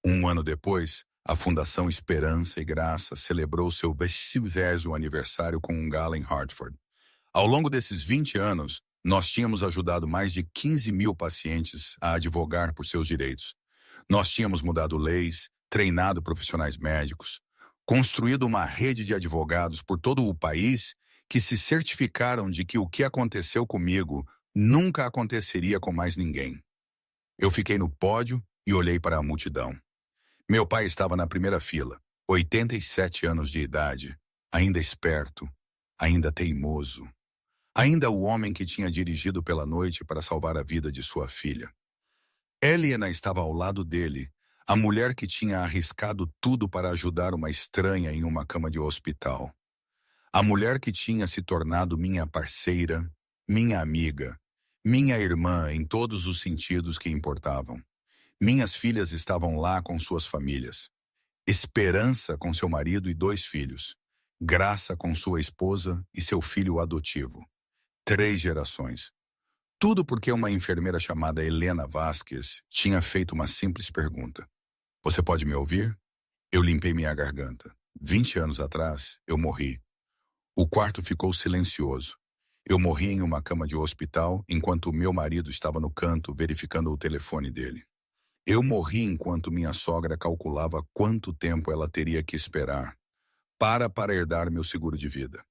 1 ano depois, a Fundação Esperança e Graça celebrou seu 20º aniversário com um gala em Hartford. Ao longo desses 20 anos, Nós tínhamos ajudado mais de 15 mil pacientes a advogar por seus direitos. Nós tínhamos mudado leis, treinado profissionais médicos, construído uma rede de advogados por todo o país que se certificaram de que o que aconteceu comigo nunca aconteceria com mais ninguém. Eu fiquei no pódio e olhei para a multidão. Meu pai estava na primeira fila, 87 anos de idade, ainda esperto, ainda teimoso, ainda o homem que tinha dirigido pela noite para salvar a vida de sua filha. Helena estava ao lado dele, a mulher que tinha arriscado tudo para ajudar uma estranha em uma cama de hospital. A mulher que tinha se tornado minha parceira, minha amiga, minha irmã em todos os sentidos que importavam. Minhas filhas estavam lá com suas famílias. Esperança com seu marido e 2 filhos. Graça com sua esposa e seu filho adotivo. 3 gerações. Tudo porque uma enfermeira chamada Helena Vasquez tinha feito uma simples pergunta. Você pode me ouvir? Eu limpei minha garganta. 20 anos atrás, eu morri. O quarto ficou silencioso. Eu morri em uma cama de hospital enquanto o meu marido estava no canto verificando o telefone dele. Eu morri enquanto minha sogra calculava quanto tempo ela teria que esperar para herdar meu seguro de vida.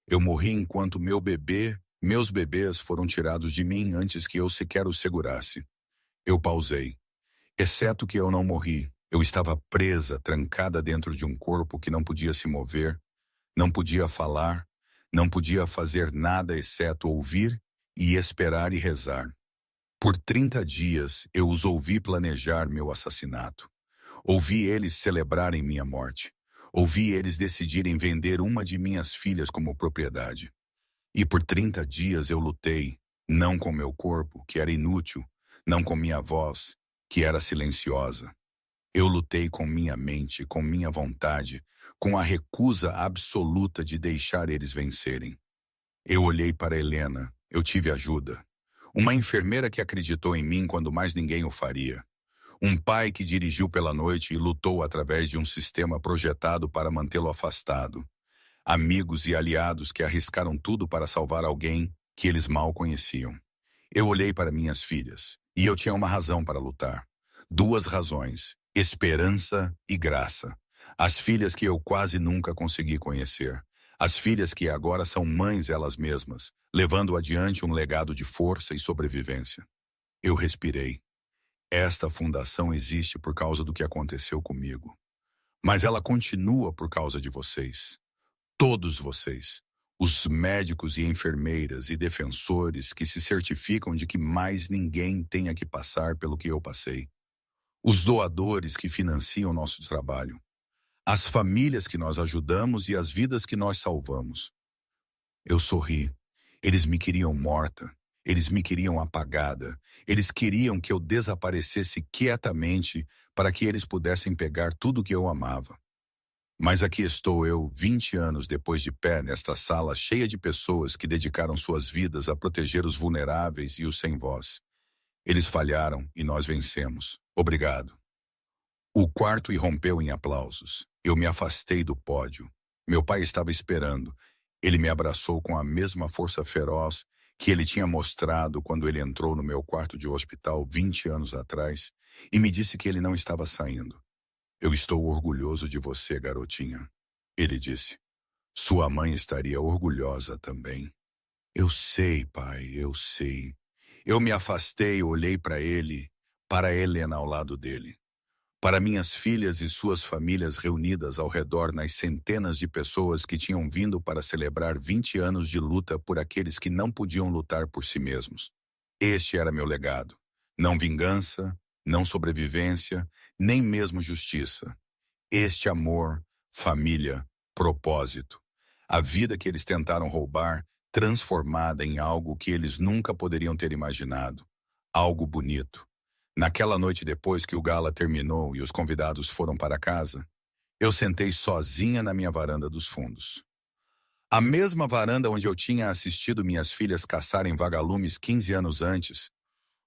Eu morri enquanto meus bebês foram tirados de mim antes que eu sequer os segurasse. Eu pausei. Exceto que eu não morri. Eu estava presa, trancada dentro de um corpo que não podia se mover, não podia falar, não podia fazer nada exceto ouvir e esperar e rezar. Por 30 dias eu os ouvi planejar meu assassinato. Ouvi eles celebrarem minha morte. Ouvi eles decidirem vender uma de minhas filhas como propriedade. E por 30 dias eu lutei, não com meu corpo, que era inútil, não com minha voz, que era silenciosa. Eu lutei com minha mente, com minha vontade, com a recusa absoluta de deixar eles vencerem. Eu olhei para Helena, eu tive ajuda. Uma enfermeira que acreditou em mim quando mais ninguém o faria. Um pai que dirigiu pela noite e lutou através de um sistema projetado para mantê-lo afastado. Amigos e aliados que arriscaram tudo para salvar alguém que eles mal conheciam. Eu olhei para minhas filhas, e eu tinha uma razão para lutar. 2 razões, esperança e graça. As filhas que eu quase nunca consegui conhecer. As filhas que agora são mães elas mesmas, levando adiante um legado de força e sobrevivência. Eu respirei. Esta fundação existe por causa do que aconteceu comigo. Mas ela continua por causa de vocês. Todos vocês. Os médicos e enfermeiras e defensores que se certificam de que mais ninguém tenha que passar pelo que eu passei. Os doadores que financiam nosso trabalho. As famílias que nós ajudamos e as vidas que nós salvamos. Eu sorri. Eles me queriam morta. Eles me queriam apagada. Eles queriam que eu desaparecesse quietamente para que eles pudessem pegar tudo que eu amava. Mas aqui estou eu, 20 anos depois de pé nesta sala cheia de pessoas que dedicaram suas vidas a proteger os vulneráveis e os sem voz. Eles falharam e nós vencemos. Obrigado. O quarto irrompeu em aplausos. Eu me afastei do pódio. Meu pai estava esperando. Ele me abraçou com a mesma força feroz que ele tinha mostrado quando ele entrou no meu quarto de hospital 20 anos atrás e me disse que ele não estava saindo. Eu estou orgulhoso de você, garotinha. Ele disse. Sua mãe estaria orgulhosa também. Eu sei, pai, eu sei. Eu me afastei, olhei para ele, para Helena ao lado dele. Para minhas filhas e suas famílias reunidas ao redor nas centenas de pessoas que tinham vindo para celebrar 20 anos de luta por aqueles que não podiam lutar por si mesmos. Este era meu legado. Não vingança, não sobrevivência, nem mesmo justiça. Este amor, família, propósito. A vida que eles tentaram roubar, transformada em algo que eles nunca poderiam ter imaginado. Algo bonito. Naquela noite depois que o gala terminou e os convidados foram para casa, eu sentei sozinha na minha varanda dos fundos. A mesma varanda onde eu tinha assistido minhas filhas caçarem vagalumes 15 anos antes,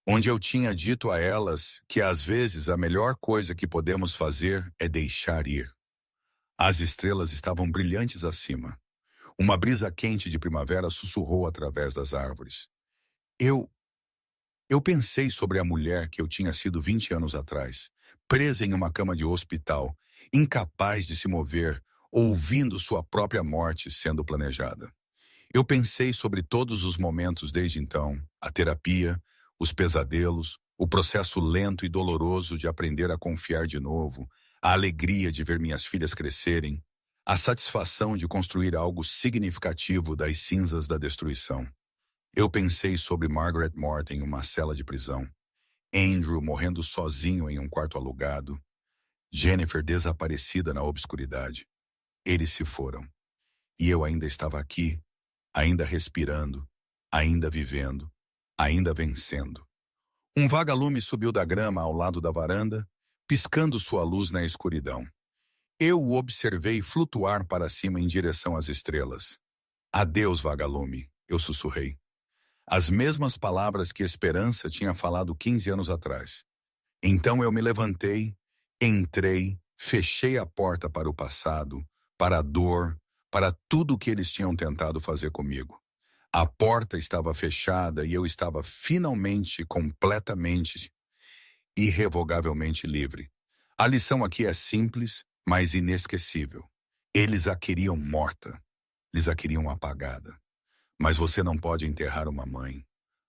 onde eu tinha dito a elas que às vezes a melhor coisa que podemos fazer é deixar ir. As estrelas estavam brilhantes acima. Uma brisa quente de primavera sussurrou através das árvores. Eu, eu pensei sobre a mulher que eu tinha sido 20 anos atrás, presa em uma cama de hospital, incapaz de se mover, ouvindo sua própria morte sendo planejada. Eu pensei sobre todos os momentos desde então, a terapia, os pesadelos, o processo lento e doloroso de aprender a confiar de novo, a alegria de ver minhas filhas crescerem, a satisfação de construir algo significativo das cinzas da destruição. Eu pensei sobre Margaret Morton em uma cela de prisão, Andrew morrendo sozinho em um quarto alugado, Jennifer desaparecida na obscuridade. Eles se foram. E eu ainda estava aqui, ainda respirando, ainda vivendo, ainda vencendo. Um vagalume subiu da grama ao lado da varanda, piscando sua luz na escuridão. Eu o observei flutuar para cima em direção às estrelas. Adeus, vagalume, eu sussurrei. As mesmas palavras que Esperança tinha falado 15 anos atrás. Então eu me levantei, entrei, fechei a porta para o passado, para a dor, para tudo o que eles tinham tentado fazer comigo. A porta estava fechada e eu estava finalmente, completamente, irrevogavelmente livre. A lição aqui é simples, mas inesquecível. Eles a queriam morta, eles a queriam apagada. Mas você não pode enterrar uma mãe.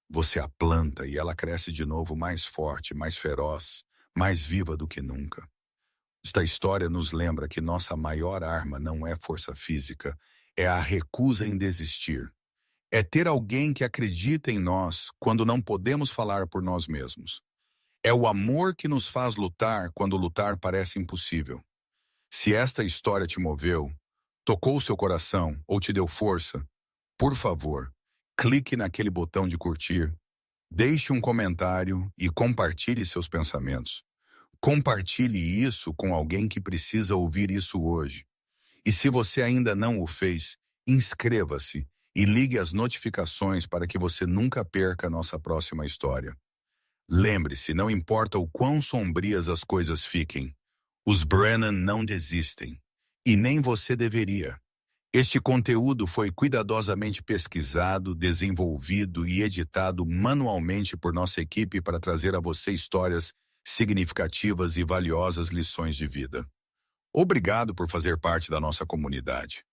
Você a planta e ela cresce de novo mais forte, mais feroz, mais viva do que nunca. Esta história nos lembra que nossa maior arma não é força física, é a recusa em desistir. É ter alguém que acredita em nós quando não podemos falar por nós mesmos. É o amor que nos faz lutar quando lutar parece impossível. Se esta história te moveu, tocou seu coração ou te deu força, por favor, clique naquele botão de curtir, deixe um comentário e compartilhe seus pensamentos. Compartilhe isso com alguém que precisa ouvir isso hoje. E se você ainda não o fez, inscreva-se e ligue as notificações para que você nunca perca a nossa próxima história. Lembre-se, não importa o quão sombrias as coisas fiquem, os Brennan não desistem. E nem você deveria. Este conteúdo foi cuidadosamente pesquisado, desenvolvido e editado manualmente por nossa equipe para trazer a você histórias significativas e valiosas lições de vida. Obrigado por fazer parte da nossa comunidade.